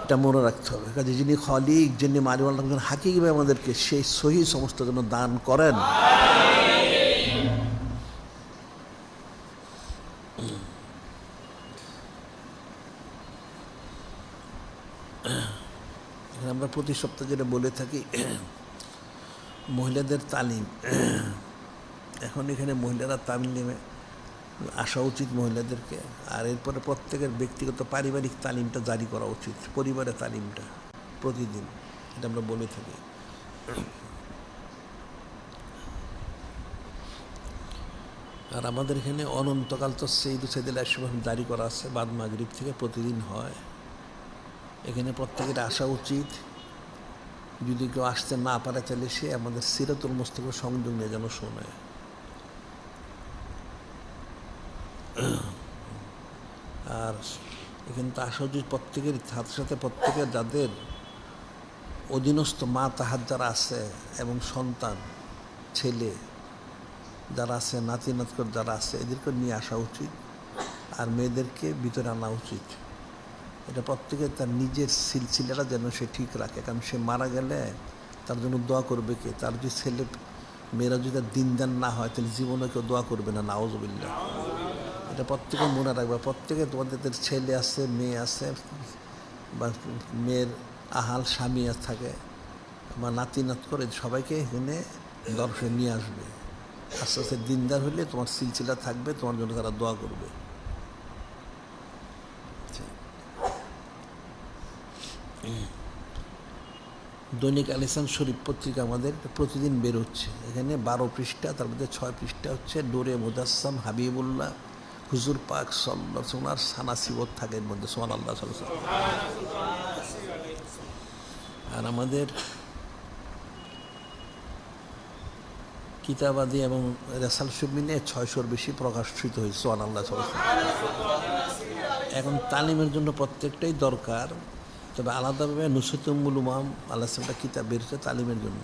Speaker 3: এটা মনে রাখতে হবে। কাজে যিনি খলিক, যিনি মালিক, আল্লাহ যেন হাকিকিভাবে আমাদেরকে সেই সহি সমস্ত যেন দান করেন। আমরা প্রতি সপ্তাহে যেটা বলে থাকি, মহিলাদের তালিম, এখন এখানে মহিলারা তালিমে আসা উচিত মহিলাদেরকে। আর এরপরে প্রত্যেকের ব্যক্তিগত পারিবারিক তালিমটা জারি করা উচিত, পরিবারের তালিমটা প্রতিদিন, এটা আমরা বলে থাকি। আর আমাদের এখানে অনন্তকাল তো সৈয়দ সাইদুল আশরাফ জারি করা আছে, বাদ মাগরিব থেকে প্রতিদিন হয়। এখানে প্রত্যেকের আসা উচিত। যদি কেউ আসতে না পারে তাহলে সে আমাদের সিরাতুল মুস্তাফা সংযোগ নিয়ে যেন শোনে। আর এখানে তো আসা উচিত প্রত্যেকের সাথে সাথে প্রত্যেকের যাদের অধীনস্থ মা তাহার যারা আছে এবং সন্তান, ছেলে যারা আছে, নাতি নাতকর যারা আছে, এদেরকে নিয়ে আসা উচিত। আর মেয়েদেরকে ভিতরে আনা উচিত। এটা প্রত্যেকে তার নিজের সিলসিলাটা যেন সে ঠিক রাখে। কারণ সে মারা গেলে তার জন্য দোয়া করবে কে? তার যদি ছেলে মেয়েরা যদি তার দিনদান না হয় তাহলে জীবনে কেউ দোয়া করবে না, নাউজুবিল্লাহ। এটা প্রত্যেকে মনে রাখবে। প্রত্যেকে তোমাদের ছেলে আছে, মেয়ে আছে, বা মেয়ের আহাল স্বামী থাকে, বা নাতি নাত করে, সবাইকে এখানে দর্শনে নিয়ে আসবে। আস্তে আস্তে দিনদার হলে তোমার সিলসিলা থাকবে, তোমার জন্য তারা দোয়া করবে। দৈনিক আল ইহসান শরীফ পত্রিকা আমাদের প্রতিদিন বের হচ্ছে। এখানে 12 পৃষ্ঠা, তার মধ্যে 6 পৃষ্ঠা হচ্ছে নূরে মুজাসসাম হাবিবুল্লাহ হুজুর পাক সাল্লাল্লাহু আলাইহি ওয়াসাল্লাম সানাসিবত থাকে এর মধ্যে, সুবহানাল্লাহ সাল্লাল্লাহু আলাইহি ওয়াসাল্লাম। আর আমাদের কিতাবাদি এবং রেসাল শরীফ মিলে 600-র বেশি প্রকাশিত হয়েছে, সুবহানাল্লাহ সাল্লাল্লাহু আলাইহি ওয়াসাল্লাম। এখন তালিমের জন্য প্রত্যেকটাই দরকার। তবে আলাদাভাবে নুসরাতুল উলুম আল্লাহ একটা কিতাব বেরোচ্ছে তালিমের জন্য।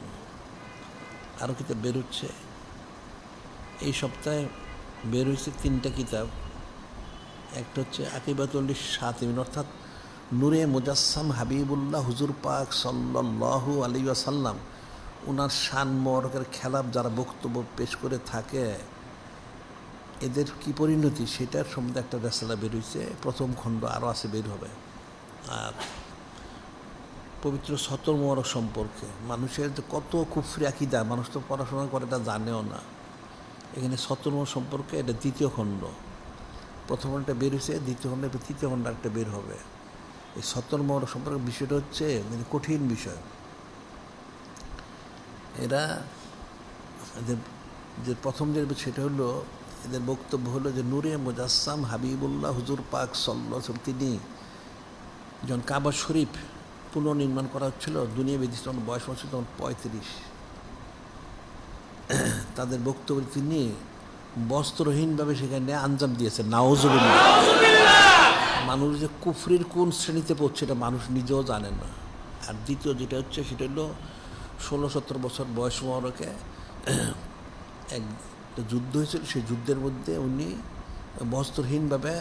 Speaker 3: আরও কিতাব বেরোচ্ছে। এই সপ্তাহে বের হয়েছে 3টা কিতাব। একটা হচ্ছে আকিবাতুল শাতিমিন, অর্থাৎ নূরে মুজাসসাম হাবিবুল্লাহ হুজুর পাক সাল্লাল্লাহু আলাইহি ওয়াসাল্লাম ওনার শান মোবারকের খেলাফ যারা বক্তব্য পেশ করে থাকে, এদের কি পরিণতি সেটার সম্বন্ধে একটা রেসালা বের হয়েছে। প্রথম খণ্ড, আরও আছে, বের হবে। আর পবিত্র সতর মোবারক সম্পর্কে মানুষের যে কত কুফরি আকীদা, মানুষ তো পড়াশোনা করে এটা জানেও না। এখানে সতর মোবারক সম্পর্কে এটা 2য় খণ্ড। প্রথম খণ্ডটা বের হয়েছে, 2য় খণ্ড, 3য় খণ্ড একটা বের হবে। এই সতর মোবারক সম্পর্কে বিষয়টা হচ্ছে মানে কঠিন বিষয়। এরা এদের যে প্রথম যে সেটা হলো, এদের বক্তব্য হলো যে নূরে মুজাসসাম হাবিবুল্লাহ হুজুর পাক সাল্লাল্লাহু আলাইহি ওয়াসাল্লাম তিনি যখন কাবা শরীফ পুনর্নির্মাণ করা হচ্ছিল, দুনিয়া বেদিস তখন বয়স হচ্ছিল তখন 35। তাদের বক্তব্য তিনি বস্ত্রহীনভাবে সেখানে আঞ্জাম দিয়েছে, নাউজুবিল্লাহ। মানুষ যে কুফরির কোন শ্রেণীতে পড়ছে এটা মানুষ নিজেও জানে না। আর দ্বিতীয় যেটা হচ্ছে সেটা হলো 16-17 বছর বয়স মোবারকে একটা যুদ্ধ হয়েছিল। সেই যুদ্ধের মধ্যে উনি বস্ত্রহীনভাবে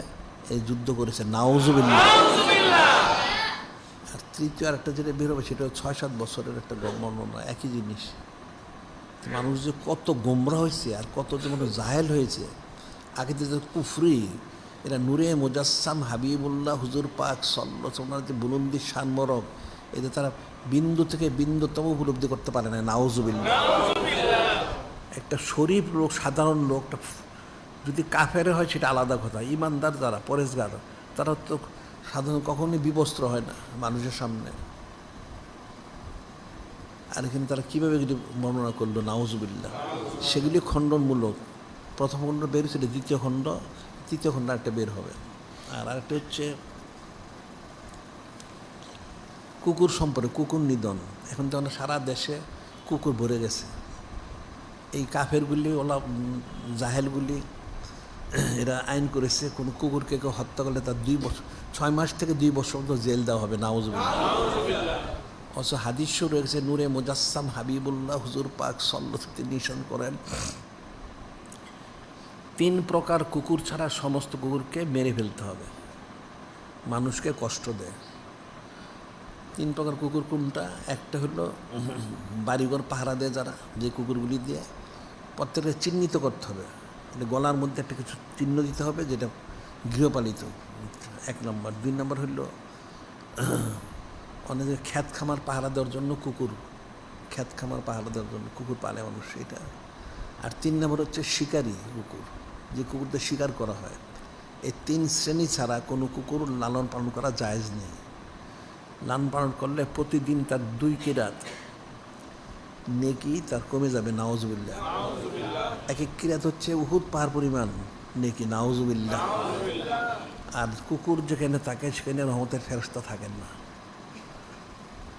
Speaker 3: এই যুদ্ধ করেছেন, নাউজুবিল্লাহ। আর তৃতীয় আরেকটা যেটা বের হবে সেটা 6-7 বছরের একটা বর্ণনা, একই জিনিস। মানুষ যে কত গোমরা হয়েছে আর কত যে মানুষ জাহেল হয়েছে, আগে যে কুফরি এরা নূরে মুজাসসাম হাবিবুল্লাহ হুজুর পাক সাল্লাল্লাহু ওনার যে বুলন্দি শান মরক, এতে তারা বিন্দু থেকে বিন্দুতম উপলব্ধি করতে পারে না। নাউজুবিল্লাহ। একটা শরীফ লোক, সাধারণ লোক যদি কাফের হয় সেটা আলাদা কথা, ইমানদার যারা পরেশগার তারা তো সাধারণ কখনোই বিবস্ত্র হয় না মানুষের সামনে। আর এখানে তারা কীভাবে এগুলি বর্ণনা করলো, নাউজুবিল্লাহ। সেগুলি খণ্ডনমূলক। প্রথম খণ্ড বের হয়েছিল, দ্বিতীয় খণ্ড, তৃতীয় খণ্ড একটা বের হবে। আর আরেকটা হচ্ছে কুকুর সম্পর্কে, কুকুর নিধন। এখন তো সারা দেশে কুকুর ভরে গেছে। এই কাফেরগুলি, ওলা জাহেলগুলি এরা আইন করেছে, কোনো কুকুরকে কেউ হত্যা করলে তার 6 মাস থেকে 2 বছর পর্যন্ত জেল দেওয়া হবে। নাউজুবিল্লাহ। অথচ হাদিস রয়েছে নূরে মুজাসসাম হাবিবুল্লাহ হুজুর পাক সাল্লাল্লাহু তিনি নিশান করেন 3 প্রকার কুকুর ছাড়া সমস্ত কুকুরকে মেরে ফেলতে হবে, মানুষকে কষ্ট দেয়। 3 প্রকার কুকুর কোনটা? একটা হলো বাড়িঘর পাহারা দেয় যারা, যে কুকুরগুলি দিয়ে প্রত্যেকটা চিহ্নিত করতে হবে, গলার মধ্যে একটা কিছু চিহ্ন দিতে হবে যেটা গৃহপালিত, 1 নম্বর। 2 নম্বর হলো অনেকে খ্যাত খামার পাহারা দেওয়ার জন্য কুকুর, খ্যাত খামার পাহারা দেওয়ার জন্য কুকুর পালে মানুষ, এটা। আর 3 নম্বর হচ্ছে শিকারী কুকুর, যে কুকুরদের শিকার করা হয়। এই 3 শ্রেণী ছাড়া কোনো কুকুর লালন পালন করা জায়েজ নেই। লালন পালন করলে প্রতিদিন তার 2 কিরাত নেকি তার কমে যাবে। নাউজুবিল্লাহ। এক কিরাত হচ্ছে উহুদ পাহাড় পরিমাণ নেকি। নাউজুবিল্লাহ। আর কুকুর যেখানে থাকে সেখানে রহমতের ফেরেশতা থাকেন না।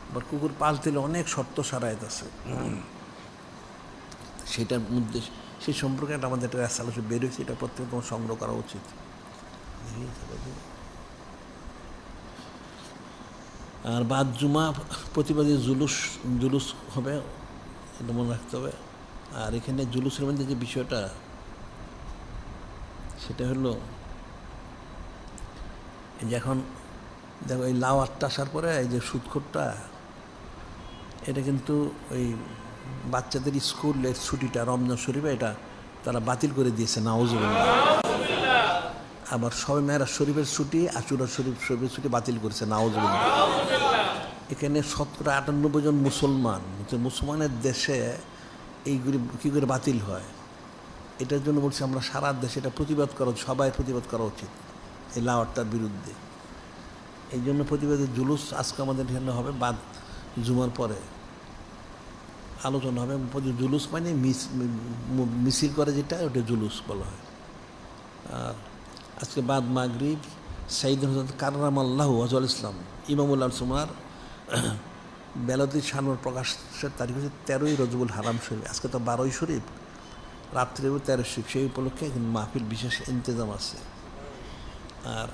Speaker 3: আবার কুকুর পালতে অনেক শর্ত সারায়ত আছে, সেটার মধ্যে সেই সম্পর্কে আমাদের একটা আলোচনা বের হয়েছে, এটা প্রত্যেক তোমার সংগ্রহ করা উচিত। আর বাদ জুমা প্রতিবাদী জুলুস হবে, এটা মনে রাখতে হবে। আর এখানে জুলুসের মধ্যে যে বিষয়টা, সেটা হলো এই যে এখন দেখো এই লাউ 8টা আসার পরে এই যে সুদখোরটা, এটা কিন্তু ওই বাচ্চাদের স্কুলের ছুটিটা রমজান শরীফে এটা তারা বাতিল করে দিয়েছে। নাউজুবিল্লাহ। আবার সবে মেয়েরাজ শরীফের ছুটি, আশুরা শরীফের ছুটি বাতিল করেছে। নাউজুবিল্লাহ। এখানে 17-98 জন মুসলমান, মুসলমানের দেশে এইগুলি কী করে বাতিল হয়, এটার জন্য বলছি আমরা সারা দেশে এটা প্রতিবাদ করা, সবাই প্রতিবাদ করা উচিত এই লাওয়ারটার বিরুদ্ধে। এই জন্য প্রতিবাদের জুলুস আজকে আমাদের এখানে হবে, বাদ জুমার পরে আলোচনা হবে। জুলুস মানে মিছিল করে যেটা, ওটা জুলুস বলা হয়। আর আজকে বাদ মাগরিব সাইদুল হোসেন কাররামাল্লাহু ওয়াজহুল ইসলাম ইমামুল সুমার বেলাদি শানুর প্রকাশের তারিখ হচ্ছে 13ই রজবুল হারাম শরীফ। আজকে তো 12ই শরীফ, রাত্রেও 13 শরীফ। সেই উপলক্ষে মাহফিল বিশেষ ইন্তজাম আছে। আর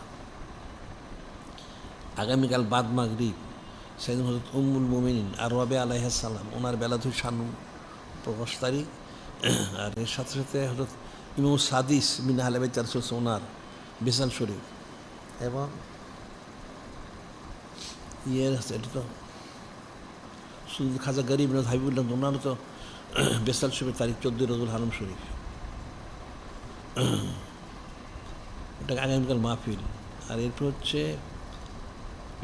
Speaker 3: আগামীকাল বাদ মাগরিব সাইদুল হযরত উম্মুল মুমিনিন আর রবে আলাইহিস সালাম ওনার বেলাদি শানু প্রকাশ তারিখ। আর এর সাথে সাথে হযরত ইমাম সাদিস মিন আহলে বাইত রাসূল ওনার বিশাল শরীফ, এবং এটা তো শুধু খাজা গরিব নজ হাবিবুল্লাহ ওনারও তো বেসাল শরীফের তারিখ 14 রজুল হারাম শরীফ। এটা আগামীকাল মাহফিল। আর এরপর হচ্ছে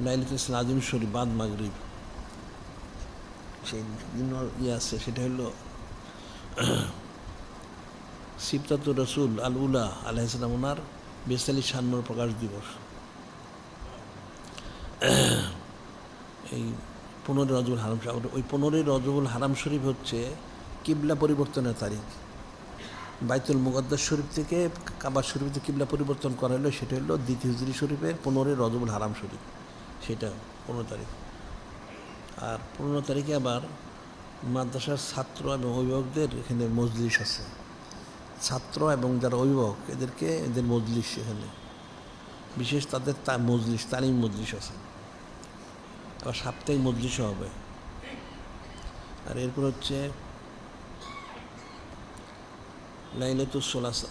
Speaker 3: লাইলাতুল নাজিম শরীফ বাদ মাগরিব, সেই দিন আছে, সেটা হলো সিফতাতুর রসুল আল উলা আলাইহিস সালাম ওনার 42 শান্নর প্রকাশ দিবস। এই 15 রজবুল হারাম শরীফ, ওই 15 রজবুল হারাম শরীফ হচ্ছে কিবলা পরিবর্তনের তারিখ। বাইতুল মুকদ্দাস শরীফ থেকে কাবা শরীফে কিবলা পরিবর্তন করা হলো, সেটা হলো 2 হিজরি শরীফের 15 রজবুল হারাম শরীফ, সেটা 15 তারিখ। আর 15 তারিখে আবার মাদ্রাসার ছাত্র এবং অভিভাবকদের এখানে মজলিস আছে। ছাত্র এবং যারা অভিভাবক এদের মজলিস, এখানে বিশেষ তাদের মজলিস, তালিম মজলিস আছে। আবার সাপ্তাহিক মজলিসও হবে। আর এরপর হচ্ছে লাইলাতুল সোলাসা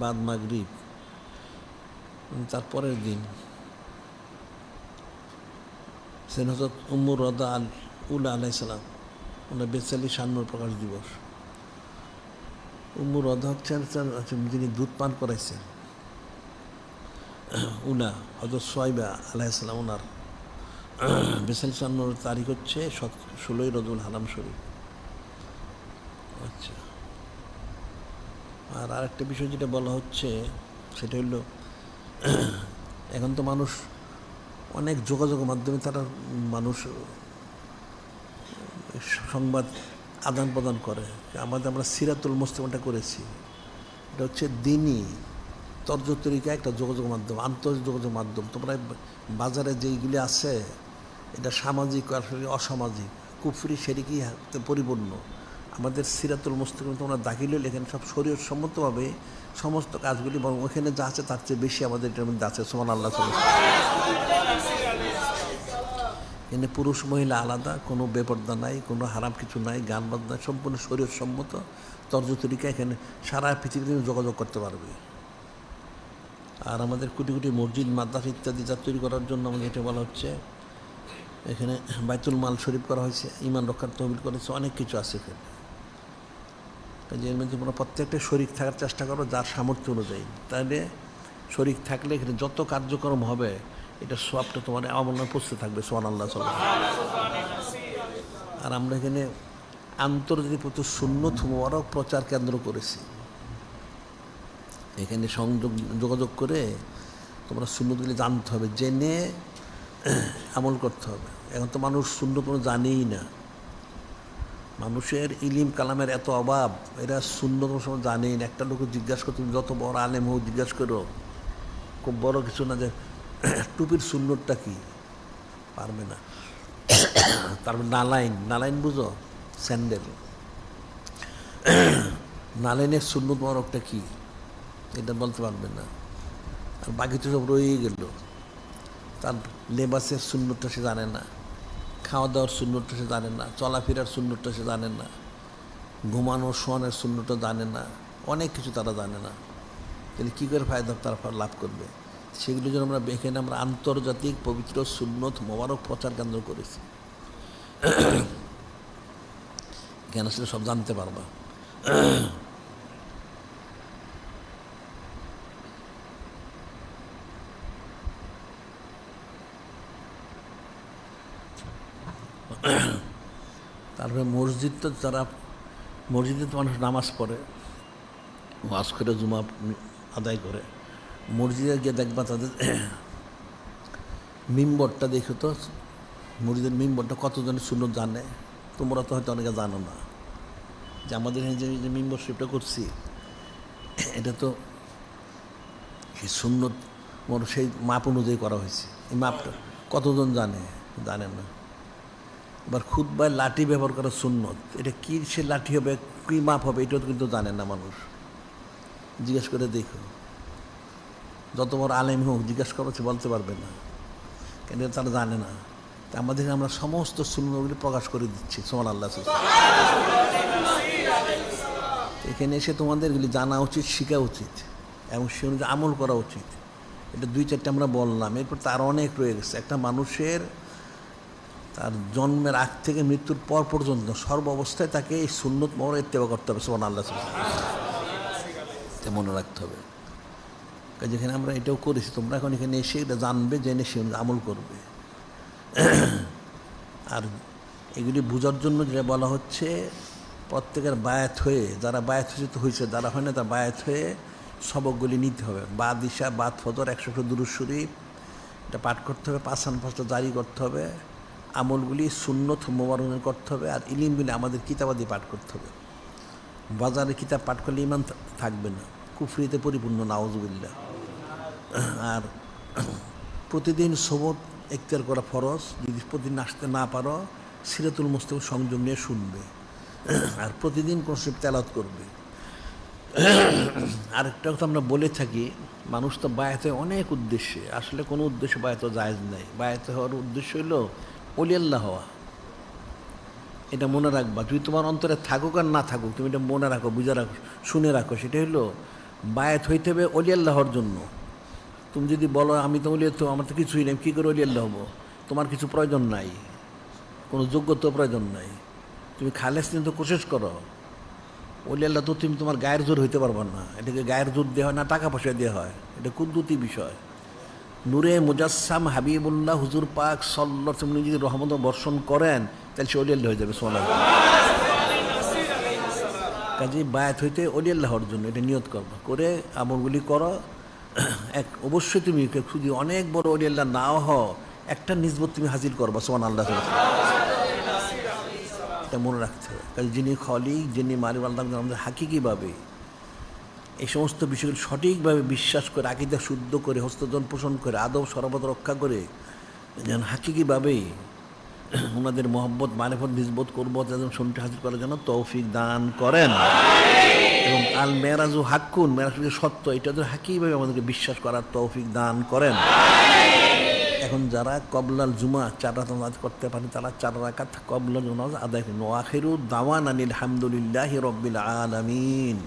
Speaker 3: বাদ মাগরিব, তারপরের দিন সেন হযরত উম্মুর রদা আল উলা আলাইহিস সালাম ওনার 42 শান্নর প্রকাশ দিবস। উম্মুর রদা হচ্ছেন যিনি দুধ পান করাইছেন, উনা হযরত সোয়াইবা আলাইহিস সালাম ওনার বেসাল সান্নর তারিখ হচ্ছে 16ই রবিউল হারাম শরীফ। আচ্ছা, আর আরেকটা বিষয় যেটা বলা হচ্ছে সেটা হলো এখন তো মানুষ অনেক যোগাযোগের মাধ্যমে তারা মানুষ সংবাদ আদান প্রদান করে। আমরা সিরাতুল মুস্তাকিমটা করেছি, এটা হচ্ছে দিনই তর্জ তরিকা একটা যোগাযোগ মাধ্যম, আন্তর্জাতিক যোগাযোগ মাধ্যম। তোমরা বাজারে যেইগুলি আছে এটা সামাজিক আর অসামাজিক, কুফরি সেরিকি পরিপূর্ণ। আমাদের সিরাতুল মুস্তাকিম তোমরা দাখিল হলে এখানে সব শরীয়ত সম্মতভাবে সমস্ত কাজগুলি, বরং ওখানে যা আছে তার চেয়ে বেশি আমাদের এটার মধ্যে আছে। সুবহানাল্লাহ। এখানে পুরুষ মহিলা আলাদা, কোনো বেপর্দা নাই, কোনো হারাম কিছু নাই, গান বাজনা সম্পূর্ণ শরীয়ত সম্মত তর্জ তরিকা। এখানে সারা পৃথিবীতে যোগাযোগ করতে পারবে। আর আমাদের কোটি কোটি মসজিদ মাদ্রাসা ইত্যাদি যা তৈরি করার জন্য আমাদের এটা বলা হচ্ছে, এখানে বাইতুল মাল শরীফ করা হয়েছে, ইমান রক্ষার তহবিল করেছে, অনেক কিছু আছে এখানে। কাজে এর মধ্যে তোমরা প্রত্যেকটা শরীক থাকার চেষ্টা করো যার সামর্থ্য অনুযায়ী। তাহলে শরীক থাকলে এখানে যত কার্যক্রম হবে এটা সবটা তোমার আমার পৌঁছতে থাকবে। সুবহানাল্লাহ। আর আমরা এখানে আন্তর্জাতিক প্রচুর সুন্নত মুবারক প্রচার কেন্দ্র করেছি। এখানে যোগাযোগ করে তোমরা সুন্নতগুলি জানতে হবে, জেনে আমল করতে হবে। এখন তো মানুষ সুন্নত কোনো জানেই না, মানুষের ইলিম কালামের এত অভাব, এরা সুন্নত সময় জানেই না। একটা লোক জিজ্ঞাসা করো, তুমি যত বড় আলেম হোক জিজ্ঞাসা করো, খুব বড় কিছু না, যে টুপির সুন্নতটা কি, পারবে না। তারপর নালাইন বুঝো, স্যান্ডেল, নালাইনের সুন্নত মরকটা কি এটা বলতে পারবে না। আর বাকি তো সব রয়েই গেল। তার লেবাসের সুন্নতটা সে জানে না, খাওয়া দাওয়ার সুন্নতটা সে জানে না, চলাফেরার সুন্নতটা সে জানে না, ঘুমানো শোয়ানোর সুন্নতটা জানে না, অনেক কিছু তারা জানে না। তাহলে কী করে ফায়দা তারা লাভ করবে? সেগুলো যেন আমরা এখানে আমরা আন্তর্জাতিক পবিত্র সুন্নত মোবারক প্রচার কেন্দ্র করেছি। এখানে আসলে সব জানতে পারবা। তারপরে মসজিদ তো যারা মসজিদে তো মানুষ নামাজ পড়ে, ওয়াজ করে, জুমা আদায় করে, মসজিদে গিয়ে দেখবা তাদের মিম্বরটা দেখো তো, মসজিদের মিম্বরটা কতজনের সুন্নত জানে। তোমরা তো হয়তো অনেকে জানো না যে আমাদের যে মিম্বর শরীফটা করছি এটা তো সেই সুন্নত সেই মাপ অনুযায়ী করা হয়েছে। এই মাপটা কতজন জানে না। এবার খুতবায় লাঠি ব্যবহার করা সুন্নত, এটা কী সে লাঠি হবে, কী মাপ হবে, এটাও কিন্তু জানে না মানুষ। জিজ্ঞেস করে দেখো, যত বড় আলেম হোক জিজ্ঞেস করা হচ্ছে বলতে পারবে না, কেন তারা জানে না। তা আমাদের আমরা সমস্ত সুন্নতগুলি প্রকাশ করে দিচ্ছি। সুবহানাল্লাহ। এখানে এসে তোমাদের এগুলি জানা উচিত, শেখা উচিত এবং সে অনুযায়ী আমল করা উচিত। এটা 2-4টা আমরা বললাম, এরপর তার অনেক রয়ে গেছে। একটা মানুষের তার জন্মের আগ থেকে মৃত্যুর পর পর্যন্ত সর্ব অবস্থায় তাকে এই সুন্নত মোবারক ইত্তেবা করতে হবে। সুবহানাল্লাহ। এটা মনে রাখতে হবে। যেখানে আমরা এটাও করেছি, তোমরা এখন এখানে এসে এটা জানবে, জেনে সে আমল করবে। আর এগুলি বোঝার জন্য যেটা বলা হচ্ছে, প্রত্যেকের বায়াত হয়ে, যারা বায়াত হয়েছে, যারা হয় না তার বায়াত হয়ে সবকগুলি নিতে হবে। বাদ ইশা, বাদ ফজর, 100 দুরূদ শরীফ এটা পাঠ করতে হবে, 5 পাঁচটা জারি করতে হবে, আমলগুলি সুন্নত মোবারক করতে হবে। আর ইলিমগুলি আমাদের কিতাবাদি পাঠ করতে হবে। বাজারে কিতাব পাঠ করলে ইমান থাকবে না, কুফরিতে পরিপূর্ণ, নাউজুবিল্লাহ। আর প্রতিদিন সবত এখতিয়ার করা ফরজ। যদি প্রতিদিন আসতে না পারো, সিরাতুল মুস্তাকিম সংযম নিয়ে শুনবে, আর প্রতিদিন কোন শরীফ তেলাওয়াত করবে। আরেকটা কথা আমরা বলে থাকি, মানুষ তো বায়াত হয় অনেক উদ্দেশ্যে, আসলে কোনো উদ্দেশ্যে বায়াত জায়েজ নাই। বায়াত হওয়ার উদ্দেশ্য হলো ওলিয়াল্লাহ হওয়া। এটা মনে রাখবা, যদি তোমার অন্তরে থাকুক আর না থাকুক, তুমি এটা মনে রাখো, বুঝে রাখো, শুনে রাখো। সেটা হলো বায়াত হইতে হবে ওলিয়াল্লাহ হওয়ার জন্য। তুমি যদি বলো আমি তো ওলিয়া, তো আমার তো কিছুই নেই, কী করে ওলিয়াল্লাহ হবো? তোমার কিছু প্রয়োজন নাই, কোনো যোগ্যতা প্রয়োজন নাই। তুমি খালেস কিন্তু কোশিশ করো। ওলিয়াল্লাহ তো তুমি তোমার গায়ের জোর হইতে পারবো না। এটাকে গায়ের জোর দেওয়া হয় না, টাকা পয়সা দেওয়া হয়। এটা কুদ্দুতি বিষয়। নূরে মুজাসসাম হাবিবুল্লাহ হুজুর পাক সাল্লাল্লাহু আলাইহি ওয়াসাল্লাম যদি রহমত বর্ষণ করেন তাহলে সে অলিয়াল্লাহ হয়ে যাবে সুবহানাল্লাহ। কাজে বায়াত হইতে অলিয়াল্লাহর জন্য এটা নিয়ত করবো, করে আমলগুলি করো। এক অবশ্যই তুমি যদি অনেক বড় অলিয়াল্লাহ নাও হও, একটা নিজবত তুমি হাজির করবা সুবহানাল্লাহ। এটা মনে রাখতে হবে। কাজে যিনি খলিক, যিনি মালিক আল্লাহ, আমাদের হাকিকিভাবে এই সমস্ত বিষয়গুলো সঠিকভাবে বিশ্বাস করে, আকীদা শুদ্ধ করে, হস্তজন পোষণ করে, আদব সরবত রক্ষা করে যেন হাকিকিভাবেই ওনাদের মহব্বত মারিফত নিজবত করবো, যেন শুনতে হাজির করার জন্য তৌফিক দান করেন। এবং আল মেরাজু হাক্কুন, মেরাজ সত্য, এটা তো হাকিভাবে আমাদেরকে বিশ্বাস করার তৌফিক দান করেন। এখন যারা কবলাল জুমা 4 রাকাত নামাজ করতে পারেন তারা 4 রাকাত কবলাল জুমা আদায় করেন। ওয়া আখিরু দাওয়ানা আলহামদুলিল্লাহি রাব্বিল আলামিন।